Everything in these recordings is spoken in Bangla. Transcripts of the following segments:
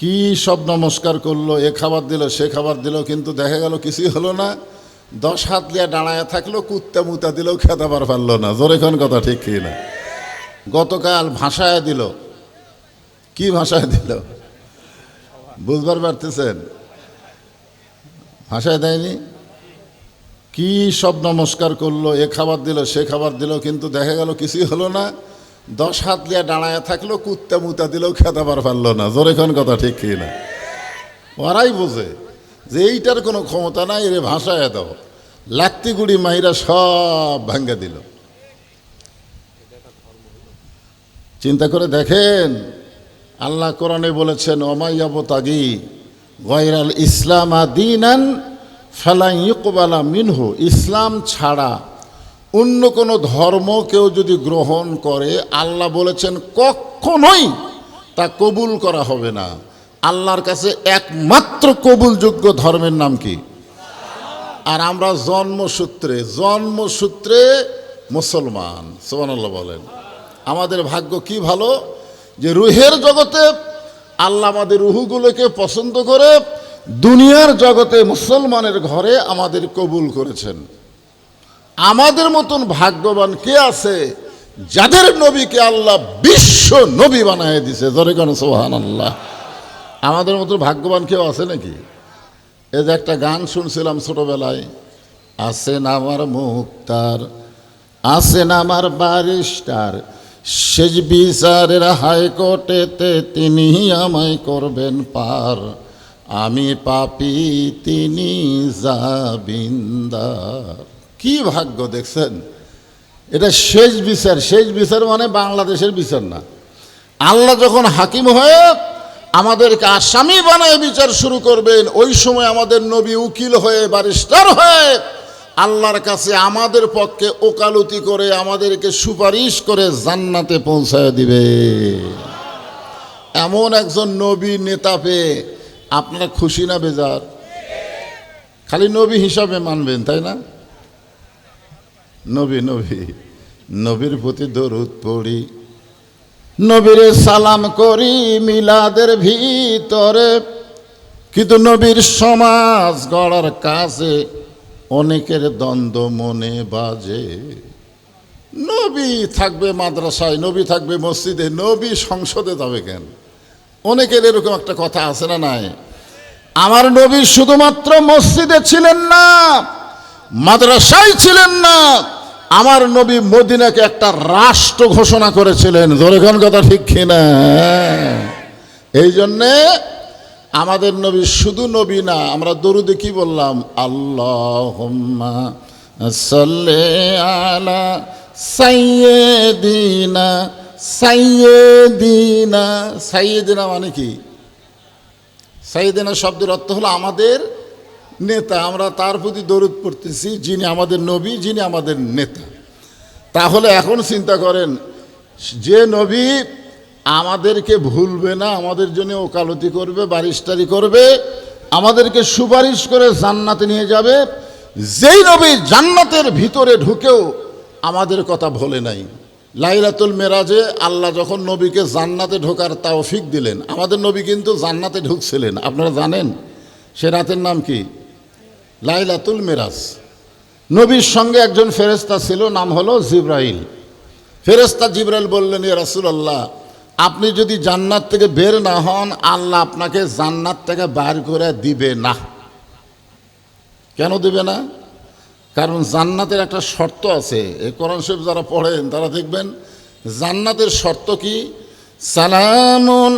কি সব নমস্কার করলো, এ খাবার দিল সে খাবার দিল, কিন্তু দেখা গেল কিছুই হলো না। 10 হাত লিয়া দাঁড়ায় থাকলো, কুত্তা মুতা দিলেও খেতাবার পারলো না। জোরে কোন কথা ঠিক কি না? গতকাল ভাষায় দিল, কি ভাষায় দিল বুঝবার পারতেছেন? ভাষায় দেয়নি। কি সব নমস্কার করলো, এ খাবার দিল সে খাবার দিল, কিন্তু দেখা গেল কিছুই হলো না। 10 হাত লিয়া দাঁড়ায় থাকলো, কুত্তা মুতা দিলেও খেতাবার পারলো না। জোরে কোন কথা ঠিক কি না? ওরাই বোঝে যে এইটার কোনো ক্ষমতা নাই, এর ভাষায় দাও, লাত্তি গুড়ি মাইরা সব ভাঙ্গা দিল। চিন্তা করে দেখেন, আল্লাহ কোরআনে বলেছেন ওমাইয়াবতাগি গায়রাল ইসলাম দীনান ফালা ইউকবালা মিনহু। ইসলাম ছাড়া অন্য কোনো ধর্ম কেউ যদি গ্রহণ করে, আল্লাহ বলেছেন কখনোই তা কবুল করা হবে না। আল্লাহর কাছে একমাত্র কবুলযোগ্য ধর্মের নাম কি? আর আমরা জন্মসূত্রে মুসলমান। সুবহানাল্লাহ বলেন। আমাদের ভাগ্য কি ভালো যে রুহের জগতে আল্লাহ আমাদের রুহগুলোকে পছন্দ করে দুনিয়ার জগতে মুসলমানের ঘরে আমাদের কবুল করেছেন। আমাদের মতন ভাগ্যবান কে আছে যাদের নবীকে আল্লাহ বিশ্ব নবী বানায় দিছে? জোরে কোন সুবহানাল্লাহ। আমাদের মতন ভাগ্যবান কেউ আছে নাকি? এই যে একটা গান শুনছিলাম ছোটবেলায়, আছেন আমার মুক্তার, আছেন আমার ব্যারিস্টার, শেষ বিচারের হাইকোর্টেতে তিনি আমায় করবেন পার, আমি পাপী তিনি জামিনদার। কি ভাগ্য দেখছেন? এটা শেষ বিচার। শেষ বিচার মানে বাংলাদেশের বিচার না। আল্লাহ যখন হাকিম হয়ে আমাদেরকে আসামি বানায় বিচার শুরু করবেন, ওই সময় আমাদের নবী উকিল হয়ে ব্যারিস্টার হয়ে আল্লাহর কাছে আমাদের পক্ষে ওকালতি করে আমাদেরকে সুপারিশ করে জান্নাতে পৌঁছায় দিবে। এমন একজন নবী নেতা পেয়ে আপনারা খুশি না বেজার? খালি নবী হিসাবে মানবেন, তাই না? নবীর প্রতি দরুদ পড়ি, নবীরে সালাম করি মিলাদের ভিতরে, কিন্তু নবীর সমাজ গড়ার কাজে অনেকের দ্বন্দ্ব মনে বাজে। নবী থাকবে মাদ্রাসায়, নবী থাকবে মসজিদে, নবী সংসদে যাবে কেন? অনেকের এরকম একটা কথা আছে না নাই? আমার নবী শুধুমাত্র মসজিদে ছিলেন না, মাদ্রাসায় ছিলেন না, আমার নবী মদিনাকে একটা রাষ্ট্র ঘোষণা করেছিলেন। জোরে কোন কথা ঠিক কিনা? এই জন্যে আমাদের নবী শুধু নবী না, আমরা দরুদে কি বললাম? আল্লাহুম্মা সাল্লি আলা সাইয়্যিদিনা। সাইয়্যিদিনা মানে কি? সাইয়্যিদিনা শব্দের অর্থ হলো আমাদের নেতা। আমরা তার প্রতি দরুদ পড়তেছি, যিনি আমাদের নবী, যিনি আমাদের নেতা। তাহলে এখন চিন্তা করেন, যে নবী আমাদেরকে ভুলবে না, আমাদের জন্য ওকালতি করবে, ব্যারিস্টারি করবে, আমাদেরকে সুপারিশ করে জান্নাতে নিয়ে যাবে, যেই নবী জান্নাতের ভিতরে ঢুকেও আমাদের কথা ভোলে নাই। লাইলাতুল মেরাজে আল্লাহ যখন নবীকে জান্নাতে ঢোকার তৌফিক দিলেন, আমাদের নবী কিন্তু জান্নাতে ঢুকছিলেন, আপনারা জানেন। সে রাতের নাম কি? লাইলাতুল মেরাজ। নবীর সঙ্গে একজন ফেরেশতা ছিল, নাম হলো জিবরাইল। ফেরেশতা জিবরাইল বললেন, ইয়া রাসূলুল্লাহ, আপনি যদি জান্নাত থেকে বের না হন, আল্লাহ আপনাকে জান্নাত থেকে বার করে দিবে না। কেন দিবে না? কারণ জান্নাতের একটা শর্ত আছে। এই কোরআন শরীফ যারা পড়েন তারা দেখবেন জান্নাতের শর্ত কি? সালামুন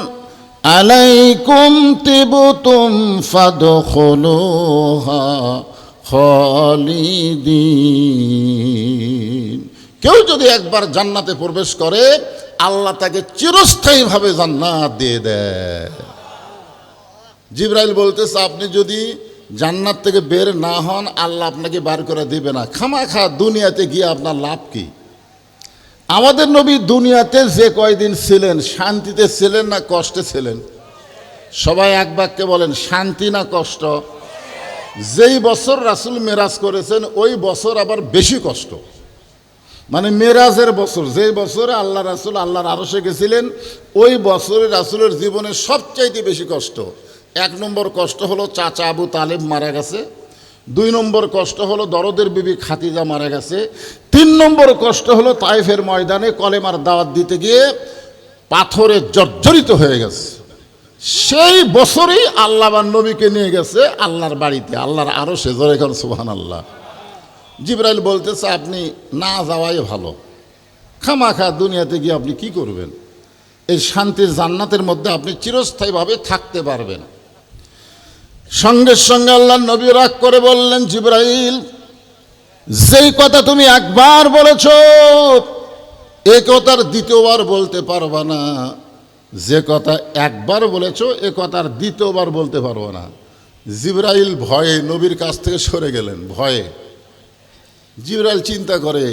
আলাইকুম তিবতুম ফাদখুলুহা খালিদিন। কেউ যদি একবার জান্নাতে প্রবেশ করে, আল্লাহ তাকে চিরস্থায়ীভাবে জান্নাত দিয়ে দেয়। জিবরাইল বলতেছে, আপনি যদি জান্নাত থেকে বের না হন, আল্লাহ আপনাকে বার করে দিবে না। খামাখা দুনিয়াতে গিয়ে আপনার লাভ কি? আমাদের নবী দুনিয়াতে যে কয়দিন ছিলেন, শান্তিতে ছিলেন না কষ্টে ছিলেন? সবাই এক বাক্যে বলেন, শান্তি না কষ্ট? যেই বছর রাসূল মেরাজ করেছেন ওই বছর আবার বেশি কষ্ট। মানে মেরাজের বছর, যে বছরে আল্লাহ রাসূল আল্লাহর আরশে গেছিলেন, ওই বছরে রাসূলের জীবনে সবচাইতে বেশি কষ্ট। 1 নম্বর কষ্ট হলো চাচা আবু তালেব মারা গেছে, 2 নম্বর কষ্ট হলো দরদের বিবি খাদিজা মারা গেছে, 3 নম্বর কষ্ট হলো তায়েফের ময়দানে কলেমার দাওয়াত দিতে গিয়ে পাথরে জর্জরিত হয়ে গেছে। সেই বছরই আল্লাহ বা নবীকে নিয়ে গেছে আল্লাহর বাড়িতে, আল্লাহর আরশে। জোরে এখন সুবহানাল্লাহ। জিবরাইল বলতেছে আপনি না যাওয়াই ভালো, খামাখা দুনিয়াতে গিয়ে আপনি কি করবেন? এই শান্তির জান্নাতের মধ্যে আপনি চিরস্থায়ীভাবে থাকতে পারবেন। সঙ্গে সঙ্গে আল্লাহর নবী রাগ করে বললেন, জিবরাইল, যেই কথা তুমি একবার বলেছ এ কথার দ্বিতীয়বার বলতে পারবা না, যে কথা একবার বলেছ এ কথার দ্বিতীয়বার বলতে পারবো না। জিবরাইল ভয়ে নবীর কাছ থেকে সরে গেলেন, ভয়ে। জিবরাইল চিন্তা করে,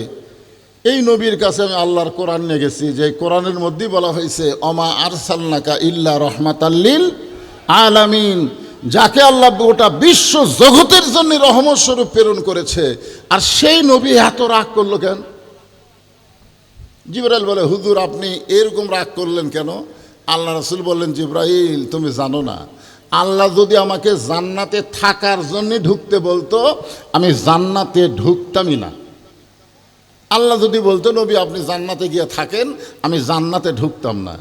এই নবীর কাছে আমি আল্লাহর কোরআন নিয়ে গেছি, যে কোরআনের মধ্যেই বলা হয়েছে অমা আরসালনাকা ইল্লা রহমাতাল লিল আলামিন, যাকে আল্লাহ গোটা বিশ্ব জগতের জন্য রহমত স্বরূপ প্রেরণ করেছে, আর সেই নবী এত রাগ করলো কেন? জিবরাইল বলে, হুজুর আপনি এরকম রাগ করলেন কেন? আল্লাহ রাসূল বললেন, জিবরাইল তুমি জানো না, আল্লাহ যদি আমাকে জান্নাতে থাকার জন্য ঢুকতে বলতো আমি জান্নাতে ঢুকতামই না। আল্লাহ যদি বলতো নবী আপনি জান্নাতে গিয়ে থাকেন, আমি জান্নাতে ঢুকতাম না।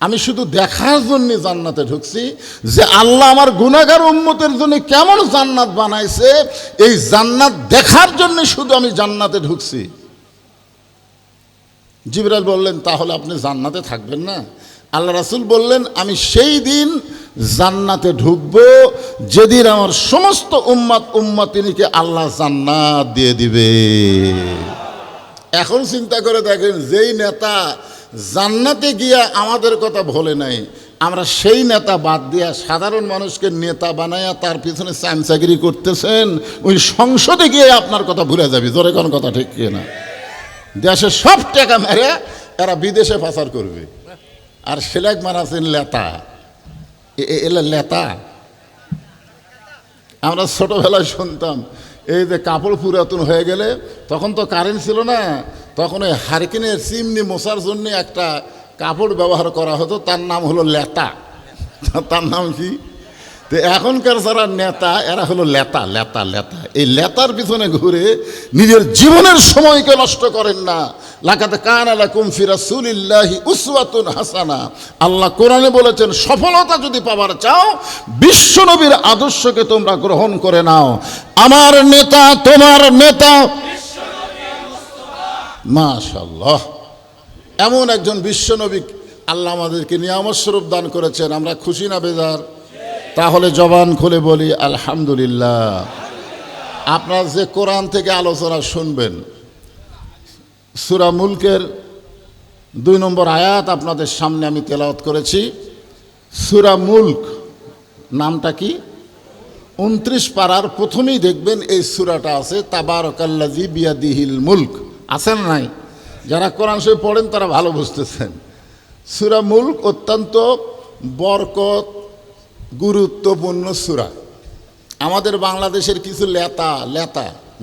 আমি শুধু দেখার জন্য জান্নাতে ঢুকছি, যে আল্লাহ আমার গুনাহগার উম্মতের জন্য কেমন জান্নাত বানাইছে, এই জান্নাত দেখার জন্য শুধু আমি জান্নাতে ঢুকছি। জিবরাইল বললেন, তাহলে আপনি জান্নাতে থাকবেন না? আল্লাহ রাসূল বললেন, আমি সেই দিন জান্নাতে ঢুকবো যেদিন আমার সমস্ত উম্মতিনীকে আল্লাহ জান্নাত দিয়ে দিবে। এখন চিন্তা করে দেখেন, যেই নেতা জান্নাতে গিয়া আমাদের কথা ভোলে নাই, আমরা সেই নেতা বাদ দিয়া সাধারণ মানুষকে নেতা বানায়া তার পিছনে চামচাগিরি করতেছেন, ওই সংসদে গিয়ে আপনার কথা ভুলে যাবি। জোরে কোন কথা ঠিক কিনা? দেশে সব টাকা মেরে এরা বিদেশে পাচার করবে, আর সেলেক মারাছেন লেতা। এলা লেতা। আমরা ছোটবেলায় শুনতাম, এই যে কাপড় পুরাতন হয়ে গেলে, তখন তো কারেন্ট ছিল না, তখন ওই হারিকেনের চিমনি মোছার জন্য একটা কাপড় ব্যবহার করা হতো, তার নাম হলো লেতা। তার নাম কি? তো এখনকার যারা নেতা এরা হলো লেতা, লেতা, লেতা। এই লেতার পিছনে ঘুরে নিজের জীবনের সময়কে নষ্ট করেন না। লাকাদ কানা লাকুম ফি রাসূলিল্লাহি উসওয়াতুন হাসানা। আল্লাহ কোরআনে বলেছেন, সফলতা যদি পাবার চাও বিশ্বনবীর আদর্শকে তোমরা গ্রহণ করে নাও। আমার নেতা, তোমার নেতা মাশাআল্লাহ, এমন একজন বিশ্বনবী আল্লাহ আমাদেরকে নিয়ামত স্বরূপ দান করেছেন। আমরা খুশি না বেজার? তাহলে জবান খুলে বলি আলহামদুলিল্লাহ। আপনারা যে কোরআন থেকে আলোচনা শুনবেন, সূরা মুলকের 2 নম্বর আয়াত আপনাদের সামনে আমি তেলাওয়াত করেছি। সূরা মুলক নামটা কি? 29 পারার প্রথমেই দেখবেন এই সূরাটা আছে, তাবারাকাল্লাযী বিয়াদিহিল মুলক। আছে না নাই? যারা কোরআন শরীফ পড়েন তারা ভালো বুঝতেছেন। সূরা মুলক অত্যন্ত বরকত গুরুত্বপূর্ণ সূরা। আমাদের বাংলাদেশের কিছু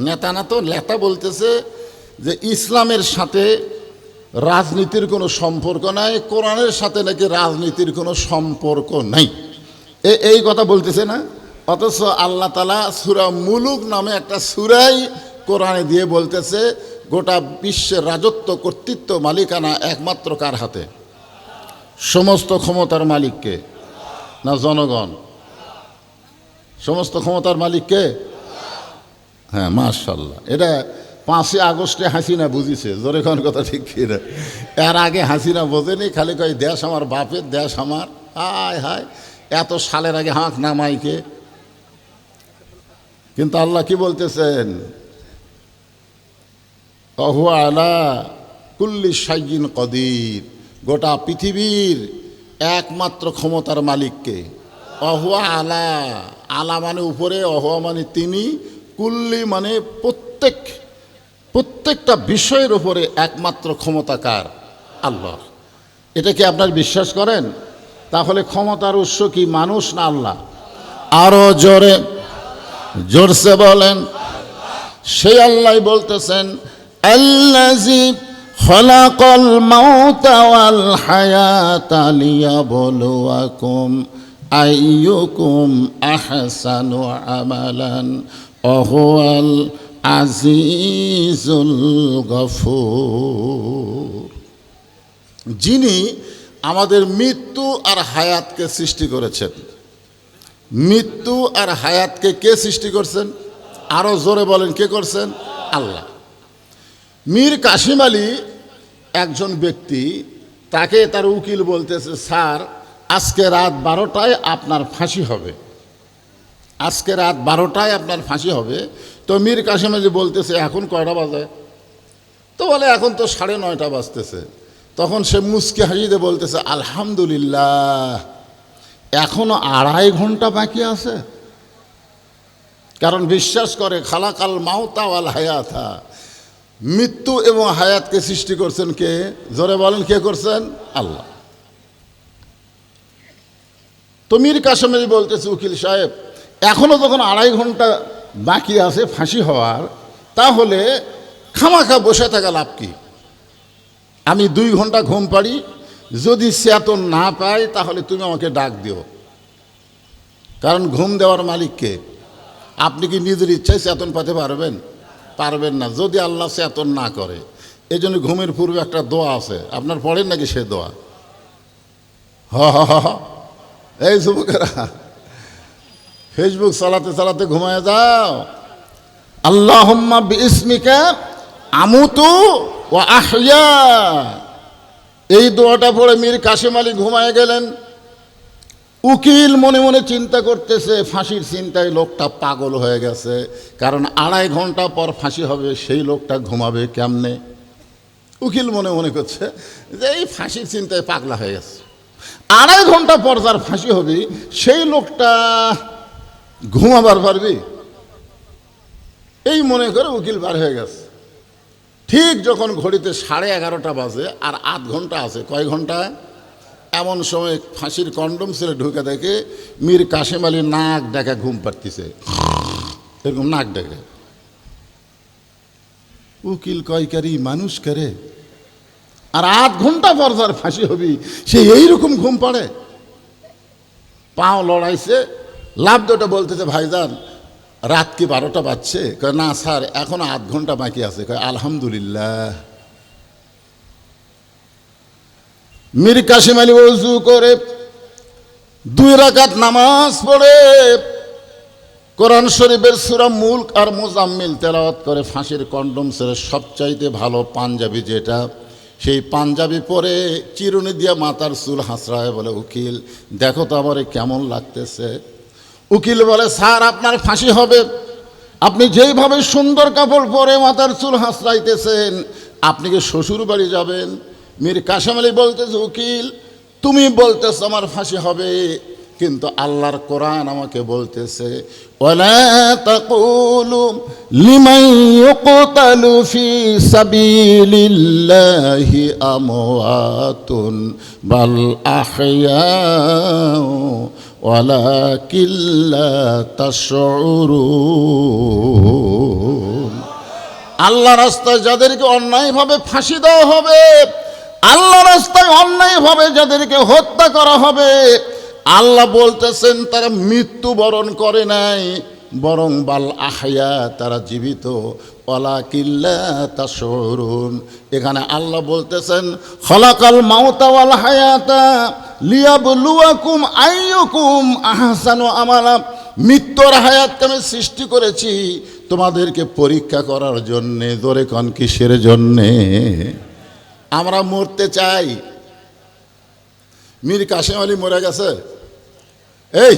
নেতা না তো লেতা বলতেছে যে ইসলামের সাথে রাজনীতির কোনো সম্পর্ক নাই, কোরআনের সাথে নাকি রাজনীতির কোনো সম্পর্ক নাই, এই কথা বলতেছে না। অথচ আল্লাহ তাআলা সূরা মুলুক নামে একটা সূরাই কোরআনে দিয়ে বলতেছে, গোটা বিশ্বের রাজত্ব, কর্তৃত্ব, মালিকানা একমাত্র কার হাতে? সমস্ত ক্ষমতার মালিককে না জনগণ? সমস্ত ক্ষমতার মালিককে। হ্যাঁ মাশাআল্লাহ। এটা 5ই আগস্টে হাসিনা বুঝিছে। জোরে কোন কথা ঠিক কিনা? এর আগে হাসিনা বোঝেনি, খালি কয় দেশ আমার বাপের, দেশ আমার। হায় হায়, এত সালের আগে হাঁক নামাইকে। কিন্তু আল্লাহ কি বলতেছেন? ওয়া আলা কুল্লি শাইইন কদির। গোটা পৃথিবীর একমাত্র ক্ষমতার মালিককে। অহুয়া আলা, আলা মানে উপরে, অহুয়া মানে তিনি, কুল্লি মানে প্রত্যেকটা বিষয়ের উপরে একমাত্র ক্ষমতাকার আল্লাহ। এটা কি আপনার বিশ্বাস করেন? তাহলে ক্ষমতার উৎস কি মানুষ না আল্লাহ? আরো জোরসে বলেন। সেই আল্লাহ বলতেছেন, আল্লাযী খলাকাল মাউতা ওয়াল হায়াতা লিয়াবলুয়াকুম আইয়ুকুম আহসানু আমালান ওয়া হুয়াল আজিজুল গফুর। যিনি আমাদের মৃত্যু আর হায়াতকে সৃষ্টি করেছেন। মৃত্যু আর হায়াতকে কে সৃষ্টি করছেন? আরো জোরে বলেন, কে করছেন? আল্লাহ। মীর কাসিম আলী একজন ব্যক্তি, তাকে তার উকিল বলতেছে, স্যার আজকে রাত 12টায় আপনার ফাঁসি হবে, আজকে রাত 12টায় আপনার ফাঁসি হবে। তো মীর কাসিম আলী বলতেছে, এখন কয়টা বাজে? তো বলে, এখন তো 9:30 বাজতেছে। তখন সে মুচকি হাসিতে বলতেছে, আলহামদুলিল্লাহ, এখনো 2.5 ঘন্টা বাকি আছে। কারণ বিশ্বাস করে খালাকাল মাউতা ওয়াল হায়াতা, মৃত্যু এবং হায়াতকে সৃষ্টি করছেন কে? জোরে বলেন, কে করছেন? আল্লাহ। তো মীর কাসিম আলী বলতেছে, উকিল সাহেব এখনো যখন 2.5 ঘন্টা বাকি আছে ফাঁসি হওয়ার, তাহলে খামাখা বসে থাকা লাভ কি? আমি 2 ঘন্টা ঘুম পাড়ি, যদি চেতন না পাই তাহলে তুমি আমাকে ডাক দিও। কারণ ঘুম দেওয়ার মালিক কে? আপনি কি নিজের ইচ্ছায় চেতন পেতে পারবেন? পারবেন না, যদি আল্লাহ চেতন না করে। এই জন্য ঘুমের পূর্বে একটা দোয়া আছে, আপনার পড়েন নাকি সে দোয়া? এই যুবকেরা ফেসবুক চালাতে চালাতে ঘুমায় যাও। আল্লাহুম্মা বিইসমিকা আমুতু ওয়া আহইয়া, এই দোয়াটা পড়ে মীর কাসিম আলী ঘুমায় গেলেন। উকিল মনে মনে চিন্তা করতেছে, ফাঁসির চিন্তায় লোকটা পাগল হয়ে গেছে। কারণ 2.5 ঘন্টা পর ফাঁসি হবে, সেই লোকটা ঘুমাবে কেমনে? উকিল মনে মনে করছে যে এই ফাঁসির চিন্তায় পাগলা হয়ে গেছে, 2.5 ঘন্টা পর যার ফাঁসি হবে সেই লোকটা ঘুমাবার পারবি? এই মনে করে উকিল বার হয়ে গেছে। ঠিক যখন ঘড়িতে 11:30 বাজে, আর 8 ঘন্টা আছে, কয় ঘন্টা? এমন সময় ফাঁসির কন্ডম ছেলে ঢুকে দেখে মীর কাসিম আলী নাক ডাকা ঘুম পাড়তিছে, এরকম নাক ডাকে। উকিল কয়কারী মানুষ করে, আর 8 ঘন্টা পর যার ফাঁসি হবি সে এইরকম ঘুম পাড়ে? পাও লড়াইছে, লাভ দুটো বলতেছে, ভাইজান রাত কি 12টা বাজছে? কয় না স্যার, এখনো 8 ঘন্টা বাকি আছে। কয় আলহামদুলিল্লাহ। মীর কাসিম আলী ওযু করে 2 রাকাত নামাজ পড়ে কোরআন শরীফের সূরা মুলক আর মুজাম্মিল তেলাওয়াত করে ফাঁসির কন্ডম ছেড়ে সবচাইতে ভালো পাঞ্জাবি যেটা, সেই পাঞ্জাবি পরে চিরুনি দিয়ে মাথার চুল হাঁচড়ায় বলে, উকিল দেখো তো আমারে কেমন লাগতেছে। উকিল বলে, স্যার আপনার ফাঁসি হবে, আপনি যেইভাবে সুন্দর কাপড় পরে মাথার চুল হাঁচড়াইতেছেন, আপনি কি শ্বশুর বাড়ি যাবেন? মীর কাসিম আলী বলতেছে, উকিল তুমি বলতেছ আমার ফাঁসি হবে, কিন্তু আল্লাহর কোরআন আমাকে বলতেছে, ওয়ালা তাকুলু লিমান ইউকতালু ফি সাবিলিল্লাহি আমওয়াতুন বাল আহইয়াউ ওয়ালাকিন লা তাশউরুন। আল্লাহ রাস্তায় যাদেরকে অন্যায়ভাবে ফাঁসি দেওয়া হবে, আল্লাহ রাস্তায় অন্যায়ভাবে যাদেরকে হত্যা করা হবে, আল্লাহ বলতেছেন তারা মৃত্যুবরণ করে নাই, বরং বাল আহইয়া, তারা জীবিত। ওয়ালাকিন লা তাশউরুন। এখানে আল্লাহ বলতেছেন খলাকাল মাউতা ওয়াল হায়াতা লিয়াবলুয়াকুম আইয়ুকুম আহসানু আমালা। মৃত্যুর হায়াতকে আমি সৃষ্টি করেছি তোমাদেরকে পরীক্ষা করার জন্যে। জোরে কোন কিসের জন্যে? আমরা মরতে চাই। মীর কাসিম আলী মরে গেছে, এই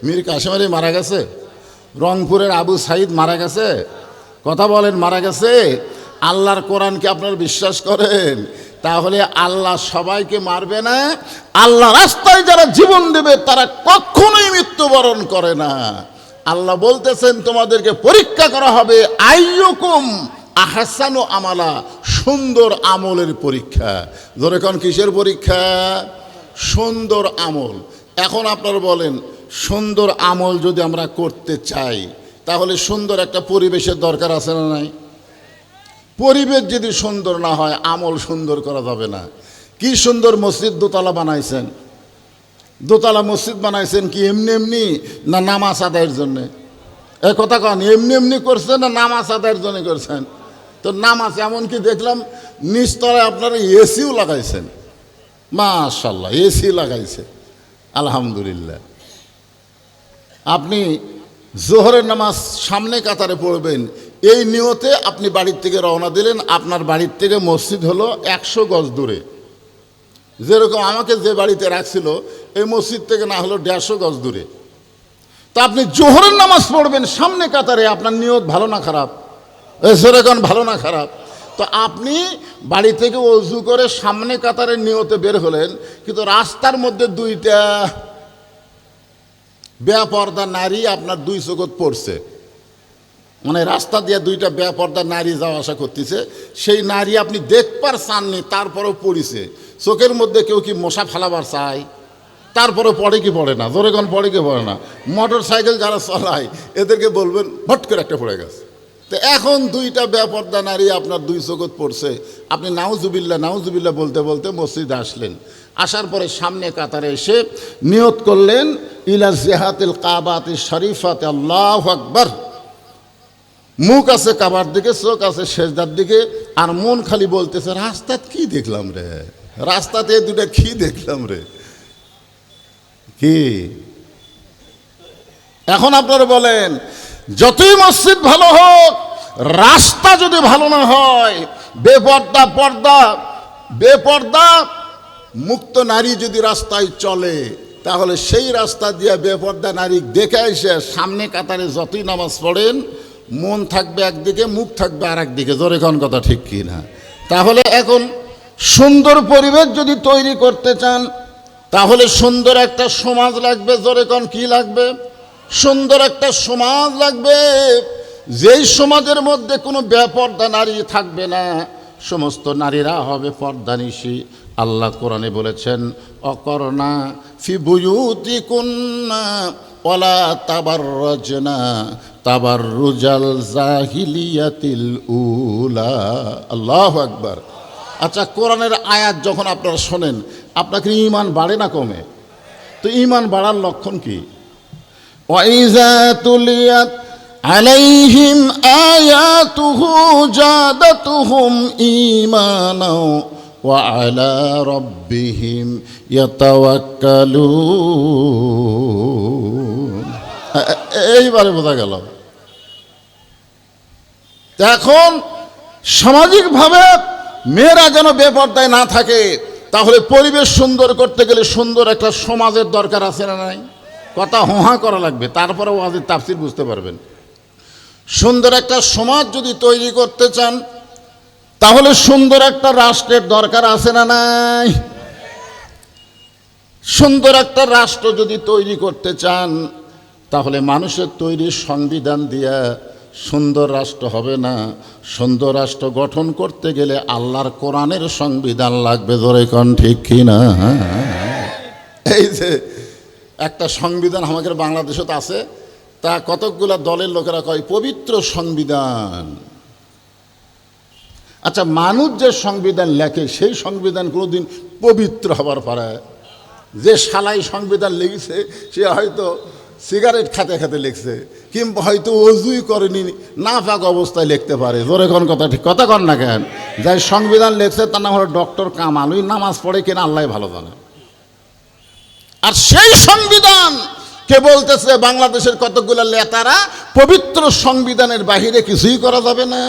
মীর কাসিম আলী মারা গেছে, রংপুরের আবু সাইদ মারা গেছে, কথা বলেন মারা গেছে। আল্লাহর কোরআনকে আপনারা বিশ্বাস করেন? তাহলে আল্লাহ সবাইকে মারবে না। আল্লাহ রাস্তায় যারা জীবন দেবে তারা কখনোই মৃত্যুবরণ করে না। আল্লাহ বলতেছেন তোমাদেরকে পরীক্ষা করা হবে আইয়ুকুম আহসানু আমালা, সুন্দর আমলের পরীক্ষা। ধরে কোন কিসের পরীক্ষা? সুন্দর আমল। এখন আপনারা বলেন, সুন্দর আমল যদি আমরা করতে চাই তাহলে সুন্দর একটা পরিবেশের দরকার আছে না নাই? পরিবেশ যদি সুন্দর না হয় আমল সুন্দর করা যাবে না। কি সুন্দর মসজিদ দোতলা বানাইছেন, দোতলা মসজিদ বানাইছেন কি এমনি এমনি না নামাজ আদায়ের জন্যে? এ কথা কন, এমনি এমনি করছেন না নামাজ আদায়ের জন্য করছেন? তো নামাজ এমনকি দেখলাম নিচতলায় আপনারা এসিও লাগাইছেন, মাশাআল্লাহ এসি লাগাইছে, আলহামদুলিল্লাহ। আপনি জোহরের নামাজ সামনে কাতারে পড়বেন, এই নিয়তে আপনি বাড়ির থেকে রওনা দিলেন। আপনার বাড়ির থেকে মসজিদ হলো 100 গজ দূরে। যেরকম আমাকে যে বাড়িতে রাখছিল এই মসজিদ থেকে না হলো 150 গজ দূরে। তা আপনি জোহরের নামাজ পড়বেন সামনে কাতারে, আপনার নিয়ত ভালো না খারাপ? সেরকম ভালো না খারাপ? তো আপনি বাড়ি থেকে ওযু করে সামনে কাতারের নিয়তে বের হলেন, কিন্তু রাস্তার মধ্যে দুইটা বেপর্দা নারী আপনার 2 চোখত পড়ছে, মানে রাস্তা দিয়ে দুইটা বেপর্দা নারী যাওয়া আসা করতেছে। সেই নারী আপনি দেখবার চাননি, তারপরেও পড়িছে। চোখের মধ্যে কেউ কি মশা ফালাবার চায়? তারপরে পড়ে কি পড়ে না? জোরে কোন পড়ে কি পড়ে না? মোটর সাইকেল যারা চলায় এদেরকে বলবেন ভট করে একটা পড়ে গেছে। তো এখন দুইটা বেপর্দা নারী আপনার 2 চোখত পড়ছে, আপনি নাউজুবিল্লাহ নাউজুবিল্লাহ বলতে বলতে মসজিদে আসলেন। আসার পরে সামনে কাতারে এসে নিয়ত করলেন ইলা জিহাতিল কাবাতি শরীফাতে, আল্লাহু আকবার। মুখ আছে কাবার দিকে, চোখ আছে সেজদার দিকে, আর মন খালি বলতেছে রাস্তাত কি দেখলাম রে, রাস্তাতে দুটা কি দেখলাম রে। কি এখন আপনারা বলেন, যতই মসজিদ ভালো হোক, রাস্তা যদি ভালো না হয়, বেপর্দা মুক্ত নারী যদি রাস্তায় চলে, তাহলে সেই রাস্তা দিয়ে বেপর্দা নারী দেখে এসে সামনে কাতারে যতই নামাজ পড়েন, মন থাকবে একদিকে, মুখ থাকবে আর একদিকে। জোরে কোন কথা ঠিক কি না? তাহলে এখন সুন্দর পরিবেশ যদি তৈরি করতে চান, তাহলে সুন্দর একটা সমাজ লাগবে। জোরে কোন কি লাগবে? সুন্দর একটা সমাজ লাগবে, যেই সমাজের মধ্যে কোনো বেপর্দা নারী থাকবে না, সমস্ত নারীরা হবে পর্দানিশী। আল্লাহ কোরআনে বলেছেন অকরনা ফি বুয়ুতিকুন্না ওয়ালা তাবাররাজনা তাবাররুজাল জাহিলিয়াতিল উলা। আল্লাহু আকবার। আচ্ছা, কোরআনের আয়াত যখন আপনারা শোনেন, আপনাকে ঈমান বাড়ে না কমে? তো ঈমান বাড়ার লক্ষণ কি? ওয়াইজা তুলিয়াত আলাইহিম আয়াতুহু জাদাতুহুম ঈমানাও ওয়া আলা রাব্বিহিম ইয়াতাওয়াক্কালুন। এইবারে বোঝা গেল। এখন সামাজিকভাবে মেয়েরা যেন বেপর্দায় না থাকে, তাহলে পরিবেশ সুন্দর করতে গেলে সুন্দর একটা সমাজের দরকার আছে না নাই? কথা হোহা করা লাগবে, তারপরে ওয়াজের তাফসীর বুঝতে পারবেন। সুন্দর একটা সমাজ যদি তৈরি করতে চান, তাহলে সুন্দর একটা রাষ্ট্রের দরকার আছে না নাই? সুন্দর একটা রাষ্ট্র যদি তৈরি করতে চান, তাহলে মানুষের তৈরি সংবিধান দিয়া সুন্দর রাষ্ট্র হবে না। সুন্দর রাষ্ট্র গঠন করতে গেলে আল্লাহর কোরআনের সংবিধান লাগবে। জোরে কোন ঠিক কি না? এই যে একটা সংবিধান আমাদের বাংলাদেশে তো আছে, তা কতকগুলা দলের লোকেরা কয় পবিত্র সংবিধান। আচ্ছা, মানুষ যে সংবিধান লেখে সেই সংবিধান কোনোদিন পবিত্র হবার পারে? যে শালাই সংবিধান লিখেছে সে হয়তো সিগারেট খেতে খেতে লিখছে, কিংবা হয়তো অজুই করেনি, না পাক অবস্থায় লিখতে পারে। জোরে কোন কথা ঠিক কথা কন না কেন? যাই সংবিধান লিখছে তার নাম হলো ডক্টর কামাল, ওই নামাজ পড়ে কিনা আল্লাহ ভালো জানে। আর সেই সংবিধান কে বলতেছে বাংলাদেশের কতগুলো নেতারা পবিত্র সংবিধানের বাহিরে কিছুই করা যাবে না।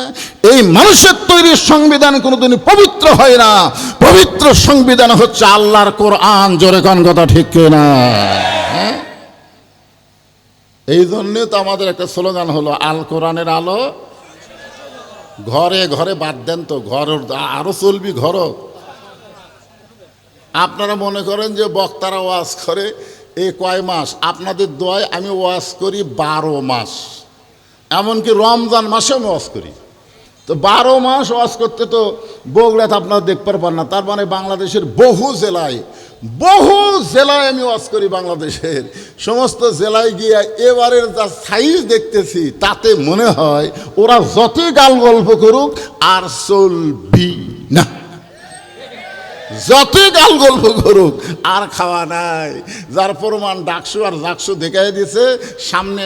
এই মানুষের তৈরি সংবিধান কোনোদিন পবিত্র হয় না। পবিত্র সংবিধান হচ্ছে আল্লাহর কোরআন। জোরে কোন কথা ঠিক কিনা? হ্যাঁ, এই জন্যে তো আমাদের একটা স্লোগান হলো আল কোরআনের আলো ঘরে ঘরে। বাদ দেন তো, ঘর আরো চলবি ঘর। আপনারা মনে করেন যে বক্তারা ওয়াজ করে এই কয় মাস, আপনাদের দোয়ায় আমি ওয়াজ করি 12 মাস, এমনকি রমজান মাসে আমি ওয়াজ করি। তো 12 মাস ওয়াজ করতে তো বগুড়াতে আপনারা দেখতে পারবেন না। তার মানে বাংলাদেশের বহু জেলায় বহু জেলায় আমি ওয়াজ করি বাংলাদেশের, সমস্ত জেলায় গিয়ে এবারের যা সাইজ দেখতেছি তাতে মনে হয় ওরা যতই গাল গল্প করুক আর চলবি না, যতই গাল গল্প করুক আর খাওয়া নাই। যার প্রমাণ ডাকসু আর জাকসু দেখাই দিছে, সামনে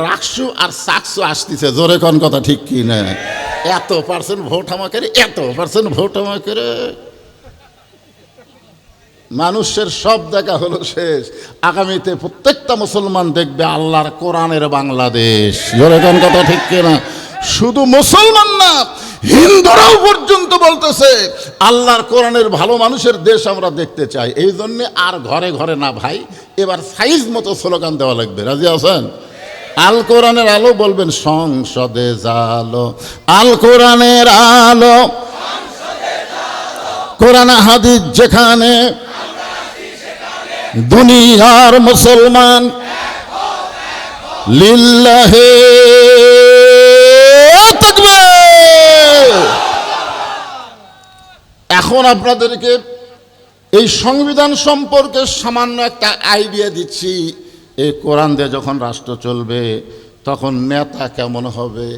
রাকসু আর চাকসু আসতেছে। জোরে কোন কথা ঠিক কি না? এত পার্সেন্ট ভোট আমাকে, এত পার্সেন্ট ভোট আমাকে। মানুষের সব দেখা হলো শেষ। আগামীতে প্রত্যেকটা মুসলমান দেখবে আল্লাহর কোরআনের বাংলাদেশ। জোরে কোন কথা ঠিক কিনা? শুধু মুসলমান না, হিন্দুরাও পর্যন্ত বলতেছে আল্লাহর কোরআনের ভালো মানুষের দেশ আমরা দেখতে চাই। এই জন্যে আর ঘরে ঘরে না ভাই, এবার সাইজ মতো স্লোগান দেওয়া লাগবে। রাজি আছেন? আল কোরআনের আলো বলবেন সংসদে জালো, আল কোরআনের আলো, কোরআন হাদিস যেখানে, দুনিয়ার মুসলমান লিল্লাহে তাকবীর। এখন আপনাদেরকে এই সংবিধান সম্পর্কে সামান্য একটা আইডিয়া দিচ্ছি। এই কোরআন দিয়ে যখন রাষ্ট্র চলবে তখন নেতা কেমন হবে,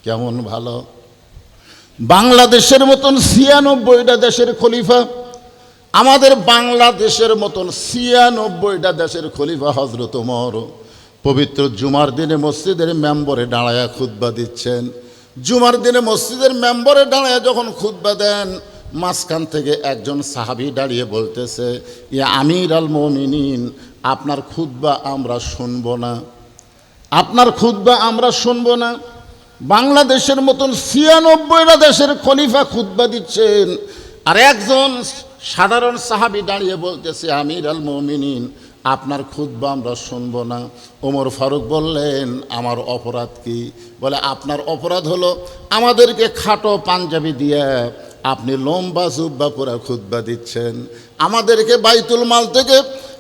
কেমন ভালো। বাংলাদেশের মতন ৯৬টা দেশের খলিফা, আমাদের বাংলাদেশের মতন ৯৬টা দেশের খলিফা হযরত ওমর পবিত্র জুমার দিনে মসজিদের মেম্বরে দাঁড়ায়া খুতবা দিচ্ছেন। জুমার দিনে মসজিদের মেম্বরে দাঁড়ায়া যখন খুতবা দেন, মাঝখান থেকে একজন সাহাবী দাঁড়িয়ে বলতেছে, ইয়া আমির আল মুমিনিন, আপনার খুতবা আমরা শুনব না, আপনার খুতবা আমরা শুনব না। বাংলাদেশের মতন ৯৬টা দেশের খলিফা খুতবা দিচ্ছেন, আর একজন সাধারণ সাহাবী দাঁড়িয়ে বলতেছে, আমির আল মুমিনিন, আপনার খুতবা আমরা শুনব না। ওমর ফারুক বললেন, আমার অপরাধ কি? বলে, আপনার অপরাধ হলো আমাদেরকে খাটো পাঞ্জাবি দিয়ে আপনি লম্বা জুব্বা পরে খুতবা দিচ্ছেন, আমাদেরকে বাইতুল মাল থেকে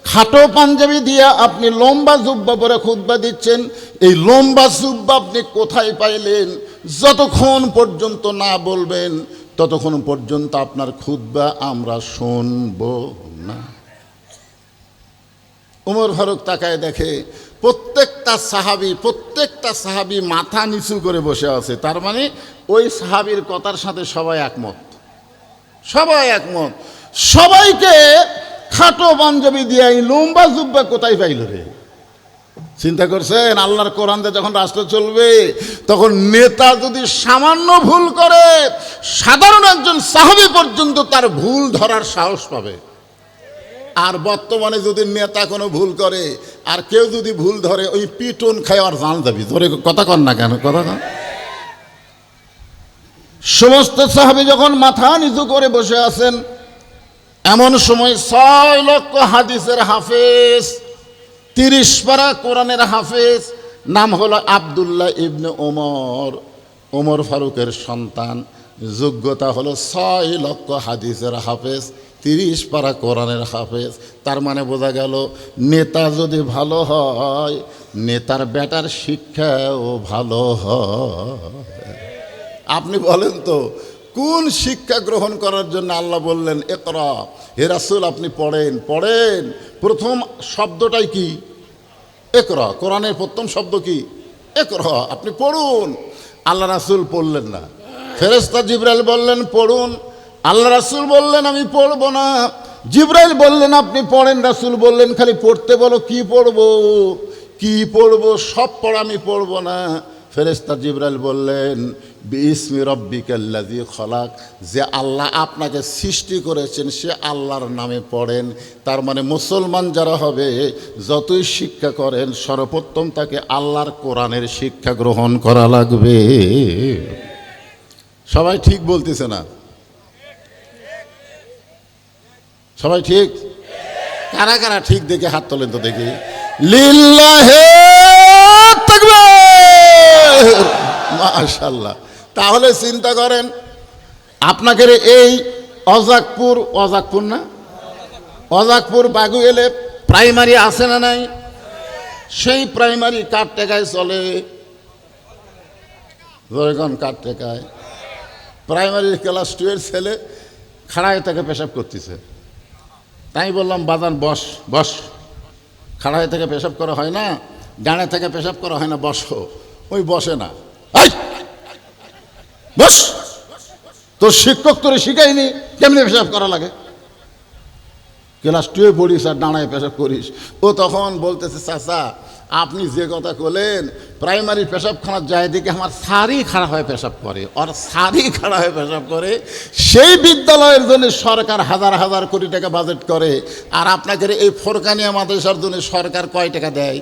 খাটো পাঞ্জাবি দিয়ে আপনি লম্বা জুব্বা পরে খুতবা দিচ্ছেন। এই লম্বা জুব্বা আপনি কোথায় পাইলেন? যতক্ষণ পর্যন্ত না বলবেন ততক্ষণ পর্যন্ত আপনার খুতবা আমরা শুনব না। ওমর ফারুক তাকায় দেখে প্রত্যেকটা সাহাবী মাথা নিচু করে বসে আছে। তার মানে ওই সাহাবীর কথার সাথে সবাই একমত, সবাই একমত। সবাইকে খাটো পাঞ্জাবি দিয়ে এই লম্বা জুব্বা কোথায় পাইল রে? চিন্তা করছেন? আল্লাহর কোরআন দিয়ে যখন রাষ্ট্র চলবে তখন নেতা যদি সামান্য ভুল করে, সাধারণ একজন সাহাবী পর্যন্ত তার ভুল ধরার সাহস পাবে। আর বর্তমানে যদি নেতা কোনো ভুল করে আর কেউ যদি ভুল ধরে, ওই পিটন খায় আর জান যাবি। ধরে কথা কন না কেন? কথা কন। সমস্ত সাহাবী যখন মাথা নিচু করে বসে আছেন, এমন সময় ৬ লক্ষ হাদিসের হাফেজ, ৩০ পারা কোরআনের হাফেজ, নাম হলো আব্দুল্লাহ ইবনে ওমর, ওমর ফারুকের সন্তান। যোগ্যতা হলো ৬ লক্ষ হাদিসের হাফেজ, ৩০ পারা কোরআনের হাফেজ। তার মানে বোঝা গেল নেতা যদি ভালো হয়, নেতার বেটার শিক্ষাও ভালো হয়। আপনি বলেন তো, কোন শিক্ষা গ্রহণ করার জন্য আল্লাহ বললেন ইকরা? হে রাসূল, আপনি পড়েন, পড়েন। প্রথম শব্দটাই কি? ইকরা। কোরআনের প্রথম শব্দ কি? ইকরা। আপনি পড়ুন। আল্লাহ রাসূল পড়লেন না, ফেরেশতা জিবরাইল বললেন পড়ুন। আল্লাহ রাসূল বললেন আমি পড়ব না। জিবরাইল বললেন আপনি পড়েন। রাসূল বললেন খালি পড়তে বলো, কি পড়বো, কি পড়বো? সব পড়া আমি পড়ব না। ফেরেশতা জিবরাইল বললেন বিইসমি রব্বিকাল্লাযী খলাক, যে আল্লাহ আপনাকে সৃষ্টি করেছেন সে আল্লাহর নামে পড়েন। তার মানে মুসলমান যারা হবে যতই শিক্ষা করেন, সর্বপ্রথম তাকে আল্লাহর কোরআনের শিক্ষা গ্রহণ করা লাগবে। সবাই ঠিক বলতেছে না? সবাই ঠিক? কারা কারা ঠিক দেখে হাত তোলেন তো দেখি। লিল্লাহে তাকবীর, মাশাআল্লাহ। তাহলে চিন্তা করেন, আপনাকে এই অজাকপুর না, অজাকপুর বাগুয়েলে প্রাইমারি আছে না নাই? সেই প্রাইমারি কার টাকায় চলে? ধরেন কার টাকায়? প্রাইমারি ক্লাস 2 এর ছেলে খাড়ায় তাকে পেশাব করতেছে, তাই বললাম বাজান বস বস, খাড়ায় থেকে পেশাব করা হয় না, ডানে থেকে পেশাব করা হয় না, বসো। ওই বসে না, এই বস, তোর শিক্ষক তোরে শিখাইনি কেমনি পেশাব করা লাগে? ক্লাস 2 পড়িস আর দাঁড়ায় পেশাব করিস। ও তখন বলতেছে চাচা আপনি যে কথা বলেন, প্রাইমারি পেশাবখানার যায় দিকে আমার সারি খাড়া হয়ে পেশাব করে, আর সারি খাড়া হয়ে পেশাব করে। সেই বিদ্যালয়ের জন্য সরকার হাজার হাজার কোটি টাকা বাজেট করে, আর আপনাকে এই ফোরকানিয়া মাদ্রাসার জন্য সরকার কয় টাকা দেয়?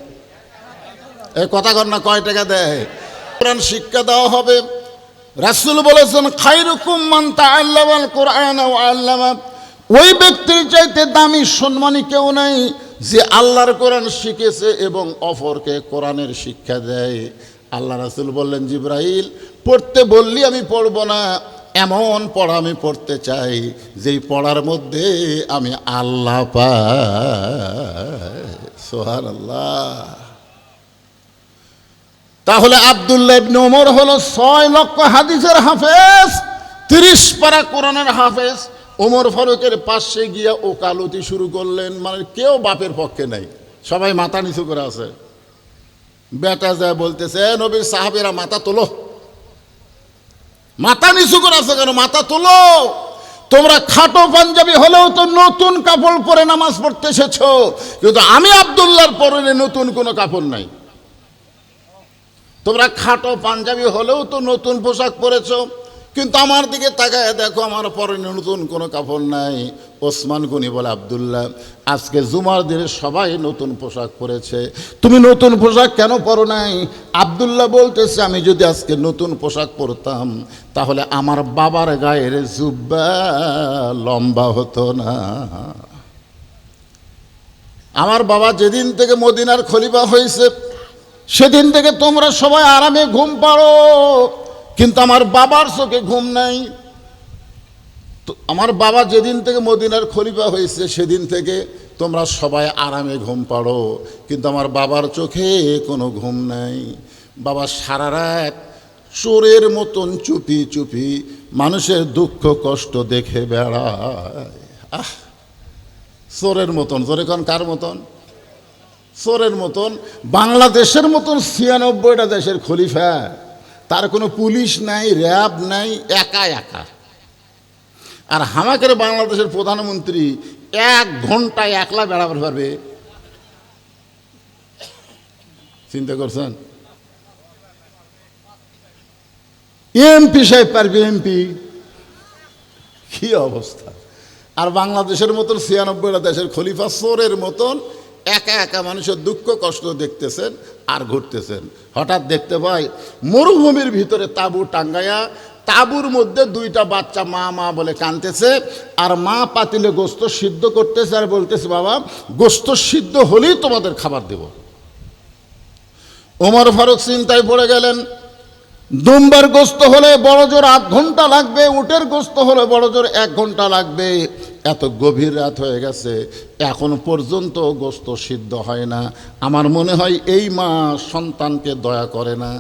এই কথা কর না, কয় টাকা দেয়? কোরআন শিক্ষা দেওয়া হবে। রাসূল বলেছেন খায়রুকুম মান তাআল্লামাল কোরআন ওয়া আল্লামা। ওই ব্যক্তির চাইতে দামি সম্মানী কেউ নাই যে আল্লাহর কোরআন শিখেছে এবং অপরকে কোরআনের শিক্ষা দেয়। আল্লাহ রাসূল বললেন জিবরাইল পড়তে বললি আমি পড়ব না, এমন পড়া আমি পড়তে চাই যেই পড়ার মধ্যে আমি আল্লাহ পাই। সুবহানাল্লাহ। তাহলে আব্দুল্লাহ ইবনে ওমর হলো 6 লক্ষ হাদিসের হাফেজ, 30 পারা কোরআনের হাফেজ। ওমর ফারুকের পাশে গিয়া ওকালতি শুরু করলেন, মানে কেউ বাপের পক্ষে নাই, সবাই মাথা নিচু করে আছে। বেটা যায় বলতেছে নবীর সাহাবীরা মাথা তোলো। মাথা নিচু করে আছে কেন? মাথা তোলো। তোমরা খাটো পাঞ্জাবি হলেও তো নতুন কাপড় পরে নামাজ পড়তে এসেছো, কিন্তু আমি আব্দুল্লাহর পরনে নতুন কোনো কাপড় নাই। তোমরা খাটো পাঞ্জাবি হলেও তো নতুন পোশাক পরেছো, কিন্তু আমার দিকে তাকায় দেখো আমার পরনে নতুন কোনো কাপড় নাই। ওসমান গনি বলে আব্দুল্লাহ আজকে জুমার দিনে সবাই নতুন পোশাক পরেছে, তুমি নতুন পোশাক কেন পরো নাই? আব্দুল্লাহ বলতেছে আমি যদি আজকে নতুন পোশাক পরতাম তাহলে আমার বাবার গায়ের জুব্বা লম্বা হতো না। আমার বাবা যেদিন থেকে মদিনার খলিফা হয়েছে সেদিন থেকে তোমরা সবাই আরামে ঘুম পাড়ো, কিন্তু আমার বাবার চোখে ঘুম নাই। তো আমার বাবা যেদিন থেকে মদিনার খলিফা হয়েছে সেদিন থেকে তোমরা সবাই আরামে ঘুম পাড়ো, কিন্তু আমার বাবার চোখে কোনো ঘুম নাই। বাবা সারা রাত চোরের মতন চুপি চুপি মানুষের দুঃখ কষ্ট দেখে বেড়ায়। চোরের মতন, জোরে কোন কার মতন? চোরের মতন। বাংলাদেশের মতন 96টা দেশের খলিফা, তার কোনো পুলিশ নাই, র্যাব নাই, একা একা। আর হামাকের বাংলাদেশের প্রধানমন্ত্রী 1 ঘন্টায় একলা বেড়াতে পারবে, চিন্তা করছেন? এমপি সাহেব পারবে, এমপি। কি অবস্থা! আর বাংলাদেশের মতন 96টা দেশের খলিফা চোরের মতন একা একা মানুষের দুঃখ কষ্ট দেখতেছেন আর ঘুরতেছেন। হঠাৎ দেখতে পাই মরুভূমির ভিতরে তাঁবু টাঙ্গায়া, তাঁবুর মধ্যে 2টা বাচ্চা মা মা বলে কাঁদতেছে, আর মা পাতিলে গোস্ত সিদ্ধ করতেছে আর বলতেছে বাবা গোস্ত সিদ্ধ হলেই তোমাদের খাবার দেব। ওমর ফারুক চিন্তায় পড়ে গেলেন, দুম্বার গোস্ত হলে বড় জোর 8 ঘন্টা লাগবে, উটের গোস্ত হলে বড় জোর 1 ঘন্টা লাগবে। এত গভীর রাত হয়ে গেছে, এখন পর্যন্ত গোস্ত সিদ্ধ হয় না। আমার মনে হয় এই মা সন্তানকে দয়া করে না।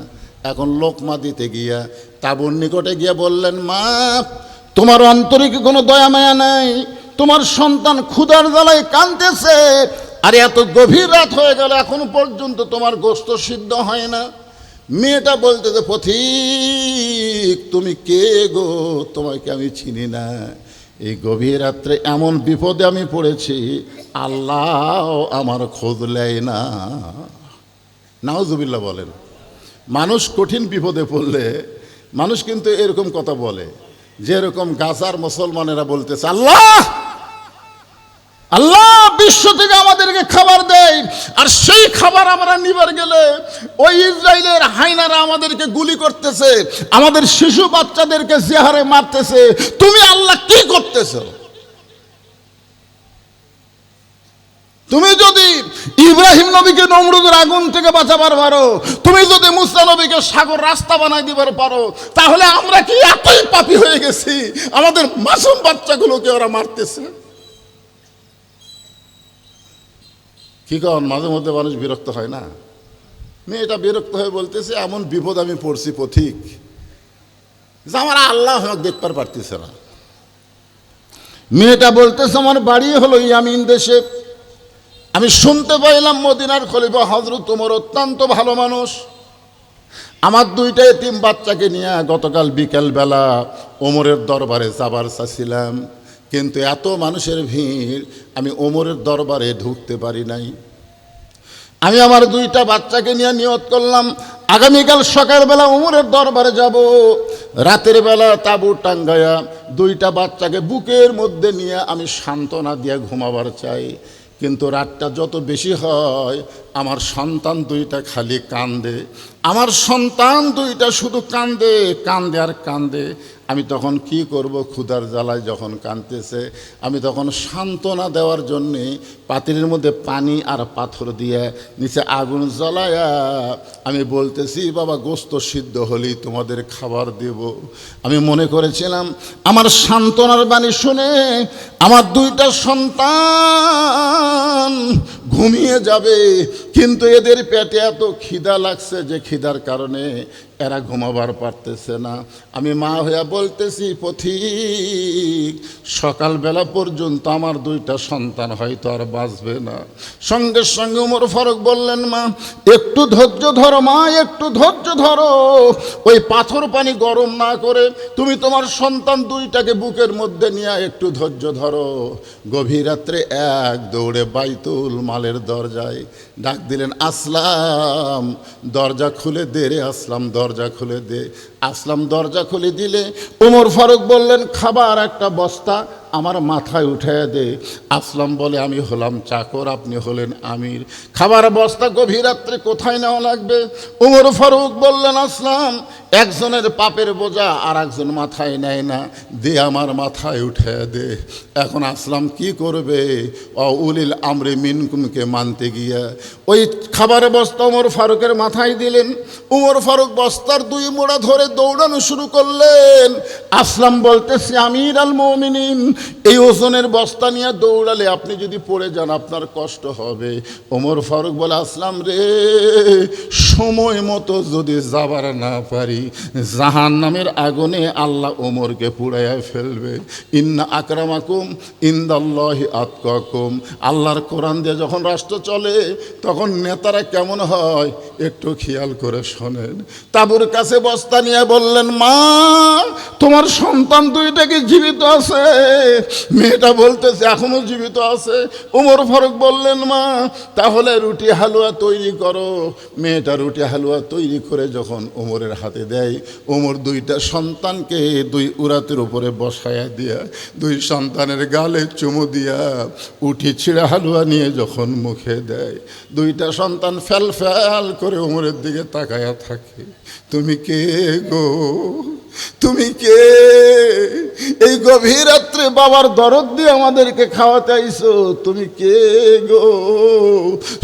এখন লোকমা দিতে গিয়া তাঁবুর নিকটে গিয়ে বললেন মা তোমার অন্তরে কি কোনো দয়া মায়া নাই? তোমার সন্তান ক্ষুধার জ্বালায় কাঁদতেছে, আর এত গভীর রাত হয়ে গেল এখন পর্যন্ত তোমার গোস্ত সিদ্ধ হয় না। মেয়েটা বলতেছে পথিক তুমি কে গো? তোমাকে আমি চিনি না। এই গভীর রাত্রে এমন বিপদে আমি পড়েছি, আল্লাহ আমার খোঁজ নেয় না। নাউজুবিল্লাহ বলেন। মানুষ কঠিন বিপদে পড়লে মানুষ কিন্তু এরকম কথা বলে, যেরকম গাজার মুসলমানেরা বলতেছে আল্লাহ আল্লাহ বিশ্ব থেকে আমাদেরকে খাবার দেয়, আর সেই খাবার আমরা নিবার গেলে ওই ইসরায়েলের হাইনারা আমাদেরকে গুলি করতেছে, আমাদের শিশু বাচ্চাদেরকে যে হারে মারতেছে। তুমি আল্লাহ কি করতেছো? তুমি যদি ইব্রাহিম নবীকে নমরুদের আগুন থেকে বাঁচাবার পারো, তুমি যদি মুসা নবীকে সাগর রাস্তা বানাই দিবার পারো, তাহলে আমরা কি এতই পাপী হয়ে গেছি আমাদের মাসুম বাচ্চাগুলোকে ওরা মারতেছে? কি কারণ মাঝে মধ্যে মানুষ বিরক্ত হয় না? মেয়েটা বিরক্ত হয়ে বলতেছে এমন বিপদ আমি পড়ছি পথিক যে আমার আল্লাহ আমাকে দেখবার পারতেছে না। মেয়েটা বলতেছে আমার বাড়ি হলো ইয়ামিন দেশে। আমি শুনতে পাইলাম মদিনার খলিফা হযরত ওমর অত্যন্ত ভালো মানুষ। আমার দুইটা এতিম বাচ্চাকে নিয়ে গতকাল বিকেলবেলা ওমরের দরবারে যাবার চাচ্ছিলাম, কিন্তু এত মানুষের ভিড় আমি ওমরের দরবারে ঢুকতে পারি নাই। আমি আমার দুইটা বাচ্চাকে নিয়ে নিয়ত করলাম আগামীকাল সকালবেলা ওমরের দরবারে যাব। রাতের বেলা তাঁবু টাঙ্গায়া দুইটা বাচ্চাকে বুকের মধ্যে নিয়ে আমি সান্ত্বনা দিয়ে ঘুমাবার চাই, কিন্তু রাতটা যত বেশি হয় আমার সন্তান দুইটা খালি কান্দে, আমার সন্তান দুইটা শুধু কান্দে কান্দে আর কান্দে। আমি তখন কি করব? ক্ষুধার জ্বালায় যখন কাঁদতেছে আমি তখন সান্ত্বনা দেওয়ার জন্যে পাতিলের মধ্যে পানি আর পাথর দিয়ে নিচে আগুন জ্বালায়া আমি বলতেছি বাবা গোস্ত সিদ্ধ হলেই তোমাদের খাবার দেব। আমি মনে করেছিলাম আমার সান্ত্বনার বাণী শুনে আমার দুইটা সন্তান ঘুমিয়ে যাবে, কিন্তু এদের পেটে এত খিদা লাগছে যে খিদার কারণে এরা ঘুমাবার পারতেছে না। আমি মা হইয়া বলতেছি পথিক সকালবেলা পর্যন্ত আমার দুইটা সন্তান হয়তো আর বাঁচবে না। সঙ্গে সঙ্গে ওমর ফারুক বললেন মা একটু ধৈর্য ধরো, মা একটু ধৈর্য ধরো, ওই পাথর পানি গরম না করে তুমি তোমার সন্তান দুইটাকে বুকের মধ্যে নিয়ে একটু ধৈর্য ধরো। গভীর রাত্রে এক দৌড়ে বাইতুল মালের দরজায় ডাক দিলেন আসলাম দরজা খুলে দে রে আসলাম, দরজা খুলে দে। আসলাম দরজা খুলে দিলে ওমর ফারুক বললেন খাবার একটা বস্তা আমার মাথায় উঠাইয়া দে। আসলাম বলে আমি হলাম চাকর, আপনি হলেন আমির, খাবার বস্তা গভীর রাত্রে কোথায় নেওয়া লাগবে? ওমর ফারুক বললেন আসলাম একজনের পাপের বোঝা আর একজন মাথায় নেয় না, দে আমার মাথায় উঠাইয়া দে। এখন আসলাম কি করবে? উলিল আমরে মিনকুমকে মানতে গিয়া ওই খাবার বস্তা ওমর ফারুকের মাথায় দিলেন। ওমর ফারুক বস্তার দুই মোড়া ধরে দৌড়ানো শুরু করলেন। আসলাম বলতেছি আমির আল মুমিনিন এই ওজনের বস্তা নিয়ে দৌড়ালে আপনি যদি পড়ে যান আপনার কষ্ট হবে। ওমর ফারুক বলে আসলাম রে সময় মতো যদি যাবার না পারি জাহান্নামের আগুনে আল্লাহ ওমরকে পুড়াইয়া ফেলবে। ইন্না আকরামাকুম ইনদাল্লাহি আতকাকুম। আল্লাহর কোরআন দিয়ে যখন রাষ্ট্র চলে তখন নেতারা কেমন হয় একটু খেয়াল করে শোনেন। তাঁবুর কাছে বস্তা নিয়ে বললেন মা তোমার সন্তান দুইটা কি জীবিত আছে? মেয়েটা বলতেছে এখনো জীবিত আছে। ওমর ফারুক বললেন মা তাহলে রুটি হালুয়া তৈরি করো। মেয়েটা রুটি হালুয়া তৈরি করে যখন ওমরের হাতে দেয় ওমর দুইটা সন্তানকে দুই উরাতের উপরে বসায়া দিয়া দুই সন্তানের গালে চুমু দিয়া উঠি ছিঁড়া হালুয়া নিয়ে যখন মুখে দেয় দুইটা সন্তান ফ্যাল ফ্যাল করে ওমরের দিকে তাকায়া থাকে। তুমি কে গো? তুমি কে? এই গভীর রাত্রে বাবার দরদ দিয়ে আমাদেরকে খাওয়াতে আইছো, তুমি কে গো?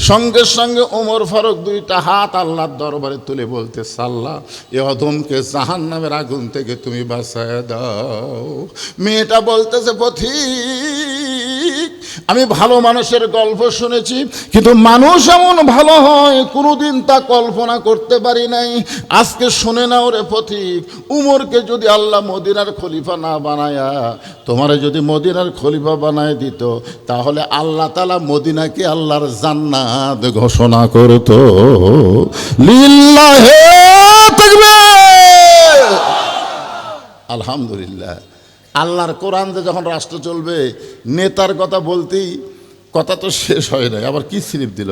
সঙ্গে সঙ্গে ওমর ফারুক দুইটা হাত আল্লাহর দরবারে তুলে বলতে আল্লাহ এ অধমকে জাহান্নামের আগুন থেকে তুমি বাঁচায় দাও। মেয়েটা বলতেছে পথিক আমি ভালো মানুষের গল্প শুনেছি, কিন্তু মানুষ এমন ভালো হয় কোনোদিন তা কল্পনা করতে পারি নাই। আজকে শুনে নাও রে পথিক, উমরকে যদি আল্লাহ মদিনার খলিফা না বানায়া তোমারে যদি মদিনার খলিফা বানায় দিত তাহলে আল্লাহ তাআলা মদিনাকে আল্লাহর জান্নাত ঘোষণা করত। লিল্লাহি তাকবীর। আলহামদুলিল্লাহ। আল্লাহর কোরআন দিয়ে যখন রাষ্ট্র চলবে নেতার কথা বলতেই কথা তো শেষ হয় না, আবার কি স্লিপ দিল?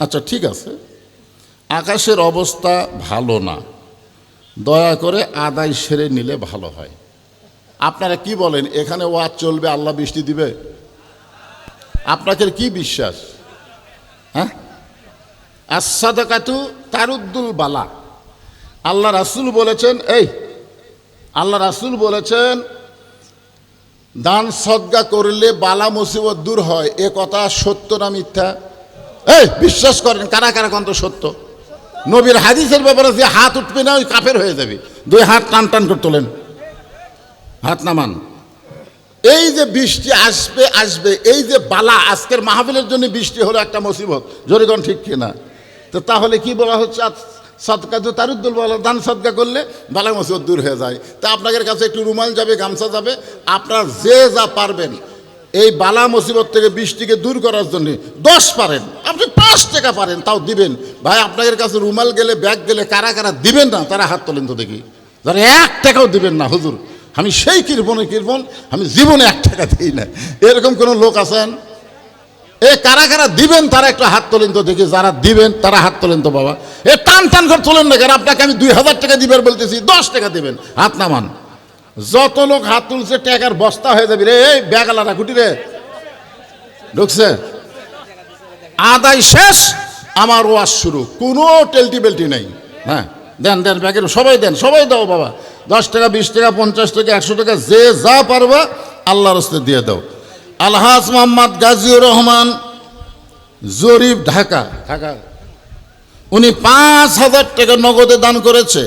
আচ্ছা ঠিক আছে, আকাশের অবস্থা ভালো না, দয়া করে আদায় সেরে নিলে ভালো হয়। আপনারা কি বলেন এখানে ওয়াজ চলবে আল্লাহ বৃষ্টি দিবে? আপনাদের কি বিশ্বাস? হ্যাঁ, as-সাদাকাতু তারুদ্দুল বালা। আল্লাহ রাসূল বলেছেন আল্লাহ রাসূল বলেছেন দান সদকা করলে বালা মুসিবত দূর হয়। এ কথা সত্য না মিথ্যা? বিশ্বাস করেন কারা কারা কন্ত সত্য? নবীর হাদিসের ব্যাপারে যে হাত উঠবে না ওই কাফের হয়ে যাবে। দুই হাত টান টান করে তোলেন, হাত নামান। এই যে বৃষ্টি আসবে আসবে, এই যে বালা, আজকের মাহফিলের জন্য বৃষ্টি হলো একটা মুসিবত, জোরে কোন ঠিক কিনা? তো তাহলে কি বলা হচ্ছে সদকা তো তারুদ্দুল বালা, দান সদকা করলে বালা মুসিবত দূর হয়ে যায়। তা আপনাদের কাছে একটু রুমাল যাবে, গামছা যাবে, আপনার যে যা পারবেন এই বালা মুসিবত থেকে বৃষ্টিকে দূর করার জন্য 10 পারেন, আপনি 5 টাকা পারেন তাও দিবেন। ভাই আপনাদের কাছে রুমাল গেলে, ব্যাগ গেলে কারা কারা দিবেন না তারা হাত তোলেন তো দেখি। যারা 1 টাকাও দিবেন না, হুজুর আমি সেই কৃপণ, আমি জীবনে 1 টাকা দিই না, এরকম কোনো লোক আছেন? এ কারা কারা দিবেন তারা একটু হাত তোলেন তো দেখি। যারা দিবেন তারা হাত তোলেন তো বাবা। এ টান টান করে তোলেন না, কারণ আপনাকে আমি 2000 টাকা দিবেন বলতেছি, 10 টাকা দিবেন, হাত নামান। যত লোক হাত তুলছে টাকার বস্তা হয়ে যাবে রে। এই ব্যাগালারা গুটি রে ঢুকছে, আদায় শেষ, আমার ওয়াজ শুরু, কোনো টেলটি বেলটি নেই। হ্যাঁ দেন দেন ব্যাগের, সবাই দেন, সবাই দাও বাবা। 10 টাকা, 20 টাকা, 50 টাকা, 100 টাকা, যে যা পারবা আল্লাহর রাস্তায় দিয়ে দাও। আলহাজ মোহাম্মদ গাজীউর রহমান জরিফ, ঢাকা, উনি 5000 টাকা নগদে দান করেছে।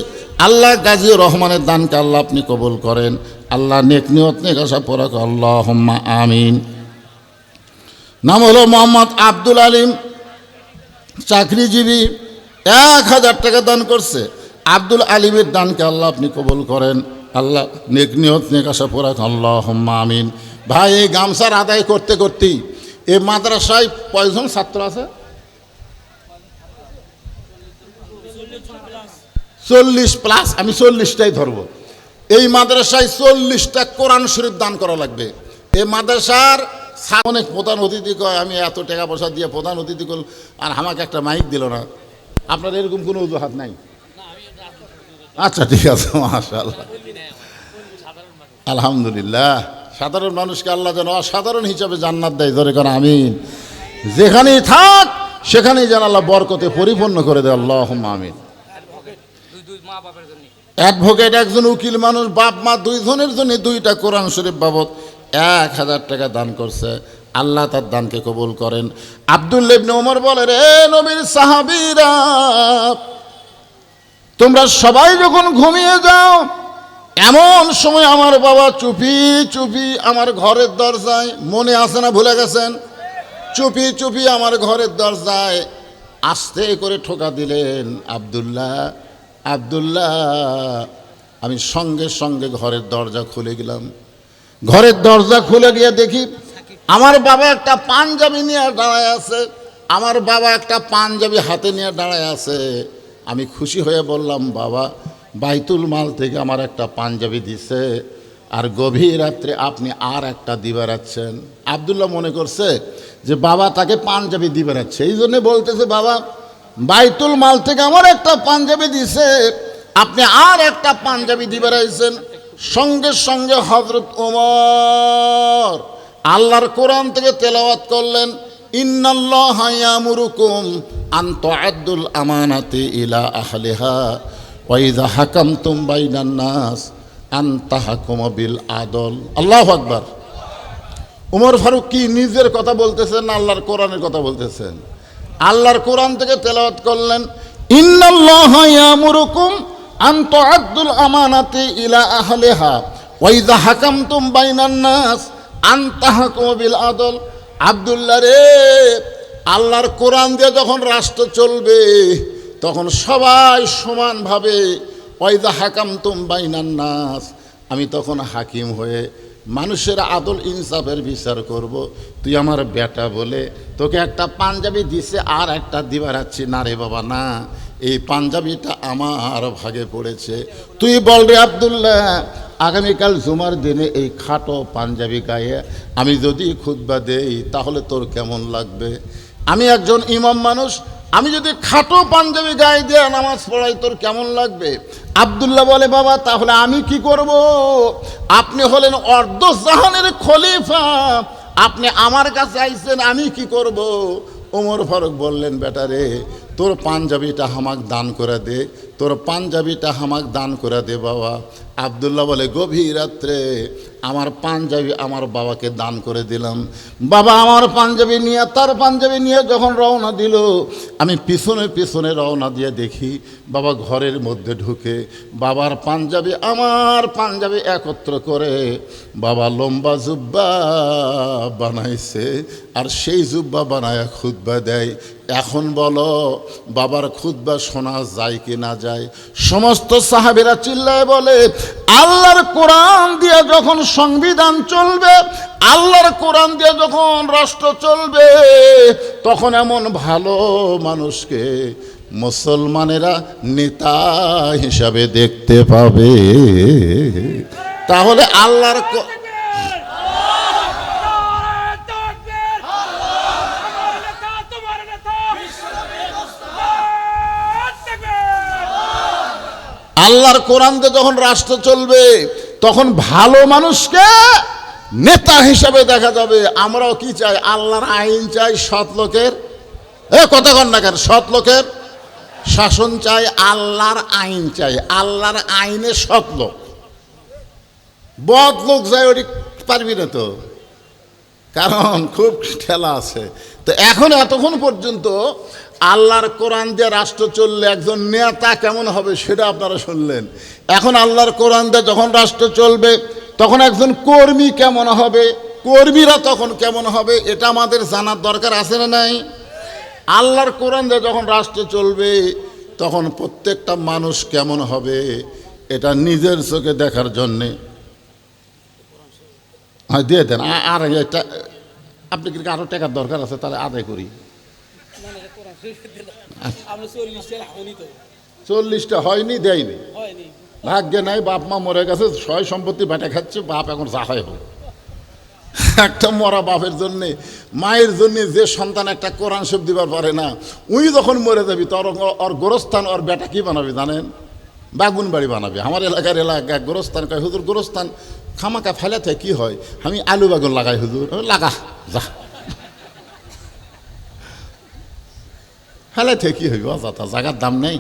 আল্লাহ গাজীউর রহমানের দানকে আল্লাহ আপনি কবুল করেন। আল্লাহ নেক নিয়ত নেক আশা পরাক, আল্লাহুম্মা আমিন। নাম হলো মোহাম্মদ আব্দুল আলিম, চাকরিজীবী, 1000 টাকা দান করছে। আব্দুল আলিমের দানকে আল্লাহ আপনি কবুল করেন। আল্লাহ নেক নিয়ত নেক আশা পরাক, আল্লাহুম্মা আমিন। ভাই এই গামছার আদায় করতে করতেই এই মাদ্রাসায় কয়জন ছাত্র আছে? 40+। আমি 40টাই ধরবো। এই মাদ্রাসায় 40টা কোরআন শরীফ দান করা লাগবে। এই মাদ্রাসার অনেক প্রধান অতিথি কয় আমি এত টাকা পয়সা দিয়ে প্রধান অতিথি করল আর আমাকে একটা মাইক দিল না। আপনার এরকম কোনো অজুহাত নাই? আচ্ছা ঠিক আছে, মাশাআল্লাহ, আলহামদুলিল্লাহ। সাধারণ মানুষকে আল্লাহ যেন অসাধারণ হিসাবে জান্নাত দেয়, ধরে কারণ আমিন। যেখানেই থাক সেখানেই যেন আল্লাহ বরকতে পরিপূর্ণ করে দেয়, আল্লাহুম্মা আমিন। অ্যাডভোকেট একজন উকিল মানুষ, বাপ মা 2 জনের জন্য 2টা কোরআন শরীফ বাবদ 1000 টাকা দান করছে। আল্লাহ তার দানকে কবুল করেন। আব্দুল্লাহ ইবনে ওমর বলে, রে নবীর সাহাবীরা, তোমরা সবাই যখন ঘুমিয়ে যাও, এমন সময় আমার বাবা চুপি চুপি আমার ঘরের দরজায়, মনে আছে না ভুলে গেছেন, চুপি চুপি আমার ঘরের দরজায় আস্তে করে ঠোকা দিলেন, আব্দুল্লাহ আব্দুল্লাহ। আমি সঙ্গে সঙ্গে ঘরের দরজা খুলে গেলাম। ঘরের দরজা খুলে গিয়ে দেখি আমার বাবা একটা পাঞ্জাবি নিয়ে দাঁড়ায় আছে। আমার বাবা একটা পাঞ্জাবি হাতে নিয়ে দাঁড়ায় আছে। আমি খুশি হয়ে বললাম, বাবা বাইতুল মাল থেকে আমার একটা পাঞ্জাবি দিছে, আর গভীর রাত্রে আপনি আর একটা দিবারাচ্ছেন। আব্দুল্লাহ মনে করছে যে বাবা তাকে পাঞ্জাবি দিবারাচ্ছে, এই জন্যে বলতেছে, বাবা বাইতুল মাল থেকে আমার একটা পাঞ্জাবি দিছে, আপনি আর একটা পাঞ্জাবি দিবারাইছেন। সঙ্গে সঙ্গে হযরত ওমর আল্লাহর কোরআন থেকে তেলাওয়াত করলেন, ইন্নাল্লাহা ইয়ামুরুকুম আন তুআদ্দুল আমানাতি ইলা আহলিহা ওয়া ইযা হাকামতুম বাইনান নাস আন তাহকুমু বিল আদল। আল্লাহু আকবার। ওমর ফারুক কি নিজের কথা বলতেছেন না আল্লাহর কোরআনের কথা বলতেছেন? আল্লাহর কোরআন থেকে তেলাওয়াত করলেন, ইন্নাল্লাহা ইয়ামুরুকুম আন তুআদ্দুল আমানাতি ইলা আহলিহা ওয়া ইযা হাকামতুম বাইনান নাস আন তাহকুমু বিল আদল। আব্দুল্লাহ রে, আল্লাহর কোরআন দিয়ে যখন রাষ্ট্র চলবে তখন সবাই সমানভাবে, ওয়া ইযা হাকামতুম বাইনান নাস, আমি তখন হাকিম হয়ে মানুষের আদল ইনসাফের বিচার করব। তুই আমার বেটা বলে তোকে একটা পাঞ্জাবি দিছে আর একটা দিবারাচ্ছি না রে বাবা, না, এই পাঞ্জাবিটা আমার ভাগে পড়েছে। তুই বল রে আব্দুল্লাহ, আগামীকাল জুমার দিনে এই খাটো পাঞ্জাবি গায়ে আমি যদি খুতবা দেই তাহলে তোর কেমন লাগবে? আমি একজন ইমাম মানুষ, আমি যদি খাটো পাঞ্জাবি গায়ে দিয়ে নামাজ পড়াই তোর কেমন লাগবে? আব্দুল্লাহ বলে, বাবা তাহলে আমি কি করব? আপনি হলেন অর্ধ জাহানের খলিফা, আপনি আমার কাছে আইছেন, আমি কি করব? ওমর ফারুক বললেন, বেটা রে, তোর পাঞ্জাবিটা হামাক দান করে দে, তোর পাঞ্জাবিটা হামাক দান করে দে বাবা। আব্দুল্লাহ বলে, গভীর রাত্রে আমার পাঞ্জাবি আমার বাবাকে দান করে দিলাম। বাবা আমার পাঞ্জাবি নিয়ে, তার পাঞ্জাবি নিয়ে যখন রওনা দিল, আমি পিছনে পিছনে রওনা দিয়ে দেখি বাবা ঘরের মধ্যে ঢুকে বাবার পাঞ্জাবি আমার পাঞ্জাবি একত্র করে বাবা লম্বা জুব্বা বানাইছে, আর সেই জুব্বা বানায় খুতবা দেয়। এখন বলো বাবার খুতবা শোনা যায় কি না যায়? সমস্ত সাহাবীরা চিল্লায় বলে, আল্লাহর কোরআন দিয়ে যখন সংবিধান চলবে, আল্লাহর কোরআন দিয়ে যখন রাষ্ট্র চলবে, তখন এমন ভালো মানুষকে মুসলমানেরা নেতা হিসাবে দেখতে পাবে। তাহলে আল্লাহর আল্লাহর কোরআন দিয়ে যখন রাষ্ট্র চলবে, তখন ভালো মানুষকে নেতা হিসাবে দেখা যাবে। আমরাও কি চাই? আল্লাহর আইন চাই, সৎ লোকের কথা কন না কেন, সৎ লোকের শাসন চাই, আল্লাহর আইন চাই। আল্লাহর আইনে সৎ লোক, বদ লোক যায় ওটি পারবি না তো, কারণ খুব ঠেলা আছে। তো এখন এতক্ষণ পর্যন্ত আল্লাহর কোরআন দিয়ে রাষ্ট্র চললে একজন নেতা কেমন হবে সেটা আপনারা শুনলেন। এখন আল্লাহর কোরআন দিয়ে যখন রাষ্ট্র চলবে, তখন একজন কর্মী কেমন হবে, কর্মীরা তখন কেমন হবে, এটা আমাদের জানার দরকার আছে না নাই? আল্লাহর কোরআন দিয়ে যখন রাষ্ট্র চলবে, তখন প্রত্যেকটা মানুষ কেমন হবে এটা নিজের চোখে দেখার জন্যে দিয়ে দেন। আর এটা আপনি কি আরো টাকার দরকার আছে? তাহলে আদায় করি। 40টা হয়নি, দেয়নি, ভাগ্যে নাই। বাপ মা মরে গেছে, সয় সম্পত্তি বেটা খাচ্ছে, বাপ এখন যা হয় হোক। একটা মরা বাপের জন্যে, মায়ের জন্যে যে সন্তান একটা কোরআন শরীফ দিবার পারে না, উই যখন মরে যাবি তোর ওর গোরস্থান ওর বেটা কি বানাবি জানেন? বাগুন বাড়ি বানাবে। আমার এলাকার গোরস্থান কয়, হুজুর গোরস্থান খামাকা ফেলে থাকে কি হয়? আমি আলু বাগুন লাগাই। হুজুর লাগা, যা ফেলে থেকে কি হইব, অযথা জায়গার দাম নেই।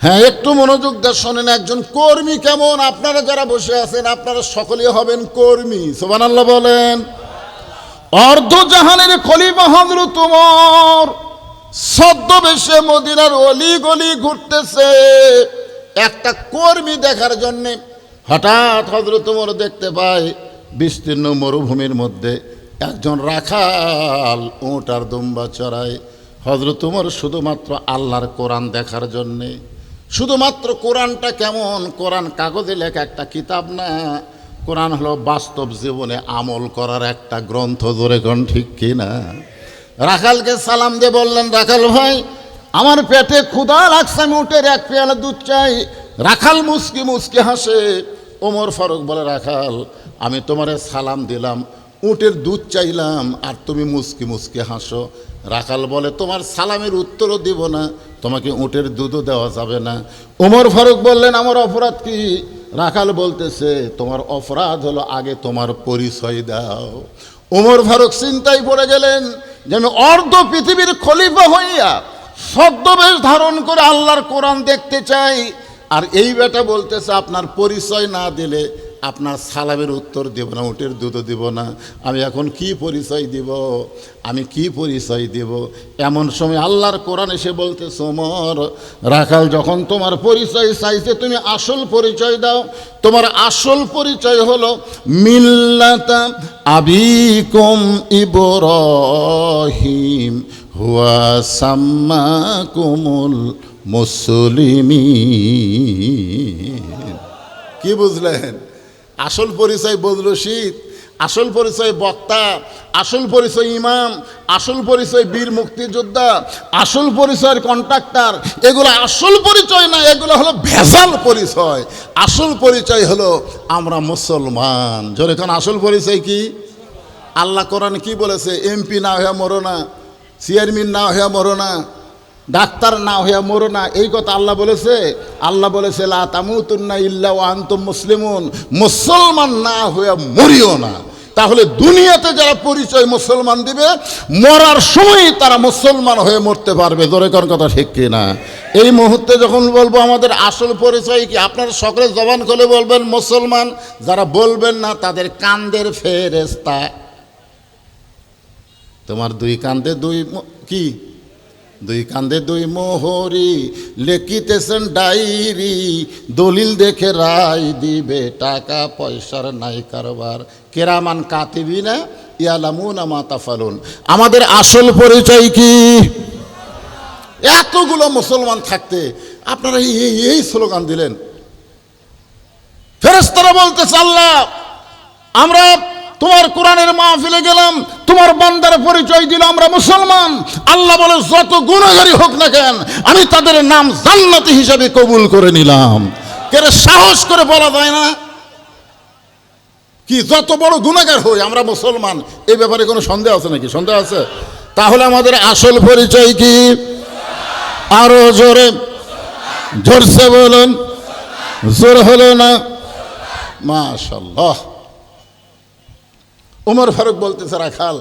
হ্যাঁ, একটু মনোযোগ দিয়ে শোনেন। একজন কর্মী কেমন? আপনারা যারা বসে আছেন আপনারা সকলেই হবেন কর্মী। সুবহানাল্লাহ বলেন। অর্ধ জাহানের খলিফা হযরত ওমর ছদ্মবেশে মদিনার অলি গলি ঘুরতেছে একটা কর্মী দেখার জন্যে। হঠাৎ হযরত ওমর দেখতে পায় বিস্তীর্ণ মরুভূমির মধ্যে একজন রাখাল উট আর দুম্বা চড়ায়। হযরত ওমর শুধুমাত্র আল্লাহর কোরআন দেখার জন্যে, শুধুমাত্র কোরআনটা কেমন, কোরআন কাগজে লেখা একটা কিতাব না, কোরআন হলো বাস্তব জীবনে আমল করার একটা গ্রন্থ। জোরে কোন ঠিক কিনা? রাখালকে সালাম দিয়ে বললেন, রাখাল ভাই আমার পেটে ক্ষুধা লাগছে, আমি উটের এক পেয়ালা দুধ চাই। রাখাল মুচকি মুচকি হাসে। ওমর ফারুক বলে, রাখাল আমি তোমারে সালাম দিলাম, উটের দুধ চাইলাম, আর তুমি মুচকি মুচকি হাসো। রাখাল বলে, তোমার সালামের উত্তরও দিব না, তোমাকে উটের দুধও দেওয়া যাবে না। ওমর ফারুক বললেন, আমার অপরাধ কি? রাখাল বলতেছে, তোমার অপরাধ হলো আগে তোমার পরিচয় দাও। ওমর ফারুক চিন্তায় পড়ে গেলেন যে আমি অর্ধ পৃথিবীর খলিফা হইয়া ছদ্মবেশ ধারণ করে আল্লাহর কোরআন দেখতে চাই, আর এই বেটা বলতেছে আপনার পরিচয় না দিলে আপনার সালামের উত্তর দেব না, উটের দুধও দিব না। আমি এখন কি পরিচয় দিব? আমি কি পরিচয় দেব? এমন সময় আল্লাহর কোরআন এসে বলতেছে, ওমর রাখাল যখন তোমার পরিচয় চাইছে তুমি আসল পরিচয় দাও। তোমার আসল পরিচয় হলো মিল্লাতা আবিকুম ইব্রাহিম হুয়া সাম্মাকুমুল মুসলিমিন। কি বুঝলেন? আসল পরিচয় বদল শীত, আসল পরিচয় বক্তা, আসল পরিচয় ইমাম, আসল পরিচয় বীর মুক্তিযোদ্ধা, আসল পরিচয়ের কন্ট্রাক্টর, এগুলো আসল পরিচয় না, এগুলো হলো ভেজাল পরিচয়। আসল পরিচয় হলো আমরা মুসলমান। যখন আসল পরিচয় কি? আল্লাহ কোরআন কি বলেছে? এমপি না হয়ে মরো না, চেয়ারম্যান না হয়ে মরো না, ডাক্তার না হইয়া মরো না, এই কথা আল্লাহ বলেছে। আল্লাহ বলেছে লা তামুতুন্না ইল্লা ওয়া আনতুম মুসলিমুন, মুসলমান না হইয়া মরিও না। তাহলে দুনিয়াতে যারা পরিচয় মুসলমান দিবে, মরার সময় তারা মুসলমান হয়ে মরতে পারবে। জোরে কোন কথা ঠিক কিনা? এই মুহূর্তে যখন বলবো আমাদের আসল পরিচয় কি, আপনারা সকলে জবান খুলে বলবেন মুসলমান। যারা বলবেন না তাদের কান্দের ফেরেশতা। তোমার দুই কান্দে দুই কি, দুই কান্দে দুই মোহরি, লেখিতেছেন ডায়েরি, দলিল দেখে রায় দিবে, টাকা পয়সার নাই কারবার। কেরামান কাতিবিনা ইয়ালামুনা মা তাফালুন। আমাদের আসল পরিচয় কি? এতগুলো মুসলমান থাকতে আপনারা এই স্লোগান দিলেন। ফেরেশতারা বলতেছে, আল্লাহ আমরা তোমার কোরআনের মাহফিলে গেলাম, তোমার বান্দার পরিচয় দিল আমরা মুসলমান। আল্লাহ বলে, যত গুনাহগারী হোক না কেন আমি তাদের নাম জান্নাতি হিসাবে কবুল করে নিলাম। কেরে সাহস করে বলা যায় না কি যত বড় গুনাহগার হই আমরা মুসলমান? এই ব্যাপারে কোনো সন্দেহ আছে নাকি? সন্দেহ আছে? তাহলে আমাদের আসল পরিচয় কি? আরো জোরে, জোরসে বলুন। জোর হলো না? মাশাআল্লাহ। উমর ফারুক বলতেছে, রাখাল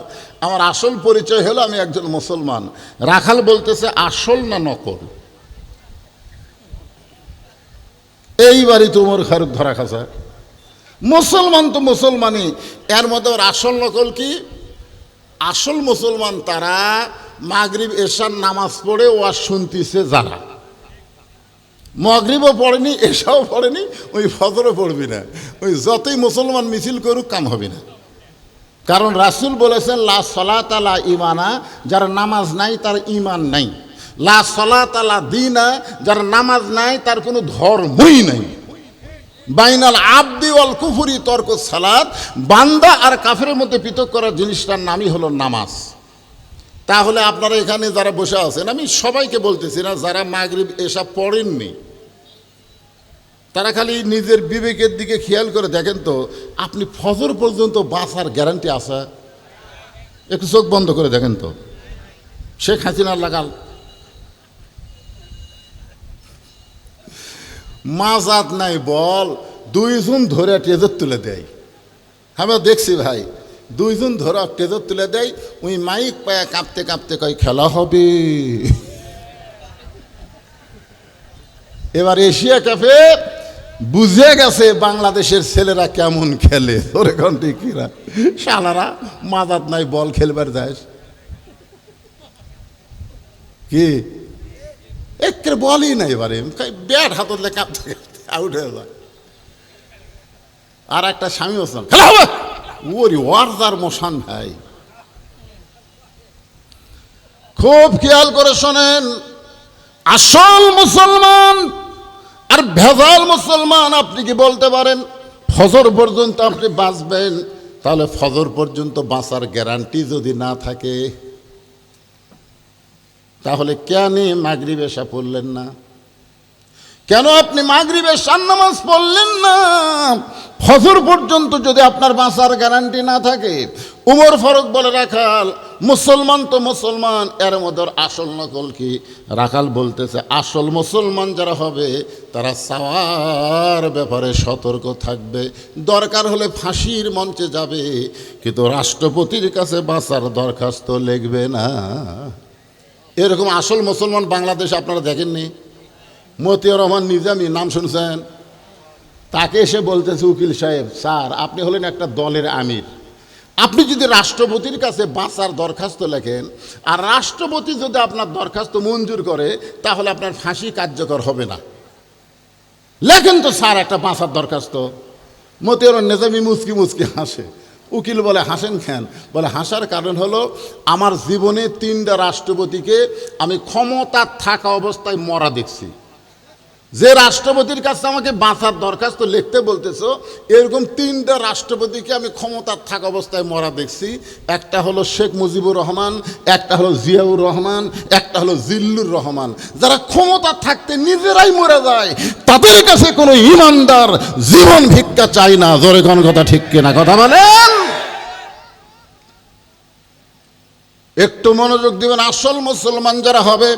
আমার আসল পরিচয় হলো আমি একজন মুসলমান। রাখাল বলতেছে, আসল না নকল? এইবারই তো উমর ফারুক ধরা খাসা। মুসলমান তো মুসলমানই, এর মধ্যে ওর আসল নকল কি? আসল মুসলমান তারা মাগরিব এশার নামাজ পড়ে ওয়াজ শুনতেছে, যারা মাগরিবও পড়েনি, এশাও পড়েনি, ওই ফজরও পড়বি না, ওই যতই মুসলমান মিছিল করুক কাম হবে না। কারণ রাসূল বলেছেন, লা সলাতা লা ঈমানা, যার নামাজ নাই তার ঈমান নাই। লা সলাতা লা দীনা, যার নামাজ নাই তার কোনো ধর্মই নাই। বাইনাল আবদি ওয়াল কুফরি তরকুস সালাত, বান্দা আর কাফেরের মধ্যে পৃথক করার জিনিসটার নামই হলো নামাজ। তাহলে আপনারা এখানে যারা বসে আছেন, আমি সবাইকে বলতেছি না, যারা মাগরিব এশা পড়েননি তারা খালি নিজের বিবেকের দিকে খেয়াল করে দেখেন তো, আপনি ফজর পর্যন্ত বাঁচার গ্যারান্টি আছে? একটু চোখ বন্ধ করে দেখেন তো। শেখ হাসিনার লাগাল মাজাত নাই বল, দুইজন ধরে ট্রেজর তুলে দেয়। আমরা দেখছি ভাই, দুইজন ধরে ট্রেজর তুলে দেয়, ওই মাইক পায়া কাঁপতে কাঁপতে কয় খেলা হবে। এবার এশিয়া কাপে বুঝে গেছে বাংলাদেশের ছেলেরা কেমন খেলে। ওরে ঘন্টি কিরা শালারা মাজাত নাই বল খেলবার যায় কি? একে বলই না, এবারে ব্যাট হাতলে কাঁপতে কাঁপতে আউট হয়ে যায়। আর একটা স্বামী বলছেন খেলা হবে, ওরে ওয়ার্জার মোশান ভাই। খুব খেয়াল করে শোনেন, আসল মুসলমান আর ভেজাল মুসলমান। আপনি কি বলতে পারেন ফজর পর্যন্ত আপনি বাঁচবেন? তাহলে ফজর পর্যন্ত বাঁচার গ্যারান্টি যদি না থাকে, তাহলে কেন মাগরিব এশা পড়লেন না? কেন আপনি মাগরিব এশার নামাজ পড়লেন না? ফজর পর্যন্ত যদি আপনার বাঁচার গ্যারান্টি না থাকে। উমর ফারুক বলে, রাখাল মুসলমান তো মুসলমান, এর মধ্যে আসল নকল কি? রাখাল বলতেছে, আসল মুসলমান যারা হবে তারা চাওয়ার ব্যাপারে সতর্ক থাকবে, দরকার হলে ফাঁসির মঞ্চে যাবে, কিন্তু রাষ্ট্রপতির কাছে বাঁচার দরখাস্ত লিখবে না। এরকম আসল মুসলমান বাংলাদেশ আপনারা দেখেননি? মতিউর রহমান নিজামী নাম শুনছেন? তাকে এসে বলতেছে উকিল সাহেব, স্যার আপনি হলেন একটা দলের আমির, আপনি যদি রাষ্ট্রপতির কাছে বাঁচার দরখাস্ত লেখেন আর রাষ্ট্রপতি যদি আপনার দরখাস্ত মঞ্জুর করে, তাহলে আপনার ফাঁসি কার্যকর হবে না। লেখেন তো স্যার একটা বাঁচার দরখাস্ত। মতিউর নিজামী মুচকি মুচকি হাসে। উকিল বলে, হাসেন কেন? বলে, হাসার কারণ হলো আমার জীবনে 3টা রাষ্ট্রপতিকে আমি ক্ষমতা থাকা অবস্থায় মরা দেখছি। যে রাষ্ট্রপতির কাছে আমাকে বাঁচার দরখাস্ত লিখতে বলতেছো, এরকম 3টা রাষ্ট্রপতিকে আমি ক্ষমতার থাকা অবস্থায় মরা দেখছি। একটা হলো শেখ মুজিবুর রহমান, একটা হলো জিয়াউর রহমান, একটা হলো জিল্লুর রহমান। যারা ক্ষমতা থাকতে নিজেরাই মরে যায়, তাদের কাছে কোনো ইমানদার জীবন ভিক্ষা চায় না। জোরে কোন কথা ঠিক কিনা? কথা বলেন। একটু মনোযোগ দিবেন। আসল মুসলমান যারা হবে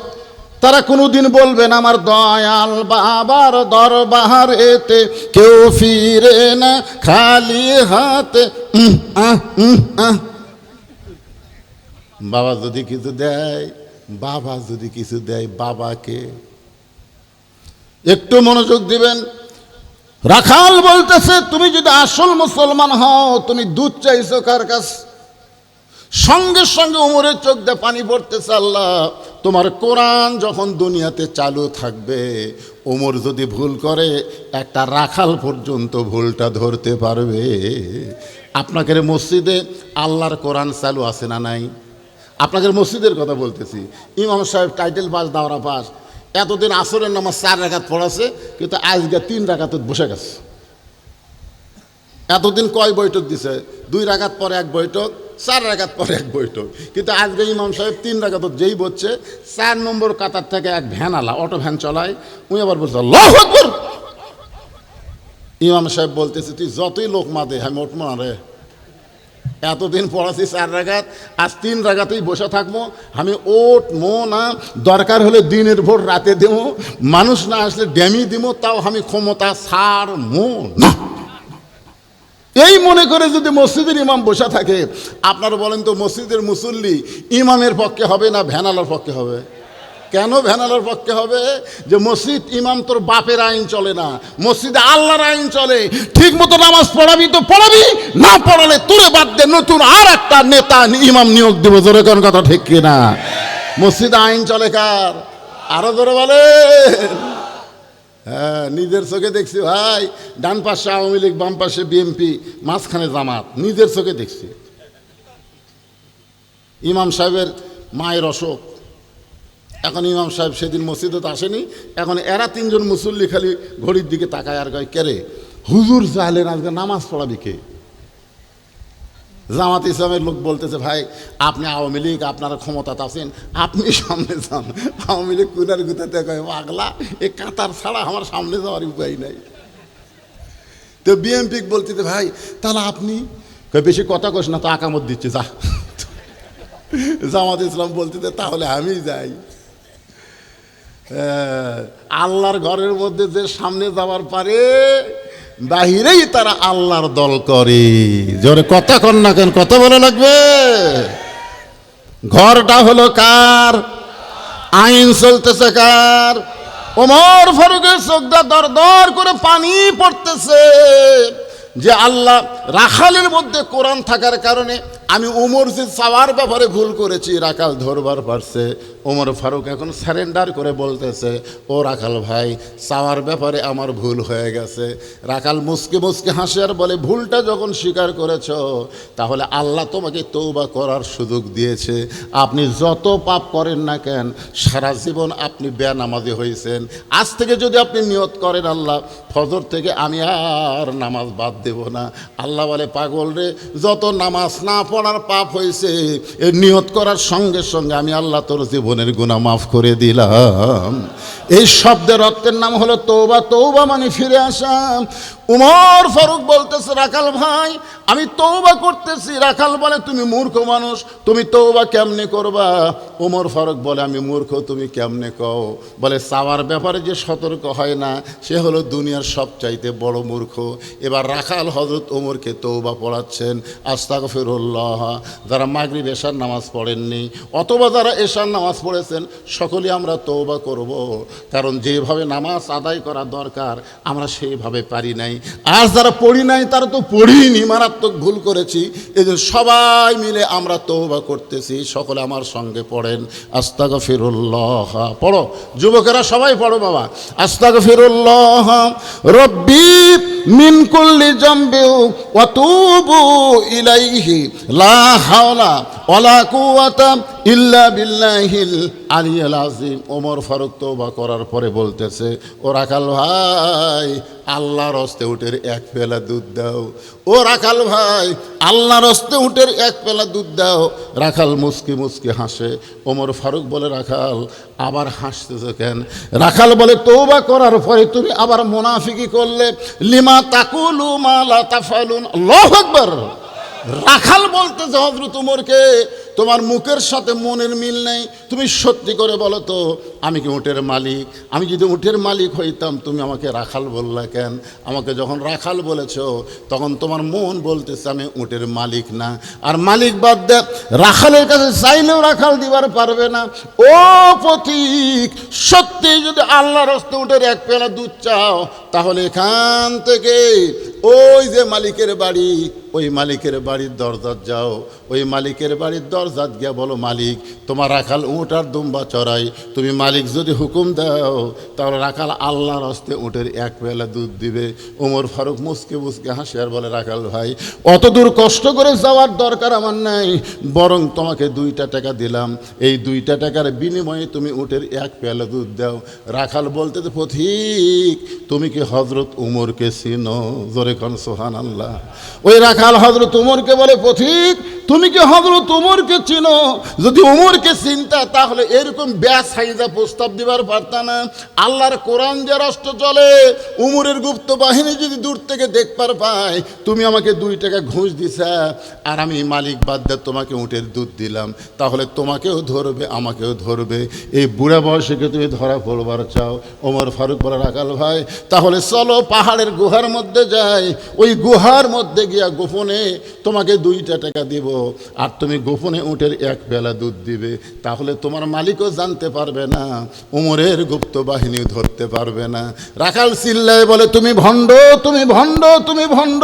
তারা কোনোদিন বলবেন আমার দয়াল বাবার দরবার এতে কেউ ফিরে না খালি হাতে। বাবা যদি কিছু দেয়, বাবা যদি কিছু দেয়, বাবাকে একটু মনোযোগ দিবেন। রাখাল বলতেছে, তুমি যদি আসল মুসলমান হও, তুমি দুধ চাইছো কার কাছে? সঙ্গে সঙ্গে উমরের চোখ দিয়ে পানি পড়তেছে। আল্লাহ, তোমার কোরআন যখন দুনিয়াতে চালু থাকবে, ওমর যদি ভুল করে একটা রাখাল পর্যন্ত ভুলটা ধরতে পারবে। আপনাদের মসজিদে আল্লাহর কোরআন চালু আছে না নাই? আপনাদের মসজিদের কথা বলতেছি। ইমাম সাহেব টাইটেল পাস, দাওরা পাস, এতদিন আসরের নামাজ 4 রাকাত পড়াছে, কিন্তু আজকে 3 রাকাত বসে গেছে। এতদিন কয় বৈঠক দিছে? 2 রাকাত পরে 1 বৈঠক, 4 রাকাত পরে 1 বৈঠক, কিন্তু আজকে ইমাম সাহেব 3 রাকাত যেই বসছে, 4 নম্বর কাতার থেকে এক ভ্যানওয়ালা, অটো ভ্যান চলায়, উনি আবার বলছে আল্লাহু আকবার। ইমাম সাহেব বলতেছে তুই যতই লোক মাদে আমি উঠবো না রে, এতদিন পড়াছি 4 রাকাত, আজ 3 রাকাতেই বসে থাকবো, আমি উঠবো না। দরকার হলে দিনের ভোর রাতে দেবো, মানুষ না আসলে ড্যামি দিব, তাও আমি ক্ষমতা ছাড়বো না। এই মনে করে যদি মসজিদের ইমাম বসে থাকে, আপনারা বলেন তো মসজিদের মুসল্লি ইমামের পক্ষে হবে না ভ্যানালার পক্ষে হবে? কেন ভ্যানালার পক্ষে হবে? যে মসজিদ ইমাম তোর বাপের আইন চলে না, মসজিদে আল্লাহর আইন চলে। ঠিক মতো নামাজ পড়াবি তো পড়াবি, না পড়ালে তুলে বাদ দে, নতুন আর একটা নেতা ইমাম নিয়োগ দিব। জোরে কোন কথা ঠিক কিনা? মসজিদে আইন চলে কার? আরো জোরে বলে। হ্যাঁ, নিজের চোখে দেখছি ভাই, ডান পাশে আওয়ামী লীগ, বাম পাশে বিএনপি, মাঝখানে জামাত, নিজের চোখে দেখছি। ইমাম সাহেবের মায়ের অসুখ, এখন ইমাম সাহেব সেদিন মসজিদে তো আসেনি, এখন এরা 3 জন মুসল্লি খালি ঘড়ির দিকে তাকায় আর কয় কেরে হুজুর চাইলেন আজকে নামাজ পড়াবি কে? জামাত ইসলামের লোক বলতেছে ভাই আপনি আওয়ামী লীগ, আপনারা ক্ষমতাতে আছেন, আপনি সামনে যান। আওয়ামী লীগ কুলার গুতাতে কয় পাগলা, এ কাতার ছাড়া আমার সামনে যাওয়ার উপায় নাই। তো বিএনপি বলতেছে ভাই তাহলে আপনি, বেশি কথা কস না তো আকামত দিচ্ছে যা। জামাত ইসলাম বলতেছে তাহলে আমি যাই। আল্লাহর ঘরের মধ্যে যে সামনে যাওয়ার পারে, বাহিরেই তারা আল্লাহর দল করে। জোরে কথা কন না কেন? কথা বলা লাগবে। ঘরটা হলো কার? আইন চলতেছে কার? ওমর ফারুকের চোখটা দর দর করে পানি পড়তেছে যে আল্লাহ রাখালের মধ্যে কোরআন থাকার কারণে আমি ওমর যে চাওয়ার ব্যাপারে ভুল করেছি, রাখাল ধরবার পারছে। ওমর ফারুক এখন সারেন্ডার করে বলতেছে ও রাখাল ভাই, চাওয়ার ব্যাপারে আমার ভুল হয়ে গেছে। রাখাল মুসকে মুসকে হাসে আর বলে ভুলটা যখন স্বীকার করেছ, তাহলে আল্লাহ তোমাকে তওবা করার সুযোগ দিয়েছে। আপনি যত পাপ করেন না কেন, সারা জীবন আপনি বেনামাজি হয়েছেন। আজ থেকে যদি আপনি নিয়ত করেন আল্লাহ ফজর থেকে আমি আর নামাজ বাদ দেব না, আল্লাহ বলে পাগল রে, যত নামাজ না পড়ার পাপ হয়েছে এ নিয়ত করার সঙ্গে সঙ্গে আমি আল্লাহ তোর জীবনের গুনাহ মাফ করে দিলাম। এই শব্দের অর্থের নাম হলো তওবা। তওবা মানে ফিরে আসা। উমর ফারুক বলতেছে রাখাল ভাই আমি তওবা করতেছি। রাখাল বলে তুমি মূর্খ মানুষ, তুমি তওবা কেমনে করবা? উমর ফারুক বলে আমি মূর্খ, তুমি কেমনে কও? বলে চাওয়ার ব্যাপারে যে সতর্ক হয় না সে হলো দুনিয়ার সবচাইতে বড় মূর্খ। এবার রাখাল হযরত ওমরকে তওবা পড়াচ্ছেন, আস্তাগফিরুল্লাহ। যারা মাগরিব এশার নামাজ পড়েননি অথবা যারা এশার নামাজ পড়েছেন সকলে আমরা তওবা করব, কারণ যেভাবে নামাজ আদায় করা দরকার আমরা সেইভাবে পারি নাই। আর যারা পড়ি নাই তারা তো পড়িনি, মারাত্মক ভুল করেছি। এই জন্য সবাই মিলে আমরা তওবা করতেছি। সকলে আমার সঙ্গে পড়েন আস্তাগফিরুল্লাহ। পড়ো যুবকেরা, সবাই পড়ো বাবা। আস্তাগফিরুল্লাহ রব্বি মিন কুল্লি জামবি ওয়া তুবু ইলাইহি লা হাওলা ওয়ালা কুওয়াতা ইল্লা বিল্লাহিল আলিয়্যিল আযীম। ওমর ফারুক তওবা করার পরে বলতেছে ও রাখাল ভাই আল্লাহর হস্তে উটের 1 পেলা দুধ দাও। ও রাখাল ভাই আল্লাহর হস্তে উটের 1 পেলা দুধ দাও। রাখাল মুস্কি মুস্কি হাসে। ওমর ফারুক বলে রাখাল আবার হাসতেছো কেন? রাখাল বলে তওবা করার পরে তুমি আবার মুনাফিকি করলে, লিমা তাকুলু মা লা তাফালুন। আল্লাহু আকবার। রাখাল বলতেছে হযরত ওমরকে তোমার মুখের সাথে মনের মিল নেই, তুমি সত্যি করে বলো তো আমি কি উটের মালিক? আমি যদি উটের মালিক হইতাম তুমি আমাকে রাখাল বললা কেন? আমাকে যখন রাখাল বলেছো তখন তোমার মন বলতেছে আমি উটের মালিক না। আর মালিক বাদ দে, রাখালের কাছে চাইলেও রাখাল দিবার পারবে না। ও পথিক, সত্যি যদি আল্লাহর হস্তে উটের 1 পেলা দুধ চাও তাহলে এখান থেকে ওই যে মালিকের বাড়ি, ওই মালিকের বাড়ির দরজাত যাও, ওই মালিকের বাড়ির দরজাত গিয়া বলো, মালিক তোমার রাখাল উঁট আর দুম্বা চড়াই, তুমি মালিক যদি হুকুম দাও তাহলে রাখাল আল্লাহর হস্তে উটের এক পেলা দুধ দিবে। ওমর ফারুক মুসকে মুসকে হাসে আর বলে, রাখাল ভাই অত দূর কষ্ট করে যাওয়ার দরকার আমার নাই, বরং তোমাকে 2টা টাকা দিলাম, এই 2টা টাকার বিনিময়ে তুমি উটের এক পেলা দুধ দাও। রাখাল বলতে, পথিক তুমি কি হজরত উমরকে চিনো? জোরে কোন সুবহানাল্লাহ। ওই রাখাল হজরত উমরকে বলে, পথিক তুমি কি হজরত উমরকে চিনো? যদি উমরকে চিনতা তাহলে এরকম বেসাইজা প্রস্তাব দিবার পারতা না। আল্লাহর কোরআন যে রাষ্ট্র চলে, উমরের গুপ্ত বাহিনী যদি দূর থেকে দেখবার পায় তুমি আমাকে 2 টাকা ঘুষ দিছা আর আমি মালিক বাদ দিয়ে তোমাকে উটের দুধ দিলাম, তাহলে তোমাকেও ধরবে আমাকেও ধরবে। এই বুড়া বয়সে তুমি ধরা পড়বার চাও? ওমর ফারুক বলে, রাখাল ভাই তাহলে চলো পাহাড়ের গুহার মধ্যে যাই, ওই গুহার মধ্যে গিয়া গোপনে তোমাকে 2টা টাকা দিব আর তুমি গোপনে উটের এক বেলা দুধ দিবে, তাহলে তোমার মালিকও জানতে পারবে না, উমরের গুপ্ত বাহিনী ধরতে পারবে না। রাখাল চিল্লায় বলে, তুমি ভণ্ড, তুমি ভণ্ড, তুমি ভণ্ড।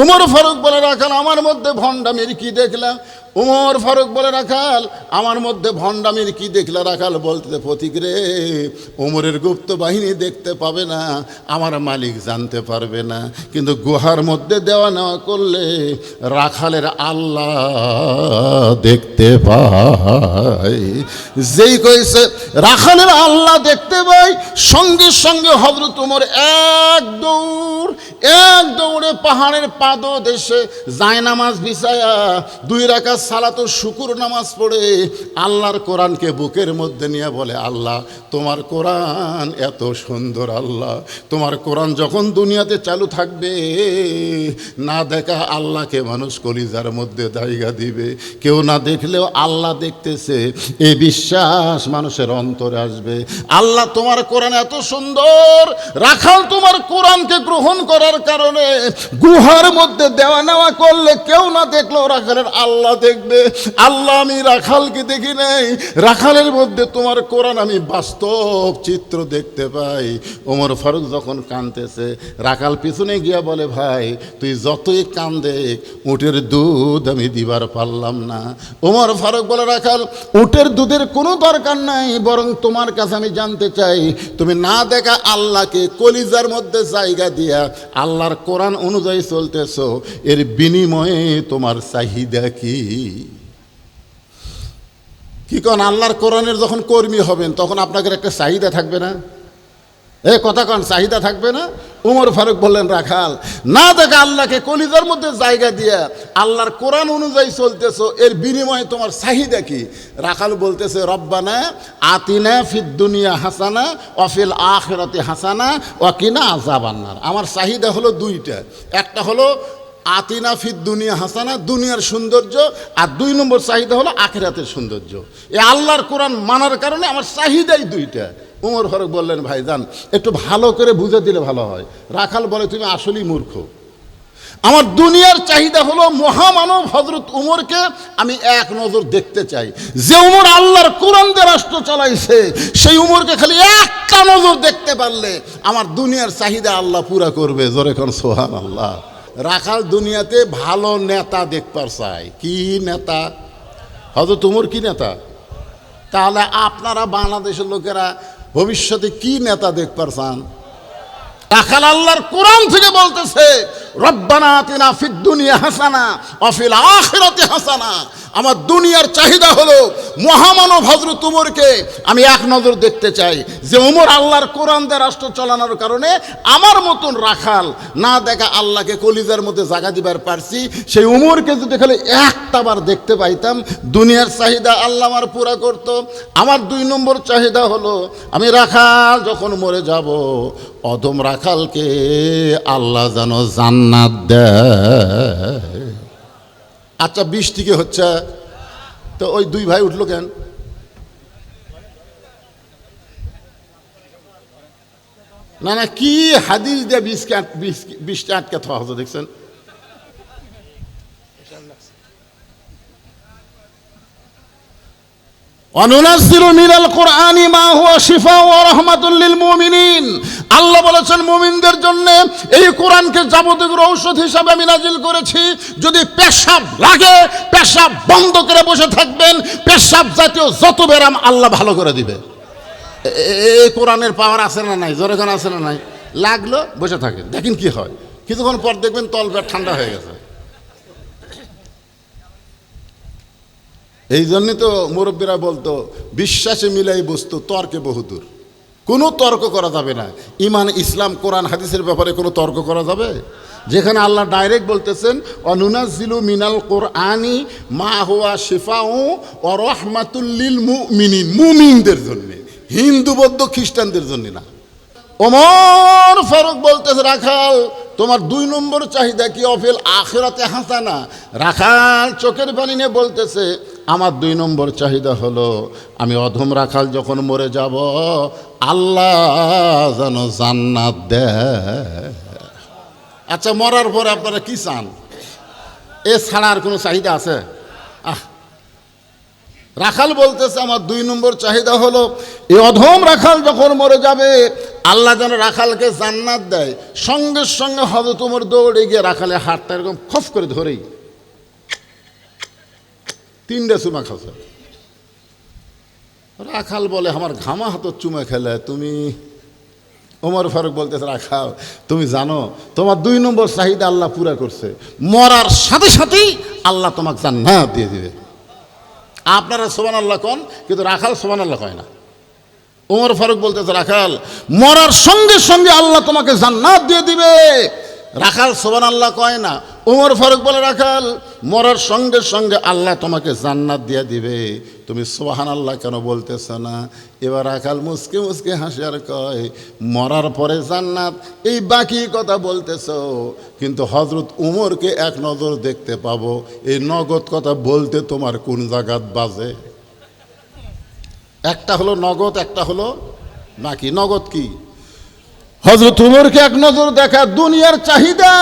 উমর ফারুক বলে, রাখাল আমার মধ্যে ভণ্ডামির কি দেখলাম? উমর ফারুক বলে, রাখাল আমার মধ্যে ভণ্ডামির কি দেখলা? রাখাল বলতে, পথিক রে উমরের গুপ্ত বাহিনী দেখতে পাবে না, আমার মালিক জানতে পারবে না, কিন্তু গুহার মধ্যে দেওয়া নেওয়া করলে রাখালের আল্লাহ দেখতে পায়। যেই কইছে রাখালের আল্লাহ দেখতে পায়, সঙ্গে সঙ্গে হযরত উমর এক দৌড়ে পাহাড়ের পাদদেশে জায়নামাজ বিছায়া 2 রাকাত সালাতুল শুকুর নামাজ পড়ে আল্লাহর কোরআনকে বুকের মধ্যে নিয়ে বলে, আল্লাহ তোমার কোরআন এত সুন্দর, আল্লাহ তোমার কোরআন যখন দুনিয়াতে চালু থাকবে না দেখা আল্লাহকে মানুষ কলিজার মধ্যে জায়গা দিবে, কেউ না দেখলেও আল্লাহ দেখতেছে এই বিশ্বাস মানুষের অন্তরে আসবে। আল্লাহ তোমার কোরআন এত সুন্দর, রাখাল তোমার কোরআনকে গ্রহণ করার কারণে গুহার মধ্যে দেওয়া নেওয়া করলে কেউ না দেখলেও রাখালের আল্লাহ দেখবে। আল্লাহ আমি রাখালকে দেখি নাই, রাখালের মধ্যে তোমার কোরআন আমি বাস্তব চিত্র দেখতে পাই। ওমর ফারুক যখন কাঁদতেছে, রাখাল পিছনে গিয়া বলে, ভাই তুই যতই কান্দে উটের দুধ আমি দিবার পারলাম না। ওমর ফারুক বলে, রাখাল উটের দুধের কোনো দরকার নাই, বরং তোমার কাছে আমি জানতে চাই তুমি না দেখা আল্লাহকে কলিজার মধ্যে জায়গা দিয়া আল্লাহর কোরআন অনুযায়ী চলতেছো, এর বিনিময়ে তোমার চাহিদা কি? কি কন? আল্লাহর কোরআনের যখন কর্মী হবেন তখন আপনাদের একটা চাহিদা থাকবে না? এ কথা কন, চাহিদা থাকবে না? উমর ফারুক বললেন, রাখাল না দেখা আল্লাহকে কলিজার মধ্যে জায়গা দিয়া আল্লাহর কোরআন অনুযায়ী চলতেছো, এর বিনিময়ে তোমার চাহিদা কি? রাখাল বলতেছে, রব্বানা আতিনা ফিদ দুনিয়া হাসানা ওয়া ফিল আখিরাতি হাসানা ওয়া কিনা আযাবান্নার। আমার চাহিদা হলো 2টা, একটা হলো আতিনা ফিদ দুনিয়া হাসানা, দুনিয়ার সৌন্দর্য, আর 2 নম্বর চাহিদা হলো আখিরাতের সৌন্দর্য। এই আল্লাহর কোরআন মানার কারণে আমার চাহিদাই 2টা। উমর ফারুক বললেন, ভাইজান একটু ভালো করে বুঝে দিলে ভালো হয়। রাখাল বলে, তুমি আসলেই মূর্খ। আমার দুনিয়ার চাহিদা হলো মহামানব হযরত উমরকে আমি এক নজর দেখতে চাই। যে উমর আল্লাহর কোরআন দিয়ে রাষ্ট্র চালাইছে, সেই উমরকে খালি একটা নজর দেখতে পারলে আমার দুনিয়ার চাহিদা আল্লাহ পুরা করবে। জোরে কোন সুবহানাল্লাহ। রাখাল দুনিয়াতে ভালো নেতা দেখবার চাই। কি নেতা? হযরত উমর কি নেতা? তাহলে আপনারা বাংলাদেশের লোকেরা ভবিষ্যতে কি নেতা দেখবার চান? রাখাল আল্লাহর কোরআন থেকে বলতেছে, রব্বানা আতিনা ফিদ দুনিয়া হাসানা ওয়া ফিল আখিরাতি হাসানা। আমার দুনিয়ার চাহিদা হলো মহামানব হযরত উমরকে আমি এক নজর দেখতে চাই। যে উমর আল্লাহর কোরআন দিয়ে রাষ্ট্র চালানোর কারণে আমার মতন রাখাল না দেখা আল্লাহকে কলিজার মধ্যে জায়গা দিবার পারছি, সেই উমরকে যদি খালি একটাবার দেখতে পাইতাম দুনিয়ার চাহিদা আল্লাহ আমার পুরা করত। আমার 2 নম্বর চাহিদা হলো আমি রাখাল যখন মরে যাব, অদম রাখালকে আল্লাহ যেন জান্নাত দেয়। আচ্ছা, বৃষ্টি কি হচ্ছে? তো ওই 2 ভাই উঠলো কেন? না না, কি হাদিস দিয়ে বৃষ্টি আটকে থাকা হতো দেখছেন? অনুনাজ্জিলু মিনাল কুরআনি মা হুয়া শিফাউ ওয়া রাহমাতুল লিল মুমিনিন। আল্লাহ বলেছেন মুমিনদের জন্য এই কোরআনকে যাবতীয় ঔষধ হিসাবে আমি নাজিল করেছি। যদি পেশাব লাগে, পেশাব বন্ধ করে বসে থাকবেন, পেশাব জাতীয় যত ব্যারাম আল্লাহ ভালো করে দিবে। এই কোরআনের পাওয়ার আছে না নাই? জোরে আছে না নাই? লাগলো বসে থাকেন, দেখেন কি হয়। কিছুক্ষণ পর দেখবেন তলপেট ঠান্ডা হয়ে গেছে। এই জন্যই তো মুরব্বীরা বলতো, বিশ্বাসে মিলাই বস্তু তর্কে বহুদূর। কোনো তর্ক করা যাবে না। ইমান, ইসলাম, কোরআন, হাদিসের ব্যাপারে কোনো তর্ক করা যাবে? যেখানে আল্লাহ ডাইরেক্ট বলতেছেন অনুনাজ্জিলু মিনাল কুরআনি মা হুয়া শিফাউ ওয়া রাহমাতুল লিল মুমিনিন, মুমিনদের জন্য, হিন্দু বৌদ্ধ খ্রিস্টানদের জন্য না। ওমর ফারুক বলতেছে, রাখাল তোমার 2 নম্বর চাহিদা কি? অফিল আখিরাতে হাসানা। রাখাল চোখের পানি নিয়ে বলতেছে, আমার 2 নম্বর চাহিদা হলো আমি অধম রাখাল যখন মরে যাব, আল্লাহ যেন জান্নাত দেয়। আচ্ছা, মরার পরে আপনারা কি চান? এ ছাড়া আর কোনো চাহিদা আছে? রাখাল বলতেছে, আমার 2 নম্বর চাহিদা হলো এই অধম রাখাল যখন মরে যাবে, আল্লাহ যেন রাখালকে জান্নাত দেয়। সঙ্গে সঙ্গে হযরত ওমর দৌড়ে গিয়ে রাখালের হাতটা এরকম খপ করে ধরেই 3টে চুমা খাচ্ছে। রাখাল বলে, আমার ঘামা হাত চুমা খেলে তুমি? ওমর ফারুক বলতেছে, রাখাল তুমি জানো তোমার 2 নম্বর চাহিদা আল্লাহ পুরা করছে, মরার সাথে সাথেই আল্লাহ তোমাকে জান্নাত দিয়ে দিবে। আপনারা সুবহানাল্লাহ কোন, কিন্তু রাখাল সুবহানাল্লাহ কয় না। ওমর ফারুক বলতেছে, রাখাল মরার সঙ্গে সঙ্গে আল্লাহ তোমাকে জান্নাত দিয়ে দিবে। রাখাল সুবহানাল্লাহ কয় না। ওমর ফারুক বলে, রাখাল মরার সঙ্গে সঙ্গে আল্লাহ তোমাকে জান্নাত দিয়ে দিবে, তুমি সুবহানাল্লাহ কেন বলতেছ না? এবার রাখাল মুসকে মুসকে হাসি আর কয়, মরার পরে জান্নাত, এই বাকি কথা বলতেছ, কিন্তু হযরত উমরকে এক নজর দেখতে পাবো, এই নগদ কথা বলতে তোমার কোন জায়গাত বাজে? একটা হলো নগদ, একটা হলো বাকি। নগদ কি? হযরত উমরকে এক নজর দেখা, দুনিয়ার চাহিদা।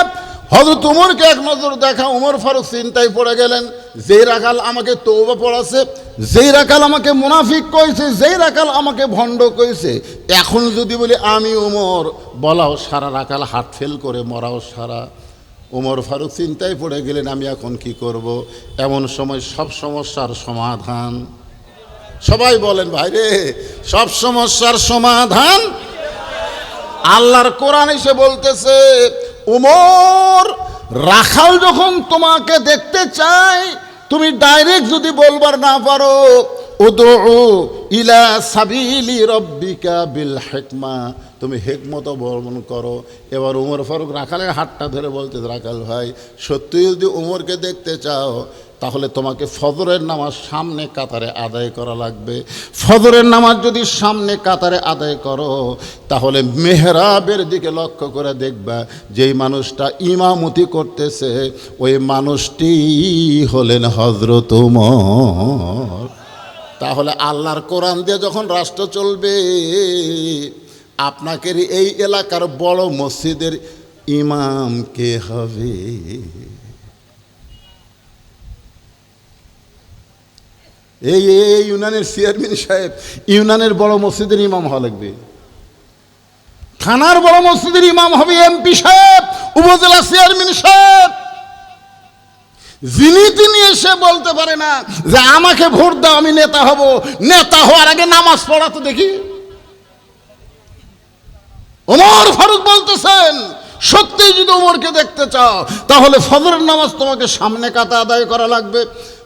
হযরত উমরকে এক নজর দেখা। ওমর ফারুক চিন্তায় পড়ে গেলেন, যেই রাখাল আমাকে তওবা পড়াছে, যেই রাখাল আমাকে মুনাফিক কইছে, যেই রাখাল আমাকে ভণ্ড কইছে, এখন যদি বলি আমি ওমর, বলাও সারা, রাখাল হার্ট ফেল করে মরাও সারা। ওমর ফারুক চিন্তায় পড়ে গেলেন, আমি এখন কি করব? এমন সময় সব সমস্যার সমাধান, সবাই বলেন ভাইরে, সব সমস্যার সমাধান আল্লাহর কোরআন এসে বলতেছে, ওমর রাখাল যখন তোমাকে দেখতে চাই, তুমি ডাইরেক্ট যদি বলবার না পারো, উদউ ইলা সাবিলি রব্বিকা বিল হিকমা, তুমি হিকমত অবলম্বন করো। এবার ওমর ফারুক রাখালের হাতটা ধরে বলতে, রাখাল ভাই সত্যি যদি ওমরকে দেখতে চাও, তাহলে তোমাকে ফজরের নামাজ সামনে কাতারে আদায় করা লাগবে। ফজরের নামাজ যদি সামনে কাতারে আদায় করো, তাহলে মেহরাবের দিকে লক্ষ্য করে দেখবা, যেই মানুষটা ইমামতি করতেছে ওই মানুষটি হলেন হযরত ওমর। তাহলে আল্লাহর কোরআন দিয়ে যখন রাষ্ট্র চলবে, আপনাকে এই এলাকার বড় মসজিদের ইমাম কে হবে? এই ইউনিয়নের চেয়ারম্যান সাহেব ইউনিয়নের বড় মসজিদের ইমাম হওয়া লাগবে। থানার বড় মসজিদের ইমাম হবে এমপি সাহেব, উপজেলা চেয়ারম্যান সাহেব। যিনি তিনি এসে বলতে পারে না যে আমাকে ভোট দাও, আমি নেতা হব। নেতা হওয়ার আগে নামাজ পড়া তো দেখি। ওমর ফারুক বলতেছেন, সত্যি যদি ওমরকে দেখতে চাও, তাহলে ফজরের নামাজ তোমাকে সামনে কাতা আদায় করা লাগবে।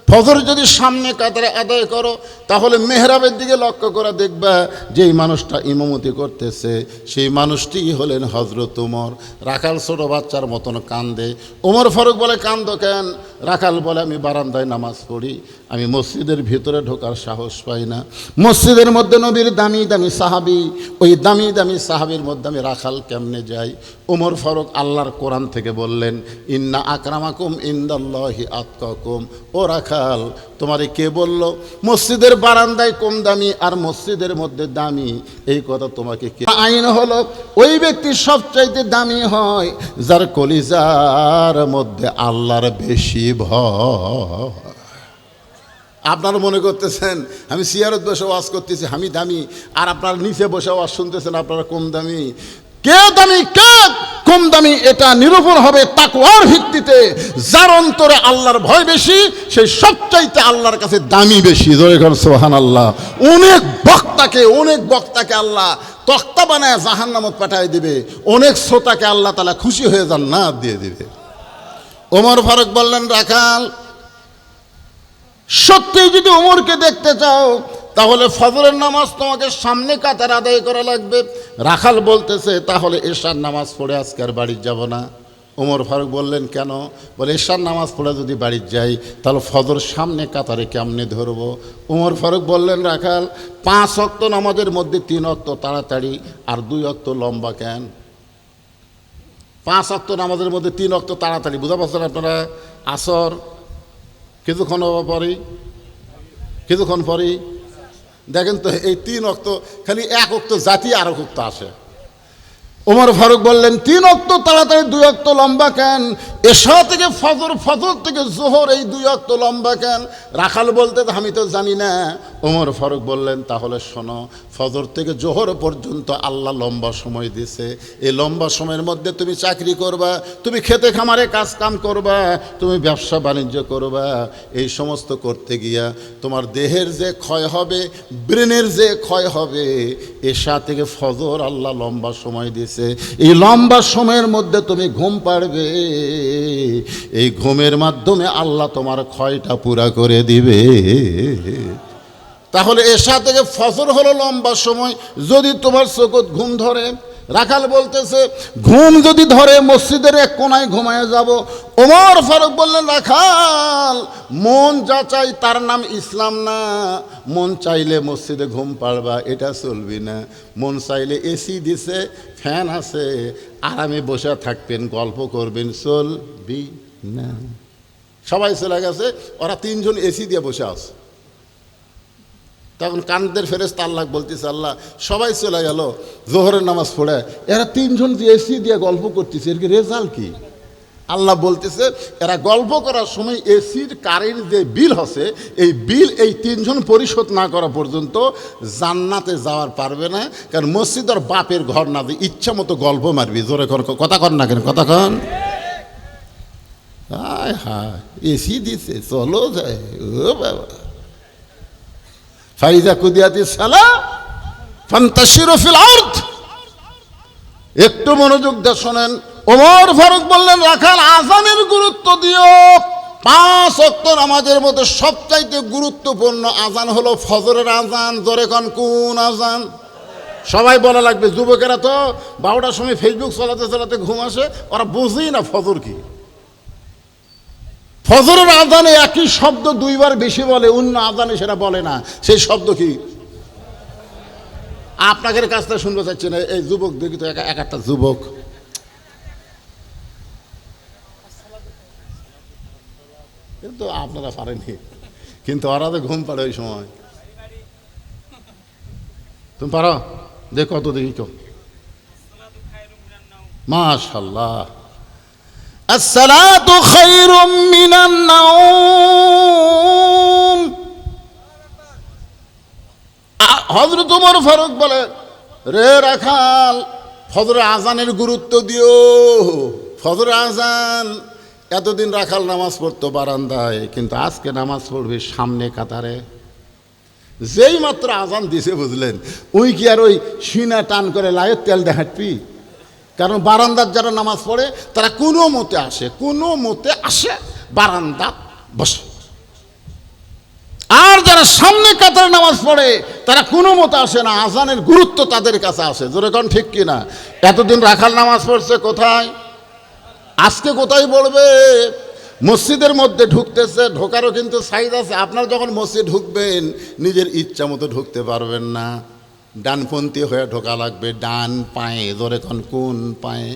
ফজর যদি সামনে কাতারে আদায় করো, তাহলে মেহরাবের দিকে লক্ষ্য করে দেখবা, যেই মানুষটা ইমামতি করতেছে সেই মানুষটি হলেন হযরত ওমর। রাখাল ছোট বাচ্চার মতন কান্দে। ওমর ফারুক বলে, কান্দো কেন? রাখাল বলে, আমি বারান্দায় নামাজ পড়ি, আমি মসজিদের ভিতরে ঢোকার সাহস পাই না। মসজিদের মধ্যে নবীর দামি দামি সাহাবী, ওই দামি দামি সাহাবীর মধ্যে আমি রাখাল কেমনে যাই? ওমর ফারুক আল্লাহর কোরআন থেকে বললেন, ইন্না আকরামাকুম ইনদাল্লাহি আতকাকুম। ও রাখাল, তোমারে কে বলল মসজিদের বারান্দায় কম দামি আর মসজিদের মধ্যে দামি? এই কথা তোমাকে কে? আইন হলো ওই ব্যক্তি সবচাইতে দামি হয় যার কলিজার মধ্যে আল্লাহর বেশি ভয়। আপনারা মনে করতেছেন আমি সিয়ারত বসে ওয়াজ করতেছি আমি দামি, আর আপনারা নিচে বসে ওয়াজ শুনতেছেন আপনারা কম দামি। কে দামি কে কম দামি এটা নিরূপণ হবে তাকওয়ার ভিত্তিতে। যার অন্তরে আল্লাহর ভয় বেশি সেই সবচাইতে আল্লাহর কাছে দামি বেশি। জোরে কর সুবহানাল্লাহ। অনেক বক্তাকে আল্লাহ তক্তা বানায় জাহান্নামত পাঠায় দিবে, অনেক শ্রোতাকে আল্লাহ তাআলা খুশি হয়ে জান্নাত দিয়ে দিবে। ওমর ফারুক বললেন, রাখাল সত্যি যদি ওমরকে দেখতে চাও তাহলে ফজরের নামাজ তোমাকে সামনে কাতার আদায় করা লাগবে। রাখাল বলতেছে, তাহলে এশার নামাজ পড়ে আজকে আর বাড়ি যাব না। ওমর ফারুক বললেন, কেন? বলে, এশার নামাজ পড়ে যদি বাড়ি যাই তাহলে ফজর সামনে কাতারে কেমনে ধরবো? ওমর ফারুক বললেন, রাখাল 5 ওয়াক্ত নামাজের মধ্যে 3 ওয়াক্ত তাড়াতাড়ি আর 2 ওয়াক্ত লম্বা কেন? 5 ওয়াক্ত নামাজের মধ্যে 3 ওয়াক্ত তাড়াতাড়ি, বুঝা পাচ্ছেন আপনারা? আসর কিছুক্ষণ পরেই দেখেন তো এই 3 ওয়াক্ত খালি 1 ওয়াক্ত জাতি আর 1 ওয়াক্ত আসে। ওমর ফারুক বললেন, 3 ওয়াক্ত তাড়াতাড়ি 2 ওয়াক্ত লম্বা কেন? এশা থেকে ফজর, ফজর থেকে জোহর, এই 2 ওয়াক্ত লম্বা কেন? রাখাল বলতে আমি তো জানি না। ওমর ফারুক বললেন, তাহলে শোনো, ফজর থেকে জোহর পর্যন্ত আল্লাহ লম্বা সময় দিয়েছে। এই লম্বা সময়ের মধ্যে তুমি চাকরি করবা, তুমি খেতে খামারে কাজ কাম করবা, তুমি ব্যবসা বাণিজ্য করবা। এই সমস্ত করতে গিয়া তোমার দেহের যে ক্ষয় হবে, ব্রেনের যে ক্ষয় হবে, এশা থেকে ফজর আল্লাহ লম্বা সময় দিয়েছে। এই লম্বা সময়ের মধ্যে তুমি ঘুম পাড়বে, এই ঘুমের মাধ্যমে আল্লাহ তোমার ক্ষয়টা পুরা করে দিবে। তাহলে এশা থেকে ফজর হলো লম্বা সময়। যদি তোমার চোখত ঘুম ধরে, রাখাল বলতেছে, ঘুম যদি ধরে মসজিদের এক কোনায় ঘুমায় যাব। ওমর ফারুক বললেন, রাখাল মন যা চাই তার নাম ইসলাম না। মন চাইলে মসজিদে ঘুম পাড়বা, এটা চলবি না। মন চাইলে এসি দিছে, ফ্যান আছে, আরামে বসে থাকবেন, গল্প করবেন, চলবি না। সবাই চলে গেছে, ওরা 3 জন এসি দিয়ে বসে আছে। তখন কানদের ফেরেশতা আল্লাহ বলতেছে, আল্লাহ সবাই চলে গেল জোহরের নামাজ পড়ে, এরা 3 জন যে এসি দিয়ে গল্প করতেছে, এর কি রেজাল্ট কি? আল্লাহ বলতেছে, এরা গল্প করার সময় এসির কারেন্ট যে বিল হচ্ছে, এই বিল এই 3 জন পরিশোধ না করা পর্যন্ত জান্নাতে যাওয়ার পারবে না। কারণ মসজিদ আর বাপের ঘর না, যে ইচ্ছা মতো গল্প মারবি। জোরে কথা কন না কেন, কথা কন। হায় হায়, এসি দিছে, চলো যায়। ও বাবা, ফাইজা কুদিয়াতিস সালাহ ফান্তাশিরু ফিল আরদ। একটু মনোযোগ দিয়ে শোনেন। ওমর ফারুক বললেন, রাখাল আযানের গুরুত্ব দিও। 5 ওয়াক্ত নামাজের মধ্যে সবচাইতে গুরুত্বপূর্ণ আযান হলো ফজরের আযান। জোরে কোন, কোন আযান? সবাই বলা লাগবে। যুবকেরা তো 12টার সময় ফেসবুক চালাতে চালাতে ঘুম আসে, ওরা বুঝেই না ফজর কি। ফজরের আযানে একই শব্দ 2 বার বেশি বলে, অন্য আযানে সেটা বলে না। সেই শব্দ কি? আপনাদের কাছ থেকে শুনতে চাচ্ছি না। এই যুবক দেখি তো, এক একটা যুবক, কিন্তু আপনারা পারেননি, কিন্তু ওরা তো ঘুম পাড়ে ওই সময়। তুমি পারো? দেখ কত, দেখি তো। মাশাআল্লাহ। আসসালাতু খায়রুম মিনান নাওম। হযরত ওমর ফারুক বলে, রে রাখাল, ফজরের আযানের গুরুত্ব দিও। ফজরের আযান, এতদিন রাখাল নামাজ পড়তো বারান্দায়, কিন্তু আজকে নামাজ পড়বে সামনে কাতারে। যেই মাত্র আযান দিছে, বুঝলেন, ওই কি আর ওই সিনা টান করে লায়ের তেল দিয়ে হাঁটবি? কারণ বারান্দার যারা নামাজ পড়ে তারা কোনো মতে আসে বারান্দা বসে, আর যারা সামনে কাতারে নামাজ পড়ে তারা কোনো মতে আসে না। আযানের গুরুত্ব তাদের কাছে আসে। জোরে কোন ঠিক কিনা? এতদিন রাখাল নামাজ পড়ছে কোথায়, আজকে কোথায় পড়বে? মসজিদের মধ্যে ঢুকতেছে, ঢোকারও কিন্তু সাইজ আছে। আপনার যখন মসজিদ ঢুকবেন নিজের ইচ্ছা মতো ঢুকতে পারবেন না, ডানপন্থী হয়ে ঢোকা লাগবে, ডান পায়ে। জোরে কোন পায়ে?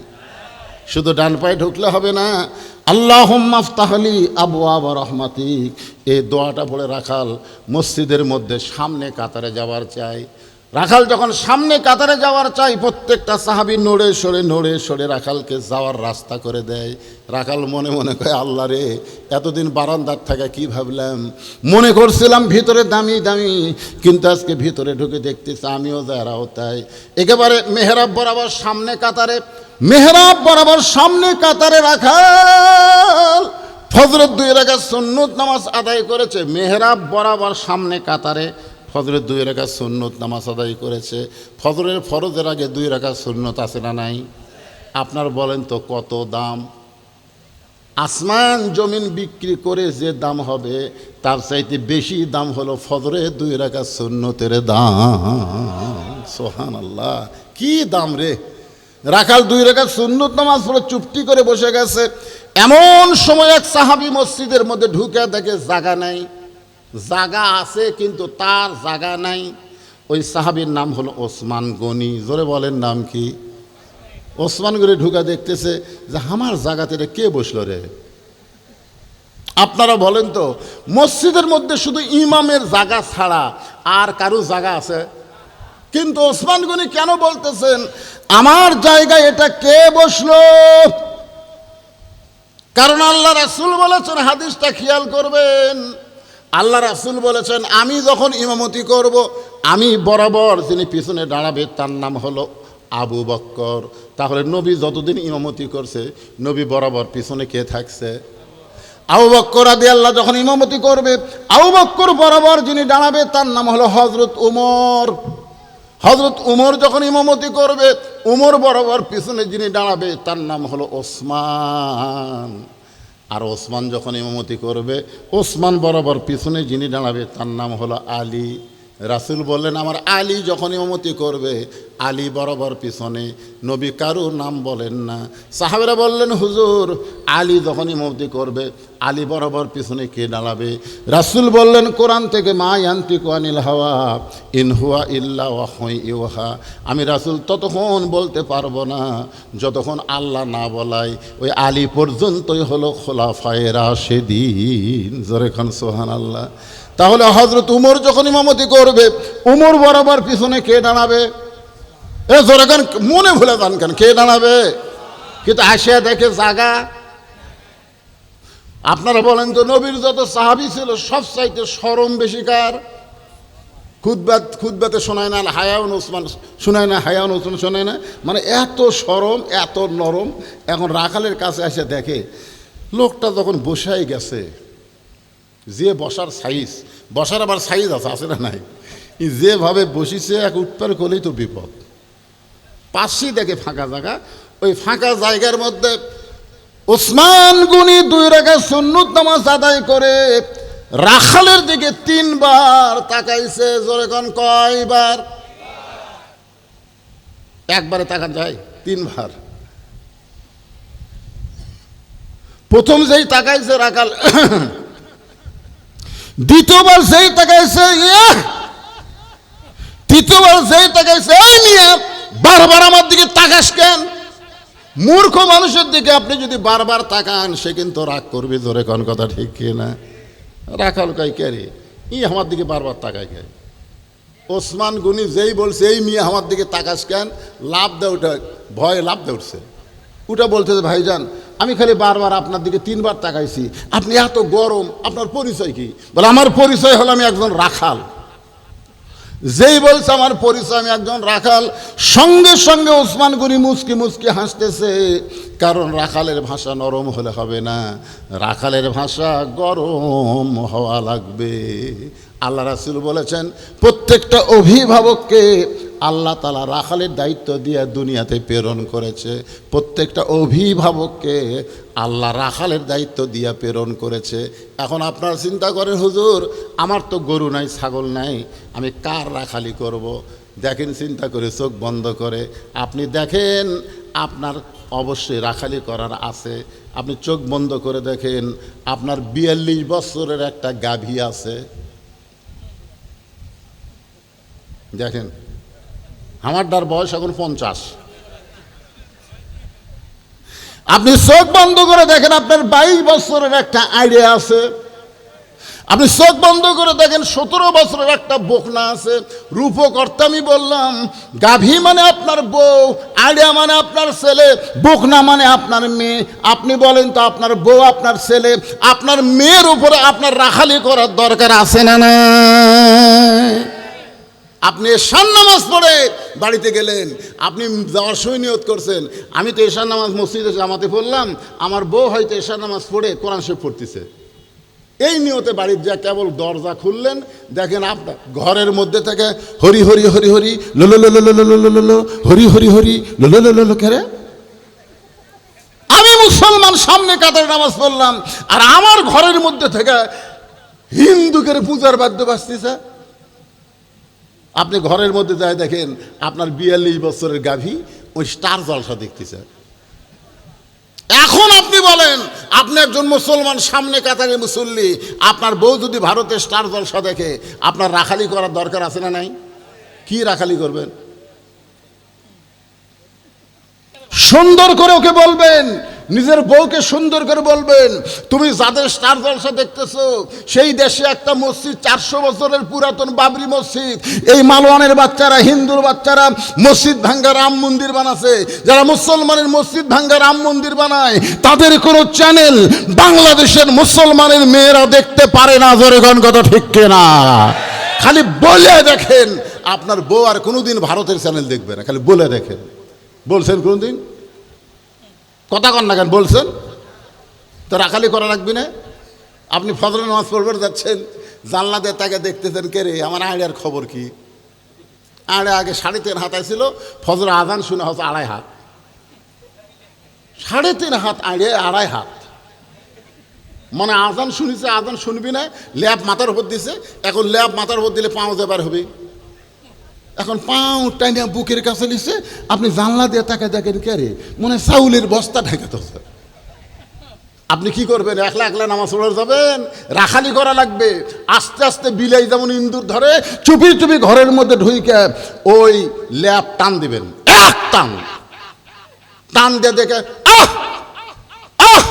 শুধু ডান পায়ে ঢুকলে হবে না। আল্লাহুম্মা আফতাহ লি আবওয়াবা রাহমাতিক, এই দোয়াটা পড়ে রাখাল মসজিদের মধ্যে সামনে কাতারে যাবার চাই। রাখাল যখন সামনে কাতারে যাওয়ার চাই, প্রত্যেকটা সাহাবী নড়ে সরে রাখালকে যাওয়ার রাস্তা করে দেয়। রাখাল মনে মনে কয়, আল্লাহ রে, এতদিন বারান্দার থাকা কি ভাবলাম, মনে করছিলাম ভিতরে দামি দামি, কিন্তু আজকে ভিতরে ঢুকে দেখতেছি আমিও যারাও তাই। একেবারে মেহরাব বরাবর সামনে কাতারে, মেহরাব বরাবর সামনে কাতারে রাখাল ফজরের 2 রাকাত সুন্নত নামাজ আদায় করেছে। মেহরাব বরাবর সামনে কাতারে ফজরের 2 রাকাত সুন্নত নামাজ আদায় করেছে। ফজরের ফরজের আগে 2 রাকাত সুন্নত আছে না নাই? আপনার বলেন তো কত দাম? আসমান জমিন বিক্রি করে যে দাম হবে তার চাইতে বেশি দাম হলো ফজরের 2 রাকাত সুন্নতের দাম। সুবহানাল্লাহ, কি দাম রে! রাখাল 2 রাকাত সুন্নত নামাজ পড়ে চুপটি করে বসে গেছে। এমন সময় এক সাহাবী মসজিদের মধ্যে ঢুকে দেখে জায়গা নাই, জায়গা আছে কিন্তু তার জায়গা নাই। ওই সাহাবীর নাম হলো ওসমান গনি। জোরে বলেন নাম কি? ওসমান গনি ঢুকা দেখতেছে যে আমার জায়গাতে কে বসলো রে? আপনারা বলেন তো, মসজিদের মধ্যে শুধু ইমামের জায়গা ছাড়া আর কারো জায়গা আছে? কিন্তু ওসমান গনি কেন বলতেছেন আমার জায়গায় এটা কে বসলো? কারণ আল্লাহ রাসূল বলেছেন, হাদিসটা খেয়াল করবেন, আল্লাহ রাসূল বলেছেন আমি যখন ইমামতি করব, আমি বরাবর যিনি পিছনে দাঁড়াবে তার নাম হলো আবু বকর। তাহলে নবী যতদিন ইমামতি করছে, নবী বরাবর পিছনে কে থাকছে? আবু বকর রাদিয়াল্লাহু যখন ইমামতি করবে, আবু বকর বরাবর যিনি দাঁড়াবে তার নাম হলো হযরত উমর। হযরত উমর যখন ইমামতি করবে, উমর বরাবর পিছনে যিনি দাঁড়াবে তার নাম হলো ওসমান। আর ওসমান যখন ইমামতি করবে, ওসমান বরাবর পিছনে যিনি দাঁড়াবে তার নাম হলো আলী। রাসূল বললেন আমার আলী যখন ইমামতি করবে, আলী বরাবর পিছনে। নবী কারো নাম বলেন না। সাহাবেরা বললেন হুজুর, আলী যখন ইমামতি করবে, আলী বরাবর পিছনে কে দাঁড়াবে? রাসূল বললেন কোরআন থেকে, মা ইয়ান্তিকু আনিল হাওয়া ইন হুয়া ইল্লা ওয়াহয়ুন ইউহা। আমি রাসূল ততক্ষণ বলতে পারবো না যতক্ষণ আল্লাহ না বলায়। ওই আলী পর্যন্তই হলো খোলাফায়ে রাশেদিন। জোরে খান সুবহানাল্লাহ। তাহলে হযরত উমর যখন ইমামতি করবে, উমর বরাবর পিছনে কে দাঁড়াবে? জোরে খান, মনে ভুলে যান কেন, কে দাঁড়াবে? কিন্তু আসিয়া দেখে জায়গা। আপনারা বলেন তো, নবীর যত সাহাবী ছিল সব চাইতে শরম বেশি কার? খুতবাতে শোনায় না হায়াউন ওসমান শোনায় না, হায়াউন ওসমান শোনায় না, মানে এত শরম, এত নরম। এখন রাখালের কাছে এসে দেখে লোকটা যখন বসাই গেছে, যে বসার সাইজ, বসার আবার সাইজ আছে না নাই, যেভাবে বসিছে এক উৎপার করলেই তো বিপদ। পাশেই দেখে ফাঁকা জায়গা, ওই ফাঁকা জায়গার মধ্যে ওসমান গনি 2 রাকাত সুন্নত নামাজ আদায় করে রাখালের দিকে 3 বার তাকাইছে। জোরে কোন কয়বার? একবারে তাকান যায়? 3 বার। প্রথম যেই তাকাইছে রাখাল, দ্বিতীয়বার যেই তাকাইছে, তৃতীয়বার যেই তাকাইছে, এই মিয়া বারবার আমার দিকে তাকাস কেন? মূর্খ মানুষের দিকে আপনি যদি বারবার তাকান, সে কিন্তু রাগ করবে। জোরে কোন কথা ঠিক কিনা? রাখাল কয় কে রে, আমার দিকে বারবার তাকায় কে? ওসমান গনি যেই বলছে এই মিয়া আমার দিকে তাকাস কেন, লাভ দেয় উঠে, ভয়ে লাভ দিয়ে উঠছে। উঠে বলতেছে ভাইজান আমি খালি বারবার আপনার দিকে 3 বার তাকাইছি, আপনি এত গরম, আপনার পরিচয় কি? বলে আমার পরিচয় হলো আমি একজন রাখাল। যেই বলছে আমার পরিচয় আমি একজন রাখাল, সঙ্গে সঙ্গে ওসমান গনি মুচকি মুচকি হাসতেছে। কারণ রাখালের ভাষা নরম হলে হবে না, রাখালের ভাষা গরম হওয়া লাগবে। আল্লাহ রাসূল বলেছেন প্রত্যেকটা অভিভাবককে আল্লাহ তাআলা রাখালের দায়িত্ব দিয়ে দুনিয়াতে প্রেরণ করেছে। প্রত্যেকটা অভিভাবককে আল্লাহ রাখালের দায়িত্ব দিয়ে প্রেরণ করেছে। এখন আপনারা চিন্তা করেন হুজুর আমার তো গরু নাই, ছাগল নাই, আমি কার রাখালি করব? দেখেন চিন্তা করে, চোখ বন্ধ করে আপনি দেখেন আপনার অবশ্যই রাখালি করার আছে। আপনি চোখ বন্ধ করে দেখেন আপনার 42 বছরের একটা গাভী আছে। দেখেন আমারটার বয়স এখন 50। আপনি চোখ বন্ধ করে দেখেন আপনার 22 বছরের একটা আইডিয়া আছে। আপনি চোখ বন্ধ করে দেখেন 17 বছরের একটা বকনা আছে, রূপক অর্থে আমি বললাম, গাভী মানে আপনার বউ, আড়িয়া মানে আপনার ছেলে, বকনা মানে আপনার মেয়ে। আপনি বলেন তো আপনার বউ আপনার ছেলে, আপনার মেয়ের উপরে আপনার রাখালি করার দরকার আছে না না? আপনি এশার নামাজ পড়ে বাড়িতে গেলেন, আপনি যাওয়ার সময় নিয়ত করছেন আমি তো এশার নামাজ মসজিদে জামাতে পড়লাম, আমার বউ হয়তো এশার নামাজ পড়ে কোরআন শরীফ পড়তেছে, এই নিয়তে বাড়ির যা কেবল দরজা খুললেন, দেখেন আপনার ঘরের মধ্যে থেকে হরি হরি হরি হরি লো লো লো লো লো লো লো লো হরি হরি হরি লো লো লো লো লো কেরে। আমি মুসলমান সামনে কাতারে নামাজ পড়লাম, আর আমার ঘরের মধ্যে থেকে হিন্দুকের পূজার বাদ্য বাজতেছে। আপনি ঘরের মধ্যে যায় দেখেন আপনার 42 বছরের গাভী ওই স্টার জলসা দেখতেছে। এখন আপনি বলেন, আপনি একজন মুসলমান সামনে কাতারে মুসল্লি, আপনার বউ যদি ভারতের স্টার জলসা দেখে, আপনার রাখালি করার দরকার আছে না নাই? কি রাখালি করবেন? সুন্দর করে ওকে বলবেন, নিজের বউকে সুন্দর করে বলবেন, তুমি যাদের স্টার জলসা দেখতেছো সেই দেশে একটা মসজিদ 400 বছরের পুরাতন বাবরি মসজিদ, এই মালওয়ানের বাচ্চারা, হিন্দুর বাচ্চারা মসজিদ ভাঙ্গা রাম মন্দির বানাচ্ছে। যারা মুসলমানের মসজিদ ভাঙ্গা রাম মন্দির বানায় তাদের কোনো চ্যানেল বাংলাদেশের মুসলমানের মেয়েরা দেখতে পারে না। জোরে কোন কথা ঠিক কিনা? খালি বলে দেখেন, আপনার বউ আর কোনোদিন ভারতের চ্যানেল দেখবে না, খালি বলে দেখেন। বলছেন কোনদিন? কথা কন না কেন? বলছেন তো রাখালি করা রাখবি না? আপনি ফজরের নামাজ পড়বে যাচ্ছেন, জানলা দিয়ে তাকে দেখতেছেন, কে রে আমার আড়িয়ার খবর কি? আড়ে আগে 3.5 হাত ছিল, ফজর আজান শুনে হচ্ছে 2.5 হাত, 3.5 হাত আড়ে 2.5 হাত, মানে আজান শুনেছে, আজান শুনবি না, ল্যাব মাথার উপর দিছে, এখন ল্যাব মাথার উপর দিলে পাও যাবার হবে, এখন পাও টাইনা বুকের কাছে নিছে, আপনি জানলা দিয়ে তাকে দেখেন, কে রে মনে চাউলের বস্তা ঢেকাতেছে। আপনি কি করবেন? একলা একলা নামাজ পড়ে যাবেন? রাখালি করা লাগবে। আস্তে আস্তে বিলাই যেমন ইন্দুর ধরে, চুপি চুপি ঘরের মধ্যে ঢুইকে ওই ল্যাব টান দিবেন, এক টান, টান দিয়ে দেখে আহ আহ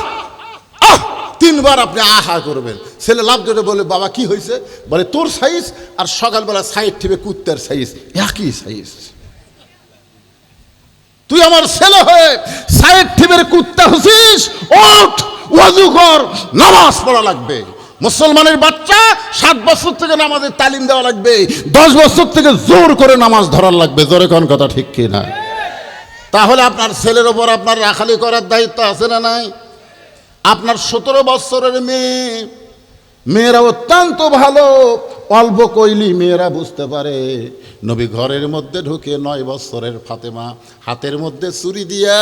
আহ 3 বার আপনি আহা করবেন। ছেলে লাভ ধরে বলে, বাবা কি হয়েছে? বলে তোর সাইজ আর সকালবেলা সাইড ঠিবে কুত্তার সাইজ একই সাইজ। তুই আমার ছেলে হয়ে সাইড ঠিবের কুত্তা হচ্ছিস, ওঠ ওয়াজু কর, নামাজ পড়া লাগবে। মুসলমানের বাচ্চা 7 বছর থেকে নামাজের তালিম দেওয়া লাগবে, 10 বছর থেকে জোর করে নামাজ ধরার লাগবে। জোরে কোন কথা ঠিক কি না? তাহলে আপনার ছেলের ওপর আপনার রাখালি করার দায়িত্ব আছে না নাই? আপনার 17 বছরের মেয়েরা অত্যন্ত ভালো, অল্প কইলি মেয়েরা বুঝতে পারে। নবী ঘরের মধ্যে ঢুকে 9 বছরের ফাতেমা হাতের মধ্যে ছুরি দিয়া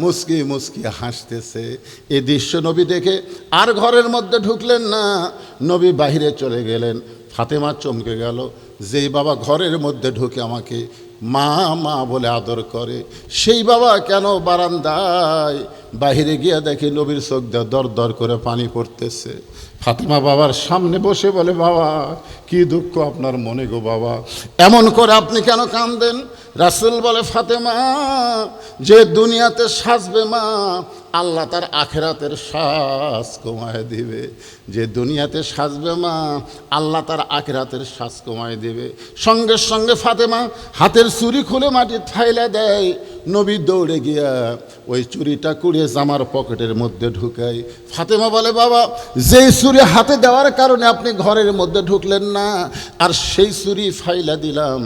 মুস্কি মুস্কি হাসতেছে। এই দৃশ্য নবী দেখে আর ঘরের মধ্যে ঢুকলেন না, নবী বাহিরে চলে গেলেন। ফাতেমা চমকে গেল, যেই বাবা ঘরের মধ্যে ঢুকে আমাকে মা মা বলে আদর করে, সেই বাবা কেন বারান্দায়? বাহিরে গিয়ে দেখি নবীর চোখ দিয়ে দর দর করে পানি পড়তেছে। ফাতেমা বাবার সামনে বসে বলে, বাবা কি দুঃখ আপনার মনে গো বাবা, এমন করে আপনি কেন কাঁদেন? রাসূল বলে, ফাতেমা যে দুনিয়াতে সাজবে মা, আল্লাহ তার আখেরাতের শ্বাস কমায় দিবে। যে দুনিয়াতে সাজবে মা, আল্লাহ তার আখেরাতের শ্বাস কমায় দিবে। সঙ্গে সঙ্গে ফাতেমা হাতের চুরি খুলে মাটি ফাইলা দেয়। নবী দৌড়ে গিয়া ওই চুরিটা কুড়িয়ে জামার পকেটের মধ্যে ঢুকায়। ফাতেমা বলে, বাবা যেই চুরি হাতে দেওয়ার কারণে আপনি ঘরের মধ্যে ঢুকলেন না, আর সেই চুরি ফাইলা দিলাম,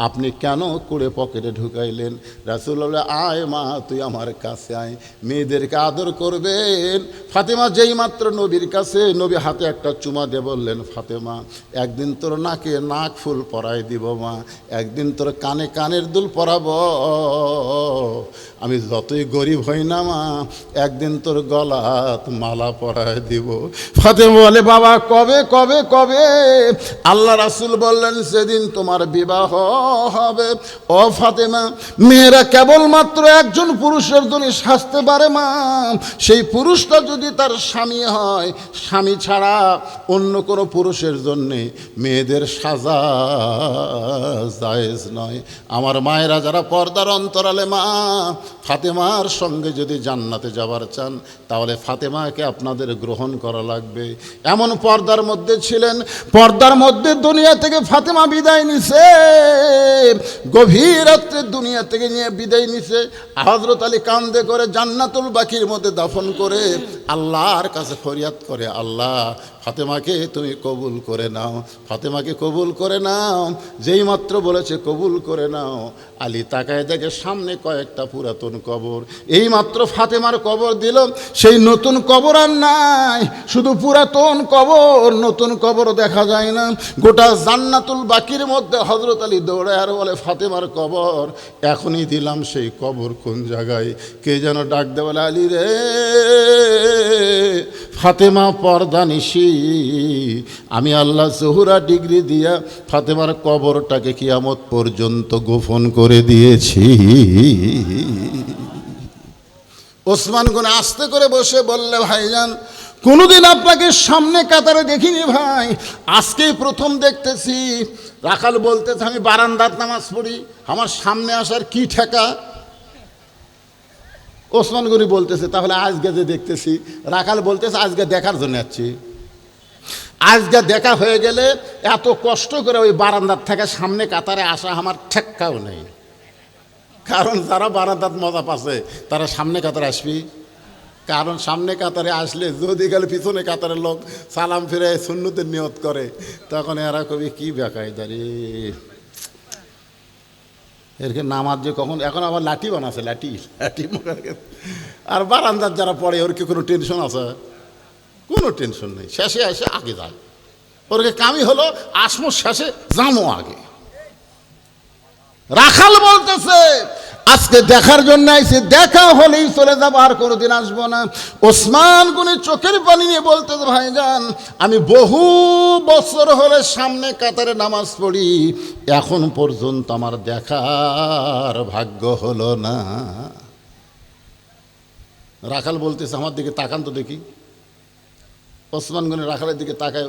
আপনি কেন কুড়ে পকেটে ঢুকাইলেন? রাসূল বলে, আয় মা তুই আমার কাছে আয়, মেয়েদেরকে আদর করবেন। ফাতেমা যেই মাত্র নবীর কাছে, নবী হাতে একটা চুমা দিয়ে বললেন, ফাতেমা একদিন তোর নাকে নাক ফুল পরাই দিব মা, একদিন তোর কানে কানের দুল পরাবো, আমি যতই গরিব হই না মা, একদিন তোর গলাত মালা পরায় দিব। ফাতেমা বলে, বাবা কবে কবে কবে? আল্লাহ রাসূল বললেন, সেদিন তোমার বিবাহ হবে। ও ফাতেমা, মেয়েরা কেবলমাত্র একজন পুরুষের জন্য সাজতে পারে মা, সেই পুরুষটা যদি তার স্বামী হয়, স্বামী ছাড়া অন্য কোনো পুরুষের জন্যে মেয়েদের সাজা জায়েজ নয়। আমার মায়েরা যারা পর্দার অন্তরালে মা ফাতেমার সঙ্গে যদি জান্নাতে যাবার চান তাহলে ফাতেমাকে আপনাদের গ্রহণ করা লাগবে। এমন পর্দার মধ্যে ছিলেন, পর্দার মধ্যে দুনিয়া থেকে ফাতেমা বিদায় নিছে, গভীর রাত্রে দুনিয়া থেকে নিয়ে বিদায় নিছে। হযরত আলী কান্দে করে জান্নাতুল বাকির মধ্যে দাফন করে আল্লাহর কাছে ফরিয়াদ করে, আল্লাহ ফাতেমাকে তুমি কবুল করে নাও, ফাতেমাকে কবুল করে নাও। যেই মাত্র বলেছে কবুল করে নাও, আলী তাকায় দেখে সামনে কয়েকটা পুরাতন কবর। এই মাত্র ফাতেমার কবর দিল, সেই নতুন কবর আর নাই, শুধু পুরাতন কবর, নতুন কবর দেখা যায় না। গোটা জান্নাতুল বাকির মধ্যে হযরত আলী দৌড়ায় আর বলে, ফাতেমার কবর এখনই দিলাম, সেই কবর কোন জায়গায়? কে যেন ডাক দে বলে, আলী রে, ফাতেমা পর্দা নিশি, আমি আল্লাহ জহুরা ডিগ্রি দিয়া ফাতেমার কবরটাকে কিয়ামত পর্যন্ত গোপন করে দিয়েছি। ওসমান গনি আস্তে করে বসে বললে, ভাইজান কোনোদিন আপনাকে সামনে কাতারে দেখিনি ভাই, আজকেই প্রথম দেখতেছি। রাখাল বলতেছে, আমি বারান্দার নামাজ পড়ি, আমার সামনে আসার কি ঠেকা? ওসমান গনি বলতেছে, তাহলে আজকে যে দেখতেছি। রাখাল বলতেছে, আজকে দেখার জন্য যাচ্ছি, আজকে দেখা হয়ে গেলে এত কষ্ট করে ওই বারান্দার থেকে সামনে কাতারে আসা আমার ঠেক্কাও নেই। কারণ যারা বারান্দার মজা পাচ্ছে তারা সামনে কাতারে আসবি, কারণ সামনে কাতারে আসলে যদি গেলে পিছনে কাতারের লোক সালাম ফিরে সুন্নতের নিয়ত করে, তখন এরা কবি কি বেকায় দাঁড়িয়ে এরকে নামাজ যে কখন, এখন আবার লাঠি বানাচ্ছে, লাঠি লাঠি। আর বারান্দার যারা পড়ে ওর কি কোনো টেনশন আছে? কোনো টেনশন নেই, শেষে এসে আগে যায়। ওরকে কামি হলো আসমো শেষে জামো আগে। রাখাল বলতেছে, আজকে দেখার জন্য আইছে, দেখা হলেই চলে যাবো, আর কোনোদিন আসবো না। ওসমান গনি চোখের পানি নিয়ে বলতেছে, ভাইজান আমি বহু বছর হলে সামনে কাতারে নামাজ পড়ি, এখন পর্যন্ত আমার দেখার ভাগ্য হলো না। রাখাল বলতেছে, আমার দিকে তাকান তো দেখি। ওসমান গনি রাখালের দিকে তাকায়,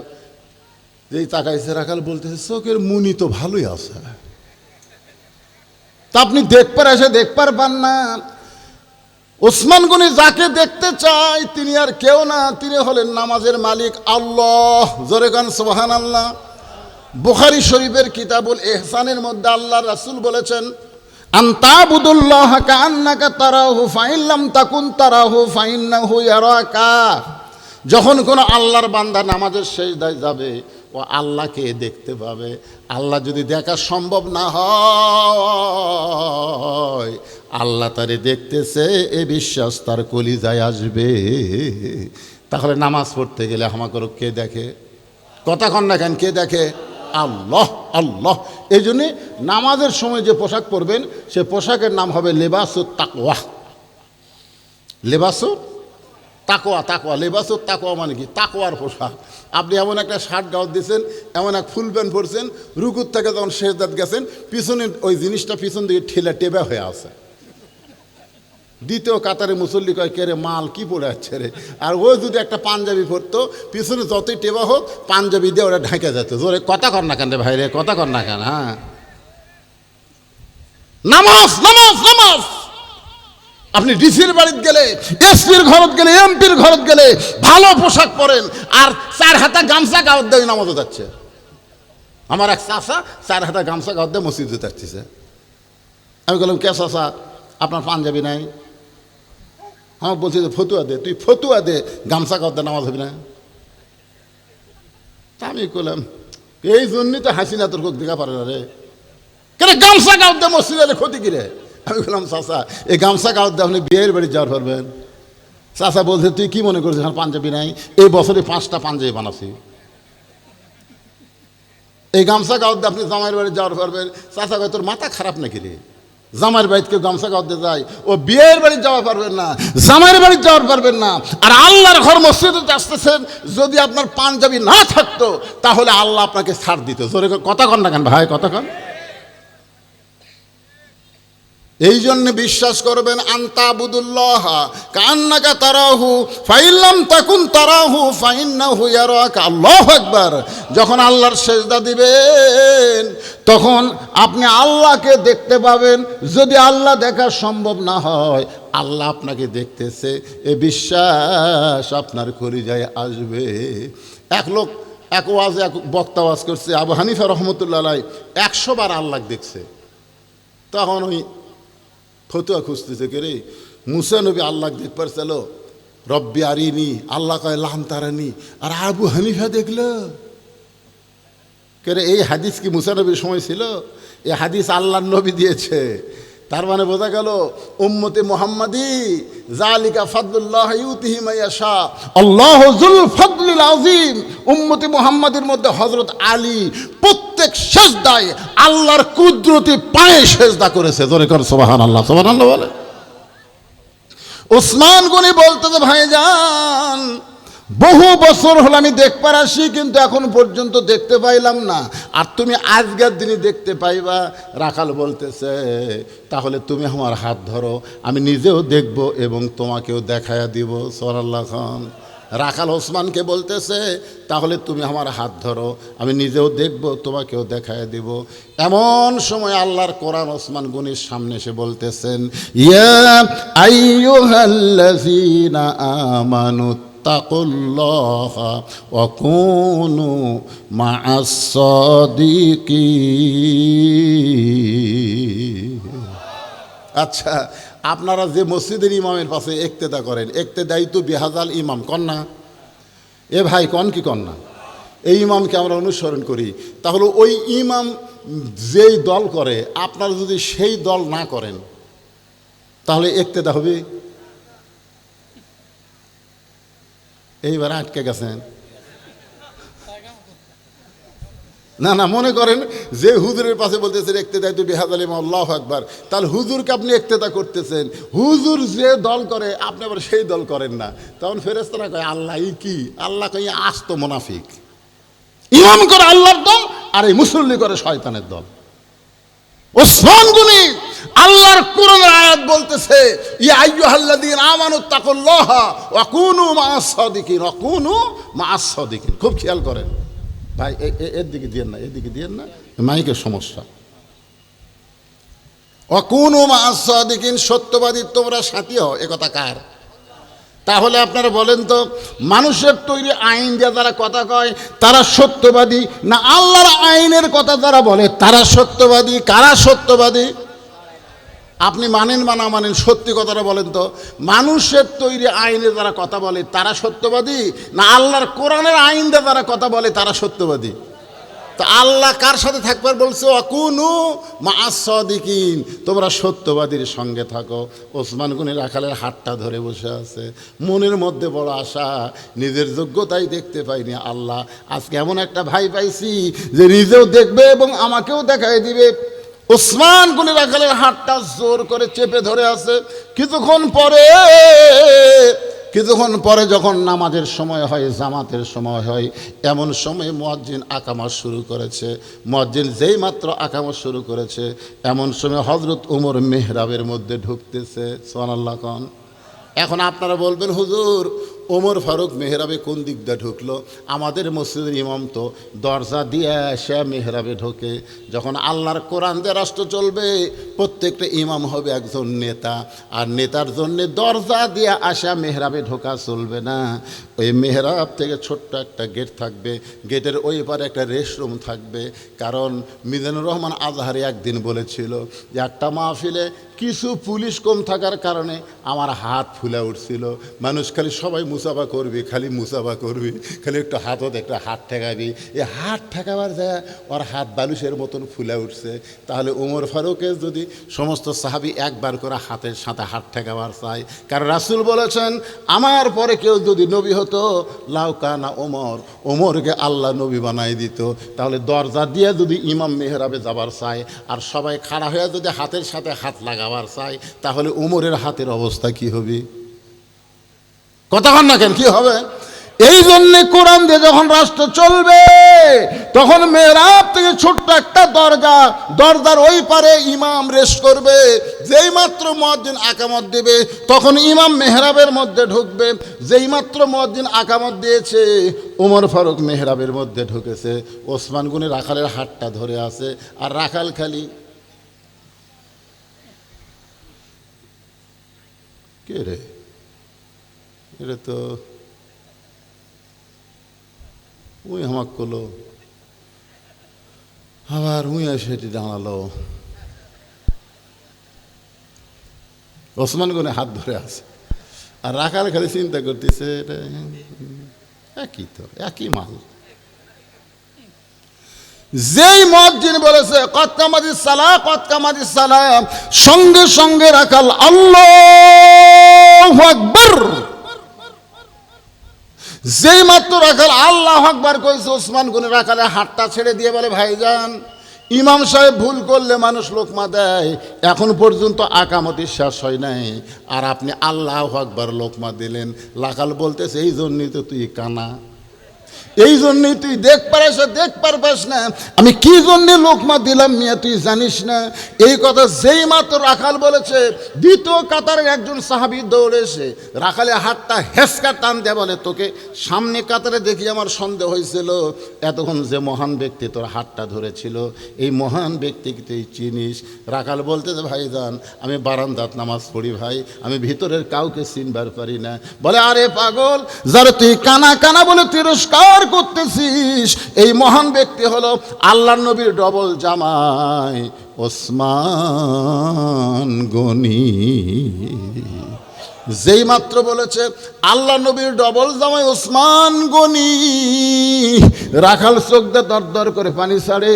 যেই তাকাইছে রাখাল বলতেছে, চোখের মুনি তো ভালোই আছে, তা আপনি দেখবার এসে দেখবার পান না। ওসমান গনি যাকে দেখতে চায় তিনি আর কেউ না, তিনি হলেন নামাজের মালিক আল্লাহ। জোরে গান সুবহানাল্লাহ। বুখারী শরীফের কিতাবুল ইহসানের মধ্যে আল্লাহ রাসূল বলেছেন, আনতাবুদুল্লাহ কাআন্নাকা তারাহু ফাইন লাম তাকুন তারাহু ফাইন্নাহু ইয়ারাকা। যখন কোনো আল্লাহর বান্দা নামাজের সিজদায় যাবে, ও আল্লাহকে দেখতে পাবে। আল্লাহ যদি দেখা সম্ভব না হয়, আল্লাহ তারে দেখতেছে এ বিশ্বাস তার কলিজায় আসবে। তাহলে নামাজ পড়তে গেলে আমাকে কে দেখে? কথা কন না কেন? কে দেখে? আল্লাহ। আল্লাহ। এই জন্যে নামাজের সময় যে পোশাক পরবেন সে পোশাকের নাম হবে লেবাসুত তাকওয়া। লেবাসুত তাকওয়া। তাকওয়া, লেবাসুত তাকওয়া মানে কি? তাকওয়ার পোশাক। আপনি এমন একটা শার্ট গাউট দিয়েছেন, এমন এক ফুল প্যান্ট পরছেন, রুকুর থেকে যখন সেজদাত গেছেন, পিছনে ওই জিনিসটা পিছন দিকে ঠেলা টেবা হয়ে আছে। দ্বিতীয় কাতারে মুসল্লি কয়, কে রে মাল কি পড়ে যাচ্ছে রে? আর ও যদি একটা পাঞ্জাবি পরতো, পিছনে যতই টেবা হোক পাঞ্জাবি দিয়ে ওরা ঢাকে যেত। জোরে কথা কর না কেন রে ভাই রে, কথা কর না কেন? হ্যাঁ, নামাজ নামাজ নামাজ। আপনি ডিসির বাড়িতে গেলে, এসপির ঘরত গেলে, এমপির ঘরত গেলে ভালো পোশাক পরেন, আর 4 হাতা গামছা গাওয়ার দিয়ে নামাজও যাচ্ছে। আমার এক চাষা 4 হাতা গামছা গাওয়ার দিয়ে মসজিদে যাচ্ছে। আমি বললাম, কে চাষা আপনার পাঞ্জাবি নাই? আমার বলছি যে ফতুয়া দে, তুই ফতুয়া দে, গামছা গাওয়ার দিয়ে নামাজ হবি না? তা আমি বললাম, এই জন্যই তো হাসিনা তোর কোক দেখা পারে না রে, কেন গামছা গাওয়ার দিয়ে মসজিদে ক্ষতি কিরে? আমি বললাম, চাষা এই গামছা গাওয়ার দিয়ে আপনি বিয়ের বাড়ি যাওয়ার পারবেন? চাষা বলছে, তুই কি মনে করছিস আমার পাঞ্জাবি নাই? এই বছরে 5টা পাঞ্জাবি বানাচ্ছি। এই গামছা গাওয়ার দিয়ে আপনি জামাইয়ের বাড়ি যাওয়ার পারবেন? চাষা কয়, তোর মাথা খারাপ নাকি রে? জামাইয়ের বাড়িতে কেউ গামছা গাওয়ার দিয়ে যায়? ও বিয়ের বাড়ি যাওয়া পারবেন না, জামাইয়ের বাড়ি যাওয়ার পারবেন না। আর আল্লাহর ঘর মসজিদে আসতেছেন, যদি আপনার পাঞ্জাবি না থাকতো তাহলে আল্লাহ আপনাকে ছাড় দিত। জোরে কথা কন না কেন ভাই, কথা কন। এই জন্য বিশ্বাস করবেন, আনতাবুদুল্লাহ কান্নাকা তারাহু ফাইল্লাম তাকুন তারাহু ফাইন্নাহু ইয়ারাকা। আল্লাহু আকবার। যখন আল্লাহর সেজদা দিবেন তখন আপনি আল্লাহকে দেখতে পাবেন। যদি আল্লাহ দেখা সম্ভব না হয়, আল্লাহ আপনাকে দেখতেছে, এ বিশ্বাস আপনার কলিজায় আসবে। এক লোক এক ওয়াজে এক বক্তা ওয়াজ করছে, আবু হানিফা রহমতুল্লাহ আলাইহি 100 বার আল্লাহ দেখছে। তখন ওই ফতুয়া খুঁজতেছে, কে রে, মুসা নবী আল্লাহ দেখ পারছিল, রব্বি আরিনি, আল্লাহ কয় লাম তারানি, আর আবু হানিফা দেখলো। কে রে, এই হাদিস কি মুসা নবীর সময় ছিল? এই হাদিস আল্লাহর নবী দিয়েছে। তার মানে বোঝা গেল উম্মতে মুহাম্মাদি জালিকা ফাদলুল্লাহ ইউতিহি মান ইয়াশা, আল্লাহু যুল ফাদলিল আযীম। উম্মতে মুহাম্মাদের মধ্যে হযরত আলী প্রত্যেক সিজদায় আল্লাহর কুদরতি পায়ে সিজদা করেছে। জোরে কর সুবহানাল্লাহ, সুবহানাল্লাহ বলে। ওসমান গনি বলতেছে, ভাইজান বহু বছর হলো আমি দেখবার আসি, কিন্তু এখন পর্যন্ত দেখতে পাইলাম না, আর তুমি আজকের দিনই দেখতে পাইবা। রাখাল বলতেছে, তাহলে তুমি আমার হাত ধরো, আমি নিজেও দেখব এবং তোমাকেও দেখায়া দিব। সুবহানাল্লাহ খান। রাখাল ওসমানকে বলতেছে, তাহলে তুমি আমার হাত ধরো, আমি নিজেও দেখব, তোমাকেও দেখায় দিব। এমন সময় আল্লাহর কোরআন ওসমান গনির সামনে এসে বলতেছেন, ইয়া আইয়ুহাল্লাযীনা আমানু তাকুল্লাহা ওয়া কুনু মা'আস সাদিকিন। আচ্ছা, আপনারা যে মসজিদের ইমামের পাশে ইক্তেদা করেন, ইক্তেদাই তো বিহাজাল ইমাম কন না? এ ভাই কন কি কন না? এই ইমামকে আমরা অনুসরণ করি। তাহলে ওই ইমাম যেই দল করে, আপনারা যদি সেই দল না করেন, তাহলে ইক্তেদা হবে? এইবার আটকে গেছেন। না না, মনে করেন যে হুজুরের পাশে বলতেছেন ইক্তেদাই তো বিহাজাল ইমাম, আল্লাহু আকবার, তাহলে হুজুরকে আপনি ইক্তেদা করতেছেন। হুজুর যে দল করে আপনি আবার সেই দল করেন না। তখন ফেরেশতারা কয় আল্লাহ কি? আল্লাহ কয় আস্ত মুনাফিক। ইমাম করে আল্লাহর দল, আর এই মুসল্লি করে শয়তানের দল। ওসমান গনি আল্লাহর কোরআনের আয়াত বলতেছে, ইয়া আইয়ুহাল্লাযীনা আমানু তাকুল্লাহা ওয়া কুনু মা'আস সাদিকিন, ওয়া কুনু মা'আস সাদিকিন। খুব খেয়াল করেন ভাই, এর দিকে দিয়েন না, এদিকে দিয়েন না, মাইকের সমস্যা। ওয়া কুনু মা'আস সাদিকিন, সত্যবাদী তোমরা সাথী হও, এ কথা কার? তাহলে আপনারা বলেন তো, মানুষের তৈরি আইন দিয়ে যারা কথা কয় তারা সত্যবাদী, না আল্লাহর আইনের কথা যারা বলে তারা সত্যবাদী? কারা সত্যবাদী? আপনি মানেন বা না মানেন, সত্যি কথাটা বলেন তো, মানুষের তৈরি আইনে যারা কথা বলে তারা সত্যবাদী, না আল্লাহর কোরআনের আইন দিয়ে যারা কথা বলে তারা সত্যবাদী? তো আল্লাহ কার সাথে থাকবার বলছে? ওয়াকুনু মা'আস সাদিকিন, তোমরা সত্যবাদীর সঙ্গে থাকো। ওসমান গনি রাখালের হাতটা ধরে বসে আছে, মনের মধ্যে বড় আশা, নিজের যোগ্যতাই দেখতে পাইনি, আল্লাহ আজকে এমন একটা ভাই পাইছি যে নিজেও দেখবে এবং আমাকেও দেখাই দিবে। ওসমান গনি রাখালের হাতটা জোর করে চেপে ধরে আছে। কিছুক্ষণ পরে যখন নামাজের সময় হয়, জামাতের সময় হয়, এমন সময় মুয়াজ্জিন আকামত শুরু করেছে। মুয়াজ্জিন যেই মাত্র আকামত শুরু করেছে, এমন সময় হযরত ওমর মেহরাবের মধ্যে ঢুকতেছে। সুবহানাল্লাহ খান। এখন আপনারা বলবেন, হুজুর ওমর ফারুক মেহরাবে কোন দিক দিয়ে ঢুকলো? আমাদের মসজিদের ইমাম তো দরজা দিয়ে সে মেহরাবে ঢোকে। যখন আল্লাহর কোরআন দিয়ে রাষ্ট্র চলবে, প্রত্যেকটা ইমাম হবে একজন নেতা, আর নেতার জন্য দরজা দিয়ে আসা মেহরাবে ঢোকা চলবে না। ওই মেহরাব থেকে ছোট্ট একটা গেট থাকবে, গেটের ওই পারে একটা রেস্টরুম থাকবে। কারণ মিজানুর রহমান আজহারি একদিন বলেছিল যে একটা মাহফিলে কিছু পুলিশ কম থাকার কারণে আমার হাত ফুলে উঠছিল। মানুষ খালি সবাই মুসাফা করবি, খালি মুসাফা করবি, খালি একটু হাতত একটা হাত ঠেকাবি, এই হাত ঠেকাবার যায় ওর হাত বালুশের মতন ফুলে উঠছে। তাহলে ওমর ফারুকের যদি সমস্ত সাহাবি একবার করে হাতের সাথে হাত ঠেকাবার চায়, কারণ রাসূল বলেছেন আমার পরে কেউ যদি নবী হতো লাউকানা ওমরকে আল্লাহ নবী বানাই দিত। তাহলে দরজা দিয়ে যদি ইমাম মেহরাবে যাবার চায় আর সবাই খাড়া হয়ে যদি হাতের সাথে হাত লাগাবার চায়, তাহলে ওমরের হাতের অবস্থা কি হবে? কথা বল না কেন, কি হবে? এই জন্য কোরআন দিয়ে যখন রাষ্ট্র চলবে তখন মেহরাব থেকে ছোট্ট একটা দরজার ওই পারে ইমাম রেস্ট করবে। যেই মাত্র মুয়াজ্জিন আকামত দেবে তখন ইমাম মেহরাবের মধ্যে ঢুকবে। যেই মাত্র মুয়াজ্জিন আকামত দিয়েছে ওমর ফারুক মেহরাবের মধ্যে ঢুকেছে, ওসমান গনি রাখালের হাতটা ধরে আছে, আর রাখাল খালি কে রে, এটা তো উই হামাক করলো, আবার উই সেটি দাঁড়ালো। ওসমান গনি হাত ধরে আছে, আর রাখাল খালি চিন্তা করতেছে একই তো, একই মাল। যেই মুয়াজ্জিন বলেছে কদ কামাতিস সালাহ, কদ কামাতিস সালাহ, সঙ্গে সঙ্গে রাখাল আল্লাহু আকবার। যেই মাত্র রাখাল আল্লাহু আকবার কইছে, ওসমান গনি রাখালের হাতটা ছেড়ে দিয়ে বলে, ভাইজান ইমাম সাহেব ভুল করলে মানুষ লোকমা দেয়, এখন পর্যন্ত আকামতি শেষ হয় নাই, আর আপনি আল্লাহু আকবার লোকমা দিলেন। রাখাল বলতেছে এই জন্যই তো তুই কানা, এই জন্যই তুই দেখ পারবাস না আমি কি জন্যে লোকমা দিলাম মিয়া, তুই জানিস না। এই কথা যেই মাত্র রাখাল বলেছে, দ্বিতীয় কাতারের একজন সাহাবী দৌড়ে এসে রাখালের হাতটা হেসকা টান দেয়, বলে তোকে সামনে কাতারে দেখি আমার সন্দেহ হয়েছিল, এতক্ষণ যে মহান ব্যক্তি তোর হাতটা ধরেছিল এই মহান ব্যক্তিকে তুই চিনিস? রাখাল বলতেছে ভাইজান আমি বারান্দাত নামাজ পড়ি ভাই, আমি ভিতরের কাউকে চিনবার পারি না। বলে আরে পাগল, যারা তুই কানা কানা বলে তিরস্কার করতেছিস, এই মহান ব্যক্তি হলো আল্লাহর নবীর ডবল জামাই ওসমান গনি। যেই মাত্র বলেছে আল্লাহ নবীর ডবল জামাই ওসমান গনি, রাখাল চোখ দিয়ে দরদর করে পানি ছাড়ে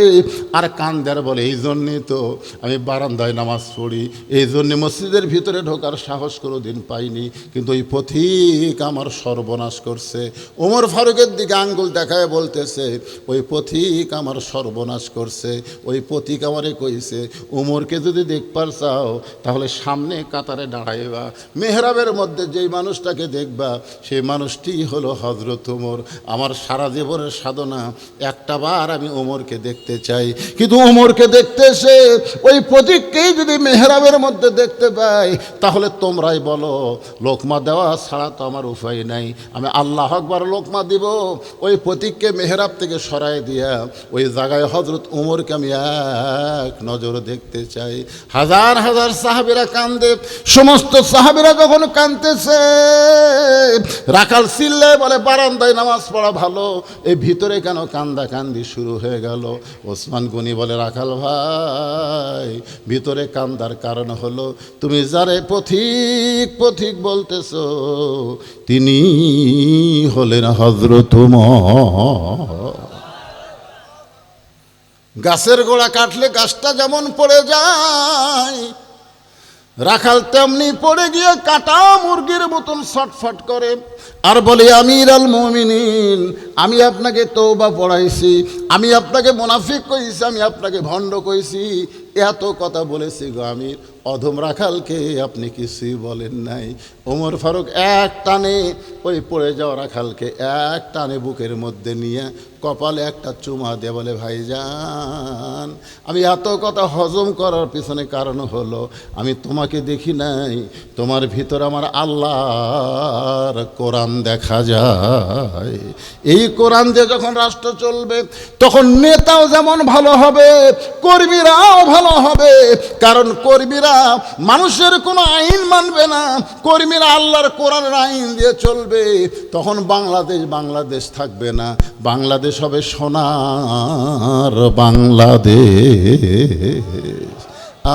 আর কান্দার বলে এই জন্যই তো আমি বারান্দায় নামাজ পড়ি, এই জন্যে মসজিদের ভিতরে ঢোকার সাহস কোনো দিন পাইনি, কিন্তু ওই পথিক আমার সর্বনাশ করছে। ওমর ফারুকের দিকে আঙ্গুল দেখায় বলতেছে ওই পথিক আমার সর্বনাশ করছে, ওই পথিক আমারে কইছে ওমরকে যদি দেখবার চাও তাহলে সামনে কাতারে দাঁড়াইবা, মেহরাবের মধ্যে যেই মানুষটাকে দেখবা সেই মানুষটি হলো হযরত ওমর। আমার সারা জীবনের সাধনা একটা বার আমি ওমরকে দেখতে চাই, কিন্তু ওমরকে দেখতে এসে ওই প্রতীককেই যদি মেহরাবের মধ্যে দেখতে পাই তাহলে তোমরাই বলো লোকমা দেওয়া ছাড়া তো আমার উপায় নাই। আমি আল্লাহু আকবার লোকমা দিব, ওই প্রতীককে মেহরাব থেকে সরাই দিয়া ওই জায়গায় হযরত ওমরকে আমি এক নজর দেখতে চাই। হাজার হাজার সাহাবীরা কান্দে, সমস্ত সাহাবীরা যখন কাঁদতেছে রাখাল চিল্লায় বলে বারান্দায় নামাজ পড়া ভালো, এই ভিতরে কেন কান্দা কান্দি শুরু হয়ে গেল? ওসমান গনি বলে রাখাল ভাই ভিতরে কান্দার কারণ হলো তুমি যারে পথিক পথিক বলতেছো তিনি হলেন হযরত ওমর। গাছের গোড়া কাটলে গাছটা যেমন পড়ে যায়, রাখাল তেমনি পড়ে গিয়ে কাটা মুরগির মতন ছটফট করে আর বলে আমির আল মুমিনিন, আমি আপনাকে তওবা পড়াইছি, আমি আপনাকে মুনাফিক কইছি, আমি আপনাকে ভণ্ড কইছি, এত কথা বলেছি গো আমির, অধম রাখালকে আপনি কিছুই বলেন নাই। ওমর ফারুক এক টানে ওই পড়ে যাওয়া রাখালকে এক টানে বুকের মধ্যে নিয়ে কপালে একটা চুমা দিয়ে বলে ভাইজান আমি এত কথা হজম করার পিছনে কারণ হলো আমি তোমাকে দেখি নাই, তোমার ভিতর আমার আল্লাহর কোরআন দেখা যায়। এই কোরআন দিয়ে যখন রাষ্ট্র চলবে তখন নেতাও যেমন ভালো হবে, কর্মীরাও ভালো হবে, কারণ কর্মীরা মানুষের কোনো আইন মানবে না, কর্মীরা আল্লাহর কোরআনের আইন দিয়ে চলবে। তখন বাংলাদেশ থাকবে না, বাংলাদেশ হবে সোনার বাংলাদেশ,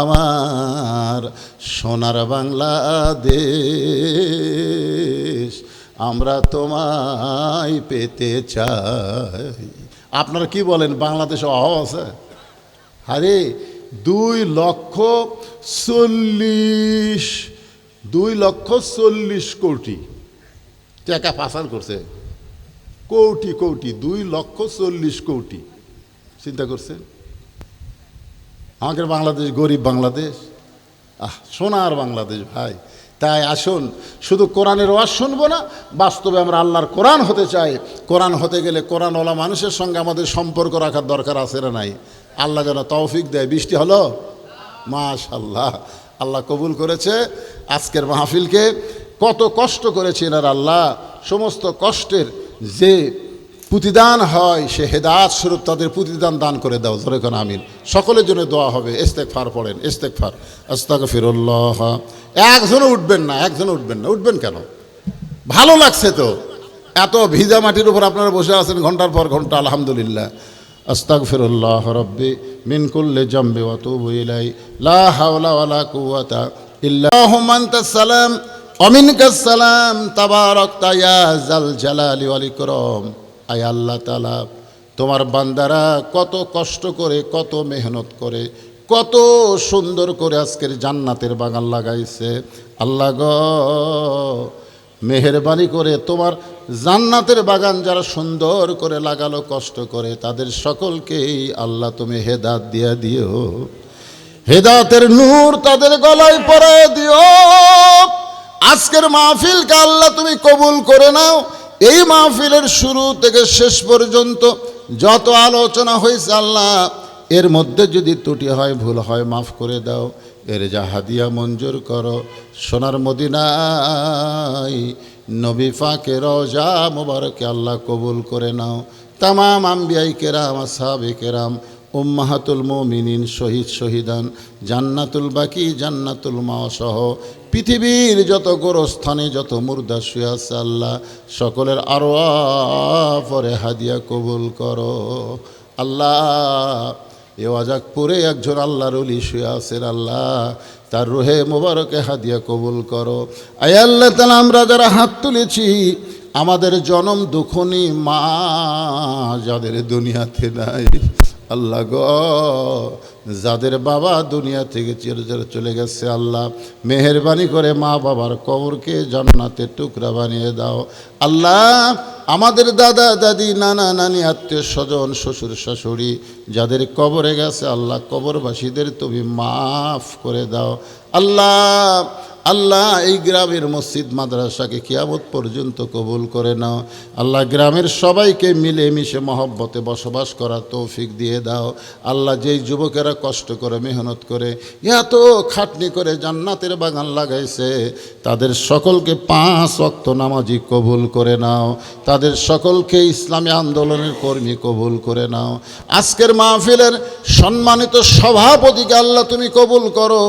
আমার সোনার বাংলাদেশ, আমরা তোমায় পেতে চাই। আপনারা কি বলেন, বাংলাদেশে অভাব আছে? আরে 2,40,000 কোটি টাকা পাচার করছে, কোটি 2,40,000 কোটি। চিন্তা করছেন আমাদের বাংলাদেশ গরিব বাংলাদেশ, সোনার বাংলাদেশ ভাই, তাই আসুন শুধু কোরআনের ওয়াজ শুনবো না, বাস্তবে আমরা আল্লাহর কোরআন হতে চাই। কোরআন হতে গেলে কোরআনওয়ালা মানুষের সঙ্গে আমাদের সম্পর্ক রাখার দরকার আছে না নাই? আল্লাহ যেন তৌফিক দেয়। বৃষ্টি হলো? মাশাআল্লাহ, আল্লাহ কবুল করেছে আজকের মাহফিলকে। কত কষ্ট করেছে এনার আল্লাহ, সমস্ত কষ্টের যে প্রতিদান হয় সে হেদায়েত স্বরূপ তাদের প্রতিদান দান করে দাও। ধরে কোন আমিন। সকলের জন্য দোয়া হবে। ইস্তেগফার পড়েন, ইস্তেগফার, আস্তাগফিরুল্লাহ। একজনও উঠবেন না, একজনও উঠবেন না। উঠবেন কেন? ভালো লাগছে তো, এত ভিজা মাটির উপর আপনারা বসে আছেন ঘন্টার পর ঘন্টা। আলহামদুলিল্লাহ। আস্তাগফিরুল্লাহ রব্বি মিন কুল্লি জামবি ওয়া তুবু ইলাই লা হাওলা ওয়ালা কুওয়াতা ইল্লা আল্লাহুম্মা আনতাস সালাম ওয়া মিনকাস সালাম তাবারাকতা ইয়া যাল জালালি ওয়াল ইকরাম। আয় আল্লাহ তাআলা, তোমার বান্দারা কত কষ্ট করে, কত মেহনত করে, কত সুন্দর করে আজকের জান্নাতের বাগান লাগাইছে। আল্লাহ গো, মেহেরবানি করে তোমার জান্নাতের বাগান যারা সুন্দর করে লাগালো কষ্ট করে, তাদের সকলকেই আল্লাহ তুমি হেদায়েত দিয়ে দিও। হেদায়েতের নূর তাদের গলায় পরায় দিও। আজকের মাহফিলকে আল্লাহ তুমি কবুল করে নাও। এই মাহফিলের শুরু থেকে শেষ পর্যন্ত যত আলোচনা হয়েছে আল্লাহ, এর মধ্যে যদি ত্রুটি হয়, ভুল হয়, মাফ করে দাও। এর যা হাদিয়া মঞ্জুর করো। সোনার মদিনায় নবী পাকের রওজা মুবারকে আল্লাহ কবুল করে নাও। তামাম আম্বিয়াই কেরাম, আসহাবে কেরাম, উম্মাহাতুল মুমিনিন, শহীদ শহীদান, জান্নাতুল বাকি, জান্নাতুল মাওয়া সহ পৃথিবীর যত গোরস্থানে যত মুর্দা শুয়ে আছে আল্লাহ, সকলের আরওয়াহ পরে হাদিয়া কবুল করো। আল্লাহ, এ ওয়াজাকপুরে একজন আল্লাহর ওলি শুয়ে আছেন আল্লাহ, তার রুহে মোবারকে হাদিয়া কবুল করো। আয় আল্লাহ তাআলা, আমরা যারা হাত তুলেছি, আমাদের জনম দুঃখনী মা যাদের দুনিয়াতে নাই আল্লাহ গো, যাদের বাবা দুনিয়া থেকে চিরতরে চলে গেছে আল্লাহ, মেহেরবানি করে মা বাবার কবরকে জান্নাতের টুকরা বানিয়ে দাও। আল্লাহ, আমাদের দাদা দাদি, নানা নানি, আত্মীয় স্বজন, শ্বশুর শাশুড়ি যাদের কবরে গেছে আল্লাহ, কবরবাসীদের তুমি মাফ করে দাও। আল্লাহ আল্লাহ, এই গ্রামের মসজিদ মাদ্রাসাকে কিয়ামত পর্যন্ত কবুল করে নাও। আল্লাহ, গ্রামের সবাইকে মিলেমিশে মহব্বতে বসবাস করার তৌফিক দিয়ে দাও। আল্লাহ, যেই যুবকেরা কষ্ট করে মেহনত করে এত খাটনি করে জান্নাতের বাগান লাগাইছে, তাদের সকলকে 5 ওয়াক্ত নামাজি কবুল করে নাও। তাদের সকলকে ইসলামী আন্দোলনের কর্মী কবুল করে নাও। আজকের মাহফিলের সম্মানিত সভাপতিকে আল্লাহ তুমি কবুল করো।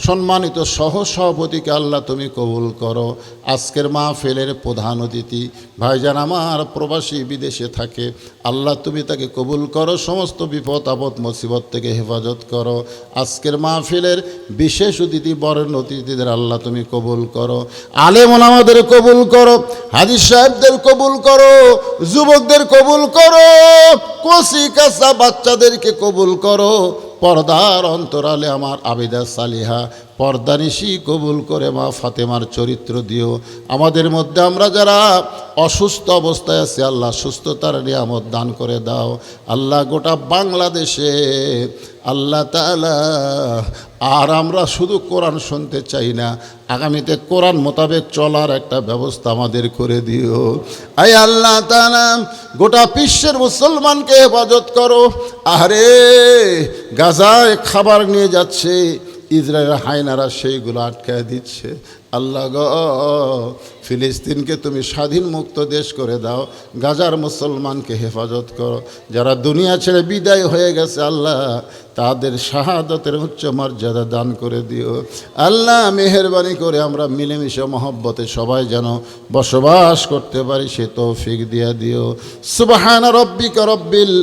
সম্মানিত সহসভাপতিকে আল্লাহ তুমি কবুল করো। আজকের মাহফিলের প্রধান অতিথি ভাইজান আমার প্রবাসী বিদেশে থাকে, আল্লাহ তুমি তাকে কবুল করো। সমস্ত বিপদ আপদ মুসিবত থেকে হেফাজত করো। আজকের মাহফিলের বিশেষ অতিথি বরেণ্য অতিথিদের আল্লাহ তুমি কবুল করো। আলেম ওলামাদের কবুল করো, হাজী সাহেবদের কবুল করো, যুবকদের কবুল করো, কচি কাঁচা বাচ্চাদেরকে কবুল করো। পর্দার অন্তরালে আমার আবিদা সালিহা পর্দানিশি কবুল করে মা ফাতেমার চরিত্র দিও। আমাদের মধ্যে আমরা যারা অসুস্থ অবস্থায় আছি আল্লাহ, সুস্থতার নিয়ামত দান করে দাও। আল্লাহ, গোটা বাংলাদেশে আল্লাহ তাআলা আর আমরা শুধু কোরআন শুনতে চাই না, আগামীতে কোরআন মোতাবেক চলার একটা ব্যবস্থা আমাদের করে দিও। আয় আল্লাহ তাআলা, গোটা বিশ্বের মুসলমানকে হেফাজত করো। আরে গাজায় খাবার নিয়ে যাচ্ছে, ইসরায়েলের হায়নারা সেইগুলো আটকায় দিচ্ছে। আল্লাহ গো, ফিলিস্তিনকে তুমি স্বাধীন মুক্ত দেশ করে দাও। গাজার মুসলমানকে হেফাজত করো। যারা দুনিয়া ছেড়ে বিদায় হয়ে গেছে আল্লাহ, তাদের শাহাদতের উচ্চ মর্যাদা দান করে দিও। আল্লাহ, মেহেরবানি করে আমরা মিলেমিশে মহব্বতে সবাই যেন বসবাস করতে পারি, সে তৌফিক দিয়া দিও। সুবহানা রব্বিকা রব্বিল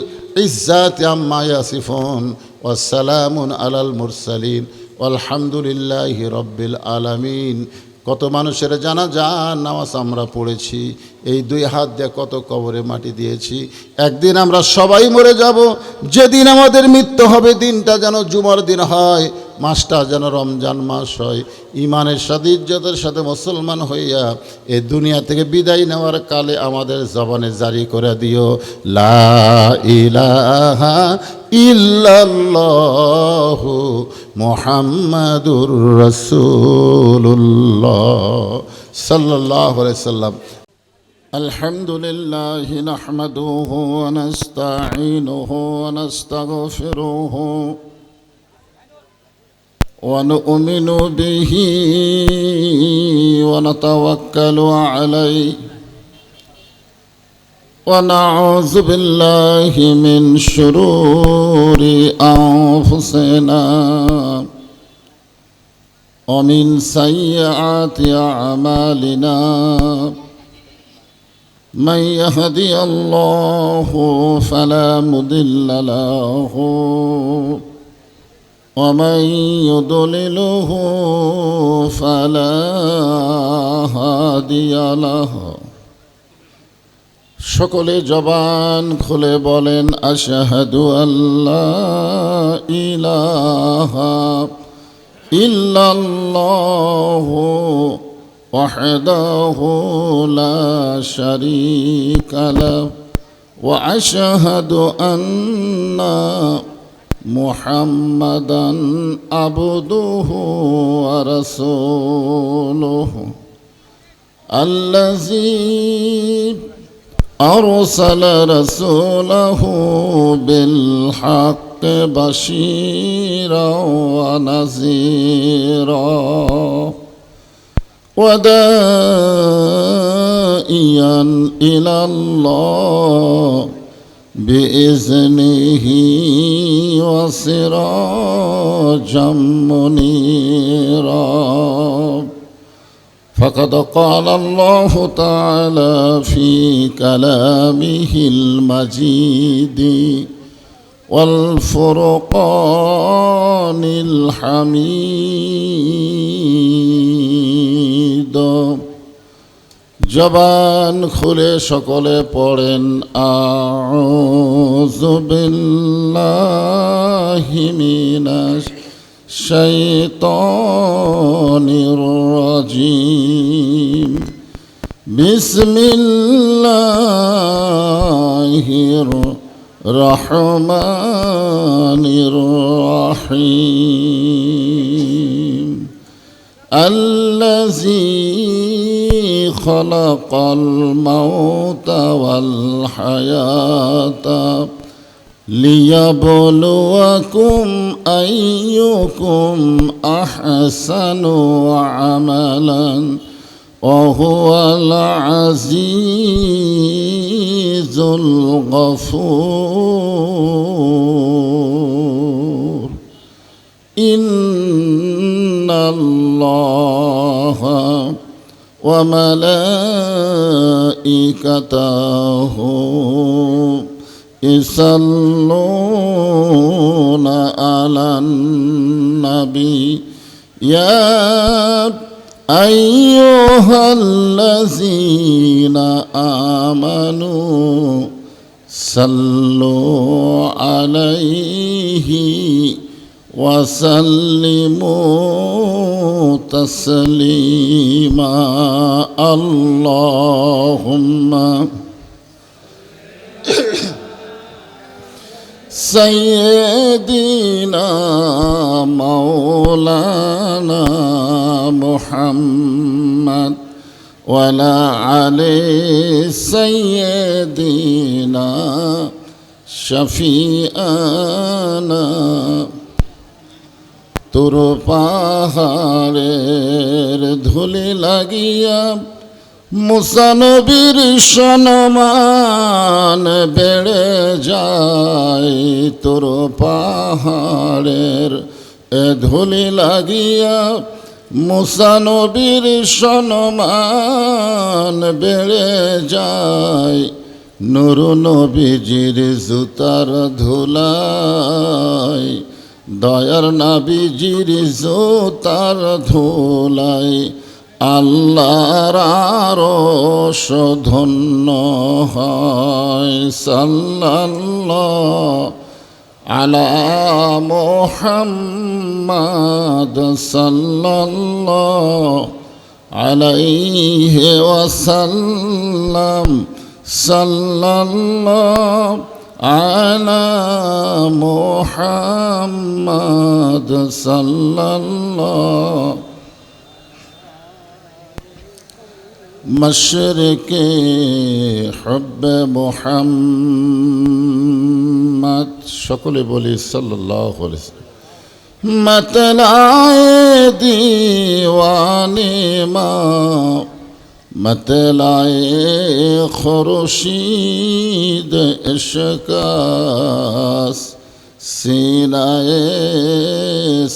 ইজ্জাতি আম্মা ইয়াসিফুন ওয়া সালামুন আলাল মুরসালিন আলহামদুলিল্লাহি রব্বিল আলামিন। কত মানুষের জানাজা নামাজ আমরা পড়েছি, এই 2 হাত দিয়ে কত কবরে মাটি দিয়েছি। একদিন আমরা সবাই মরে যাব। যেদিন আমাদের মৃত্যু হবে, দিনটা যেন জুমার দিন হয়। মাসটা যেন রমজান মাস হয়, ইমানের সাথে ইজ্জতের সাথে মুসলমান হইয়া এই দুনিয়া থেকে বিদায় নেওয়ার কালে আমাদের জবানে জারি করে দিও লা ইলাহা ইল্লাল্লাহু মুহাম্মাদুর রাসূলুল্লাহ সাল্লাল্লাহু আলাইহি সাল্লাম। الحمد لله نحمده ونستعينه ونستغفره ونؤمن به ونتوكل عليه ونعوذ بالله من شرور أنفسنا ومن سيئات أعمالنا من يهدي الله فلا مضل له ومن يضلله فلا هادي له। সকলে জবান খুলে বলেন আশহাদু আল্লা ইলাহা ইল্লাল্লাহু وحده لا شريك له وأشهد أن محمدا عبده ورسوله الذي أرسل رسوله بالحق بشيرا ونذيرا وداعيا إلى الله بإذنه وسراجا منيرا فقد قال الله تعالى في كلامه المجيد والفرقان الحميد। জবান খুলে সকলে পড়েন আউযু বিল্লাহি মিনাশ শাইতানির রাজিম বিসমিল্লাহির রহমানির রহিম الذي خلق الموت والحياة ليبلوكم أيكم أحسن عملا وهو العزيز الغفور إن الله وملائكته يصلون على النبي يا أيها الذين آمنوا صلوا عليه وسلموا تسليما اللهم سيدنا مولانا محمد وعلى علي سيدنا شفيعنا তোর পাহাড়ের ধুলি লাগিয়া মুসা নবীর সম্মান বেড়ে যায় তোর পাহাড়ের ধুলি লাগিয়া মুসা নবীর সম্মান বেড়ে যায় নূর নবীজির জুতার ধুলাই দয়ার নবীজির জুতার ধুলাই আল্লাহর আরশ ধন্য হয় সাল্লাল্লাহু على محمد صلى الله عليه وسلم صلى الله على محمد صلى الله مشرق حب محمد সকলে বলি সাল্লাল্লাহু আলাইহি ওয়াসাল্লাম मतलाए दीवाने माँ मतलाए खुर्शीद इश्कास सीनाए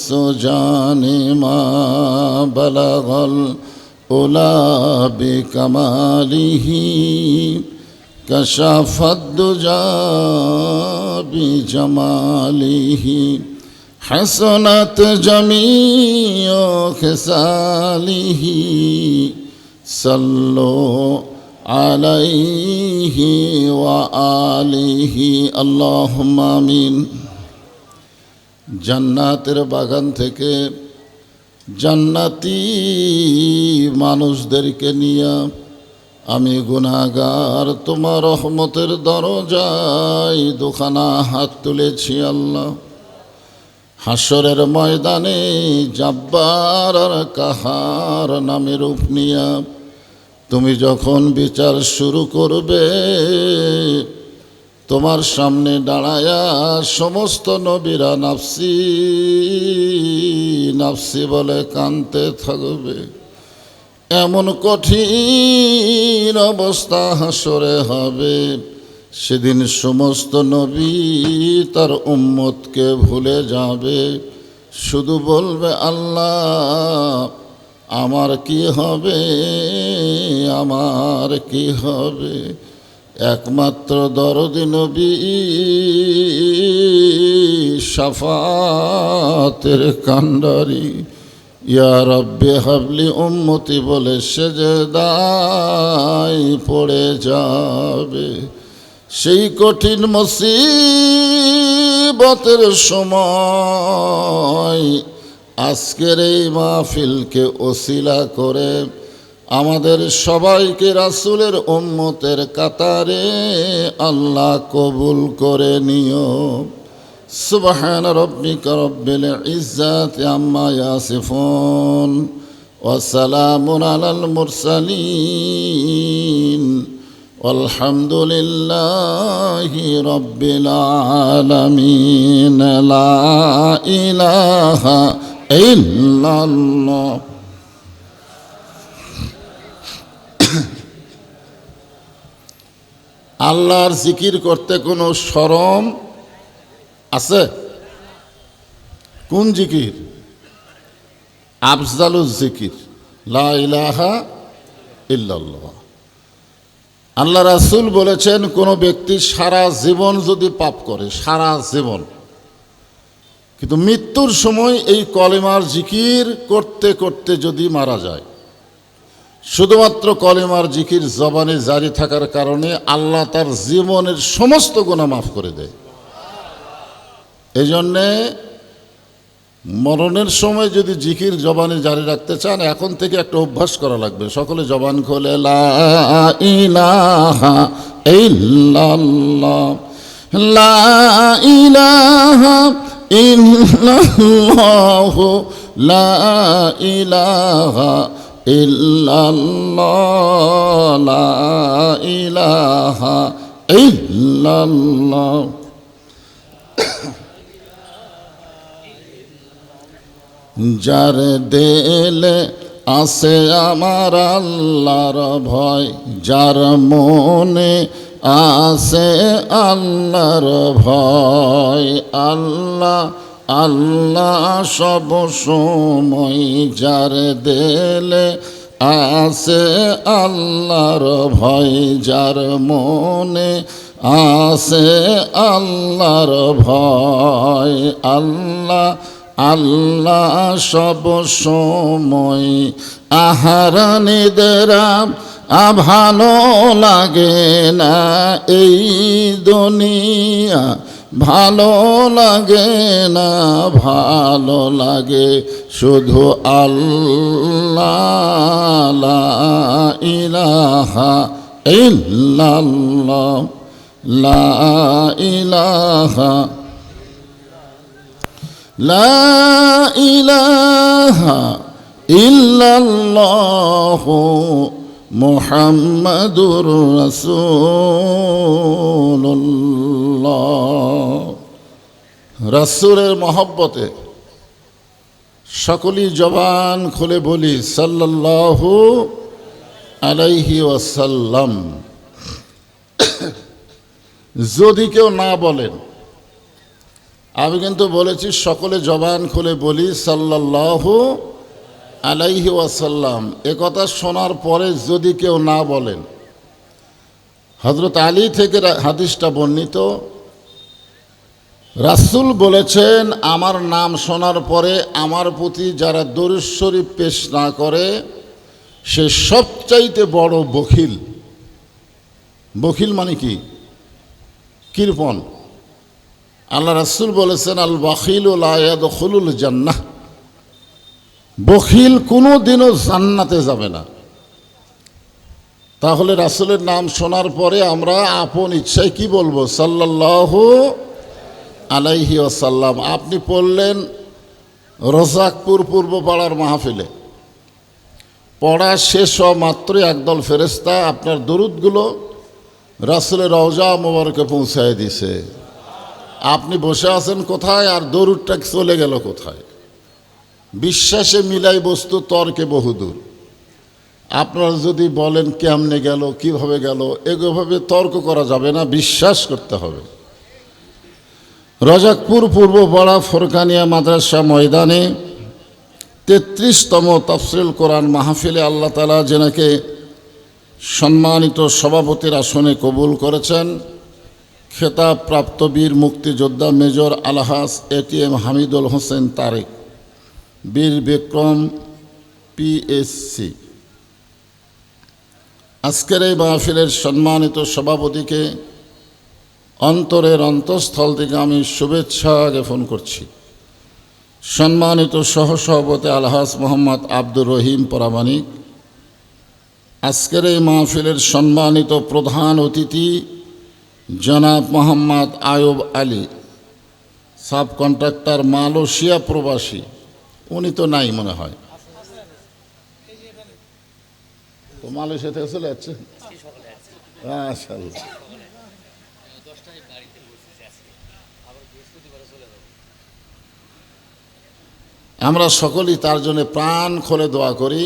सुजाने माँ बलगल उला बिकमालिही कशाफत दुजा बिजमालिही حسنت جميع خصاله صلوا عليه وآله اللهم آمين জান্নাতের বাগান থেকে জান্নাতি মানুষদেরকে নিয়ে আমি গুনাহগার তোমার রহমতের দরজায় দুখানা হাত তুলেছি আল্লাহ। হাসরের ময়দানে জব্বার আর কাহার নামে রূপ নিয়া তুমি যখন বিচার শুরু করবে তোমার সামনে দাঁড়ায়া সমস্ত নবীরা নাফসি নাফসি বলে কাঁদতে থাকবে। এমন কঠিন অবস্থা হাসরে হবে, সেদিন সমস্ত নবী তার উম্মতকে ভুলে যাবে, শুধু বলবে আল্লাহ আমার কি হবে, আমার কি হবে। একমাত্র দরদি নবী শাফাতের কান্ডারি ইয়া রব্বে হাবলি উম্মতি বলে সেজদায় পড়ে যাবে। সেই কঠিন মুসিবতের সময় আজকের এই মাহফিলকে ওসিলা করে আমাদের সবাইকে রাসূলের উম্মতের কাতারে আল্লাহ কবুল করে নিও। সুবহান রাব্বিকা রব্বিল ইজ্জাতি আম্মা ইয়াসিফুন ওয়া সালামুন আলাল মুরসালিন والحمد لله رب العالمين لا إله إلا الله আল্লাহর জিকির করতে কোনো শরম আছে? কোন জিকির? আফজালুজ জিকির লা ইলাহা ইল্লাল্লাহ। আল্লাহ রাসূল বলেছেন কোনো ব্যক্তি সারা জীবন যদি পাপ করে, সারা জীবন, কিন্তু মৃত্যুর সময় এই কলেমার জিকির করতে করতে যদি মারা যায়, শুধুমাত্র কলেমার জিকির জবানে জারি থাকার কারণে আল্লাহ তার জীবনের সমস্ত গুনাহ মাফ করে দেয়। এই জন্যে মরণের সময় যদি জিকির জবানে জারি রাখতে চান, এখন থেকে একটা অভ্যাস করা লাগবে। সকলে জবান খোলে লা ইলাহা ইল্লাল্লাহ, লা ইলাহা ইল্লাল্লাহ, লা ইলাহা ইল্লাল্লাহ, লা ইলাহা ইল্লাল্লাহ। যার দিলে আছে আমার আল্লাহর ভয়, যার মনে আছে আল্লাহর ভয়, আল্লাহ আল্লাহ সব সময়, যার দিলে আছে আল্লাহর ভয়, যার মনে আছে আল্লাহর ভয়, আল্লাহ আল্লাহ সব সময়। আহারানিদেরা ভালো লাগে না এই দুনিয়া, ভালো লাগে না, ভালো লাগে শুধু আল্লাহ, লা ইলাহা ইল্লাল্লাহ, লা ইলাহা, লা ইলাহা ইল্লাল্লাহ মুহাম্মাদুর রাসূলুল্লাহ। রাসূলের মহব্বতে সকলেই জবান খুলে বলি সাল্লাল্লাহু আলাইহি ওয়াসাল্লাম। যদি কেউ না বলেন, আমি কিন্তু বলেছি সকলে জবান খুলে বলি সাল্লাল্লাহু আলাইহি ওয়াসাল্লাম। এ কথা শোনার পরে যদি কেউ না বলেন, হযরত আলী থেকে হাদিসটা বর্ণিত, রাসূল বলেছেন, আমার নাম শোনার পরে আমার প্রতি যারা দরুদ শরীফ পেশ না করে সে সবচাইতে বড় বখিল। বখিল মানে কি? কৃপণ। আল্লাহ রাসূল বলেছেন, আল বাখিলু লা ইয়াদখুলুল জান্নাহ, বখিল কোনো দিনও জান্নাতে যাবে না। তাহলে রাসূলের নাম শোনার পরে আমরা আপন ইচ্ছায় কি বলবো? সাল্লাল্লাহু আলাইহি ওয়াসাল্লাম। আপনি পড়লেন রোজাকপুর পূর্বপাড়ার মাহফিলে, পড়া শেষ হওয়া মাত্রই একদল ফেরেশতা আপনার দরুদগুলো রাসূলের রওজা মোবারকে পৌঁছায় দিছে। আপনি বসে আছেন কোথায় আর দরুদটা চলে গেল কোথায়? বিশ্বাসে মিলাই বস্তু, তর্কে বহুদূর। আপনারা যদি বলেন কেমনে গেল, কিভাবে গেল, এভাবে তর্ক করা যাবে না, বিশ্বাস করতে হবে। রজাকপুর পূর্বপাড়া ফোরকানিয়া মাদ্রাসা ময়দানে 33তম তাফসীরুল কোরআন মাহফিলে আল্লাহ তাআলা যেনাকে সম্মানিত সভাপতির আসনে কবুল করেছেন, খেতাবপ্রাপ্ত বীর মুক্তিযোদ্ধা মেজর আলহাজ এটিএম হামিদুল হোসেন তারেক, বীর বিক্রম পিএসসি। আজকের এই মাহফিলের সম্মানিত সভাপতিকে অন্তরের অন্তঃস্থল থেকে আমি শুভেচ্ছা জ্ঞাপন করছি। সম্মানিত সহসভাপতি আলহাজ মোহাম্মদ আব্দুর রহিম পরামানিক, আজকের এই মাহফিলের সম্মানিত প্রধান অতিথি জনাব Mohammad Ayub Ali, sub contractor Malaysia প্রবাসী, উনি তো নাই মনে হয়, তো মালয়েশিয়া থেকে চলে যাচ্ছে। মাশাআল্লাহ। আমরা সকলেই তার জন্য প্রাণ খুলে দোয়া করি।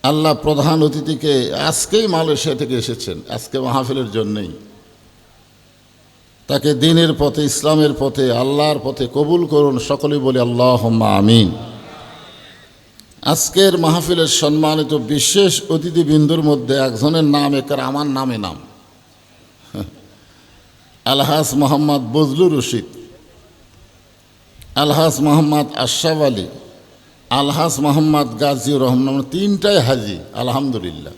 আল্লাহ প্রধান অতিথিকে আজকেই মালয়েশিয়া থেকে এসেছেন, আজকে মাহফিলের জন্যই, তাকে দ্বীনের পথে, ইসলামের পথে, আল্লাহর পথে কবুল করুন। সকলেই বলি আল্লাহুম্মা আমিন। আজকের মাহফিলের সম্মানিত বিশেষ অতিথিবৃন্দুর মধ্যে একজনের নাম একার আমার নামে নাম, আলহাজ মোহাম্মদ বজলুর রশিদ, আলহাজ মোহাম্মদ আশরাফ আলী, আলহাজ মোহাম্মদ গাজীউর রহমান, তিনটাই হাজি আলহামদুলিল্লাহ।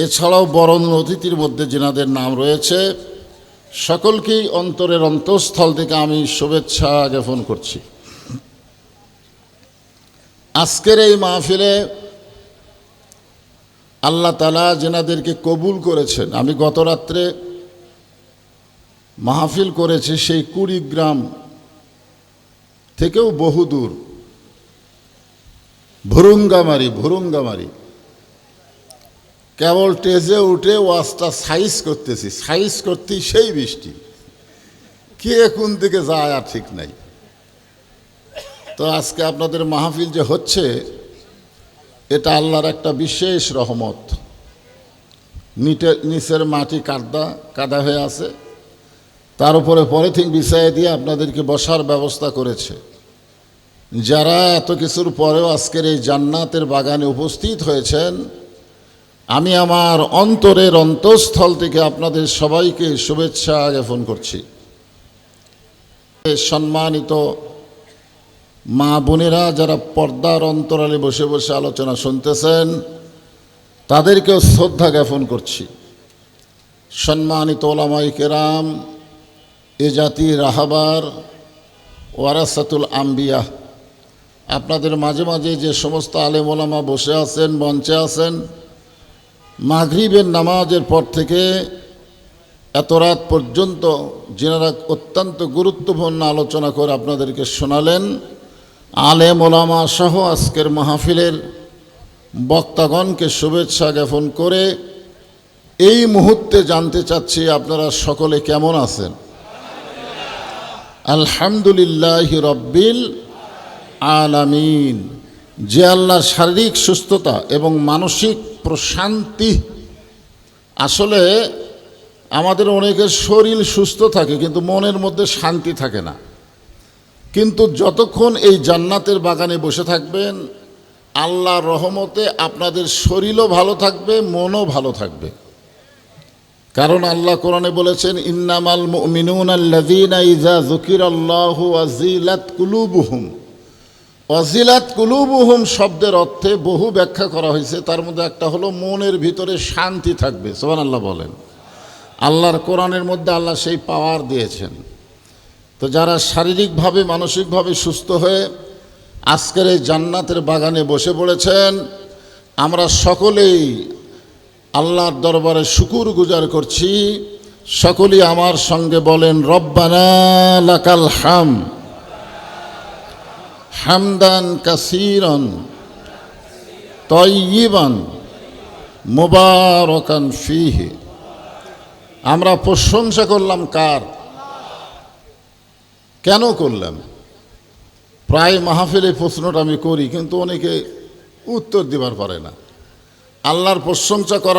এছাড়াও বরণ অতিথির মধ্যে যেনাদের নাম রয়েছে সকলকেই অন্তরের অন্তঃস্থল থেকে আমি শুভেচ্ছা জ্ঞাপন করছি। আজকের এই মাহফিলে আল্লাহ তাআলা যেনাদেরকে কবুল করেছেন, আমি গত রাত্রে মাহফিল করেছি সেই কুড়িগ্রাম থেকেও বহুদূর, ভুরুঙ্গামারি কেবল টেজে উঠে ওয়াজটা সাইজ করতেছি, সাইজ করতেই সেই বৃষ্টি, কে কোন দিকে যায় আর ঠিক নাই। তো আজকে আপনাদের মাহফিল যে হচ্ছে এটা আল্লাহর একটা বিশেষ রহমত। নিচের মাটি কাদা হয়ে আছে, তার উপরে পলিথিন বিছাইয়ে দিয়ে আপনাদেরকে বসার ব্যবস্থা করেছে। যারা এত কিছুর পরেও আজকের এই জান্নাতের বাগানে উপস্থিত হয়েছেন, আমি আমার অন্তরের অন্তঃস্থল থেকে আপনাদের সবাইকে শুভেচ্ছা জ্ঞাপন করছি। সম্মানিত মা বোনেরা যারা পর্দার অন্তরালে বসে বসে আলোচনা শুনতেছেন, তাদেরকেও শ্রদ্ধা জ্ঞাপন করছি। সম্মানিত ওলামায়ে কেরাম, এ জাতি রাহাবার ওয়ারাসাতুল আম্বিয়া, আপনাদের মাঝে মাঝে যে সমস্ত আলেম ওলামা বসে আছেন, মঞ্চে আছেন, মাগরিবের নামাজের পর থেকে এত রাত পর্যন্ত যেনারা অত্যন্ত গুরুত্বপূর্ণ আলোচনা করে আপনাদেরকে শোনালেন, আলেম ওলামা সহ আজকের মাহফিলের বক্তাগণকে শুভেচ্ছা জ্ঞাপন করে এই মুহূর্তে জানতে চাচ্ছি আপনারা সকলে কেমন আছেন? আলহামদুলিল্লাহ রব্বিল আলামিন। যে আল্লাহর শারীরিক সুস্থতা এবং মানসিক প্রশান্তি, আসলে আমাদের অনেকের শরীর সুস্থ থাকে কিন্তু মনের মধ্যে শান্তি থাকে না। কিন্তু যতক্ষণ এই জান্নাতের বাগানে বসে থাকবেন, আল্লাহর রহমতে আপনাদের শরীরও ভালো থাকবে, মনও ভালো থাকবে। কারণ আল্লাহ কোরআনে বলেছেন, ইন্নামাল মুমিনুনা আল্লাযীনা ইযা যুকিরাল্লাহু ওয়াজিলাত কুলুবুহুম। ওয়াজিলাত কুলুবুহুম শব্দের অর্থে বহু ব্যাখ্যা করা হয়েছে, তার মধ্যে একটা হলো মনের ভিতরে শান্তি থাকবে। সুবহানাল্লাহ বলেন। আল্লাহর কোরআনের মধ্যে আল্লাহ সেই পাওয়ার দিয়েছেন। তো যারা শারীরিকভাবে মানসিকভাবে সুস্থ হয়ে আজকের এই জান্নাতের বাগানে বসে পড়েছেন, আমরা সকলেই আল্লাহর দরবারে শুকুর গুজার করছি। সকলেই আমার সঙ্গে বলেন, রব্বানা লাকাল হামদ হামদান কাসীরান তাইয়িবান মুবারাকান ফীহি। আমরা প্রশংসা করলাম কার? কেন করলাম? প্রায় মাহফিলে প্রশ্নটা আমি করি, কিন্তু অনেকে উত্তর দিবার পারে না। আল্লাহর প্রশংসা করা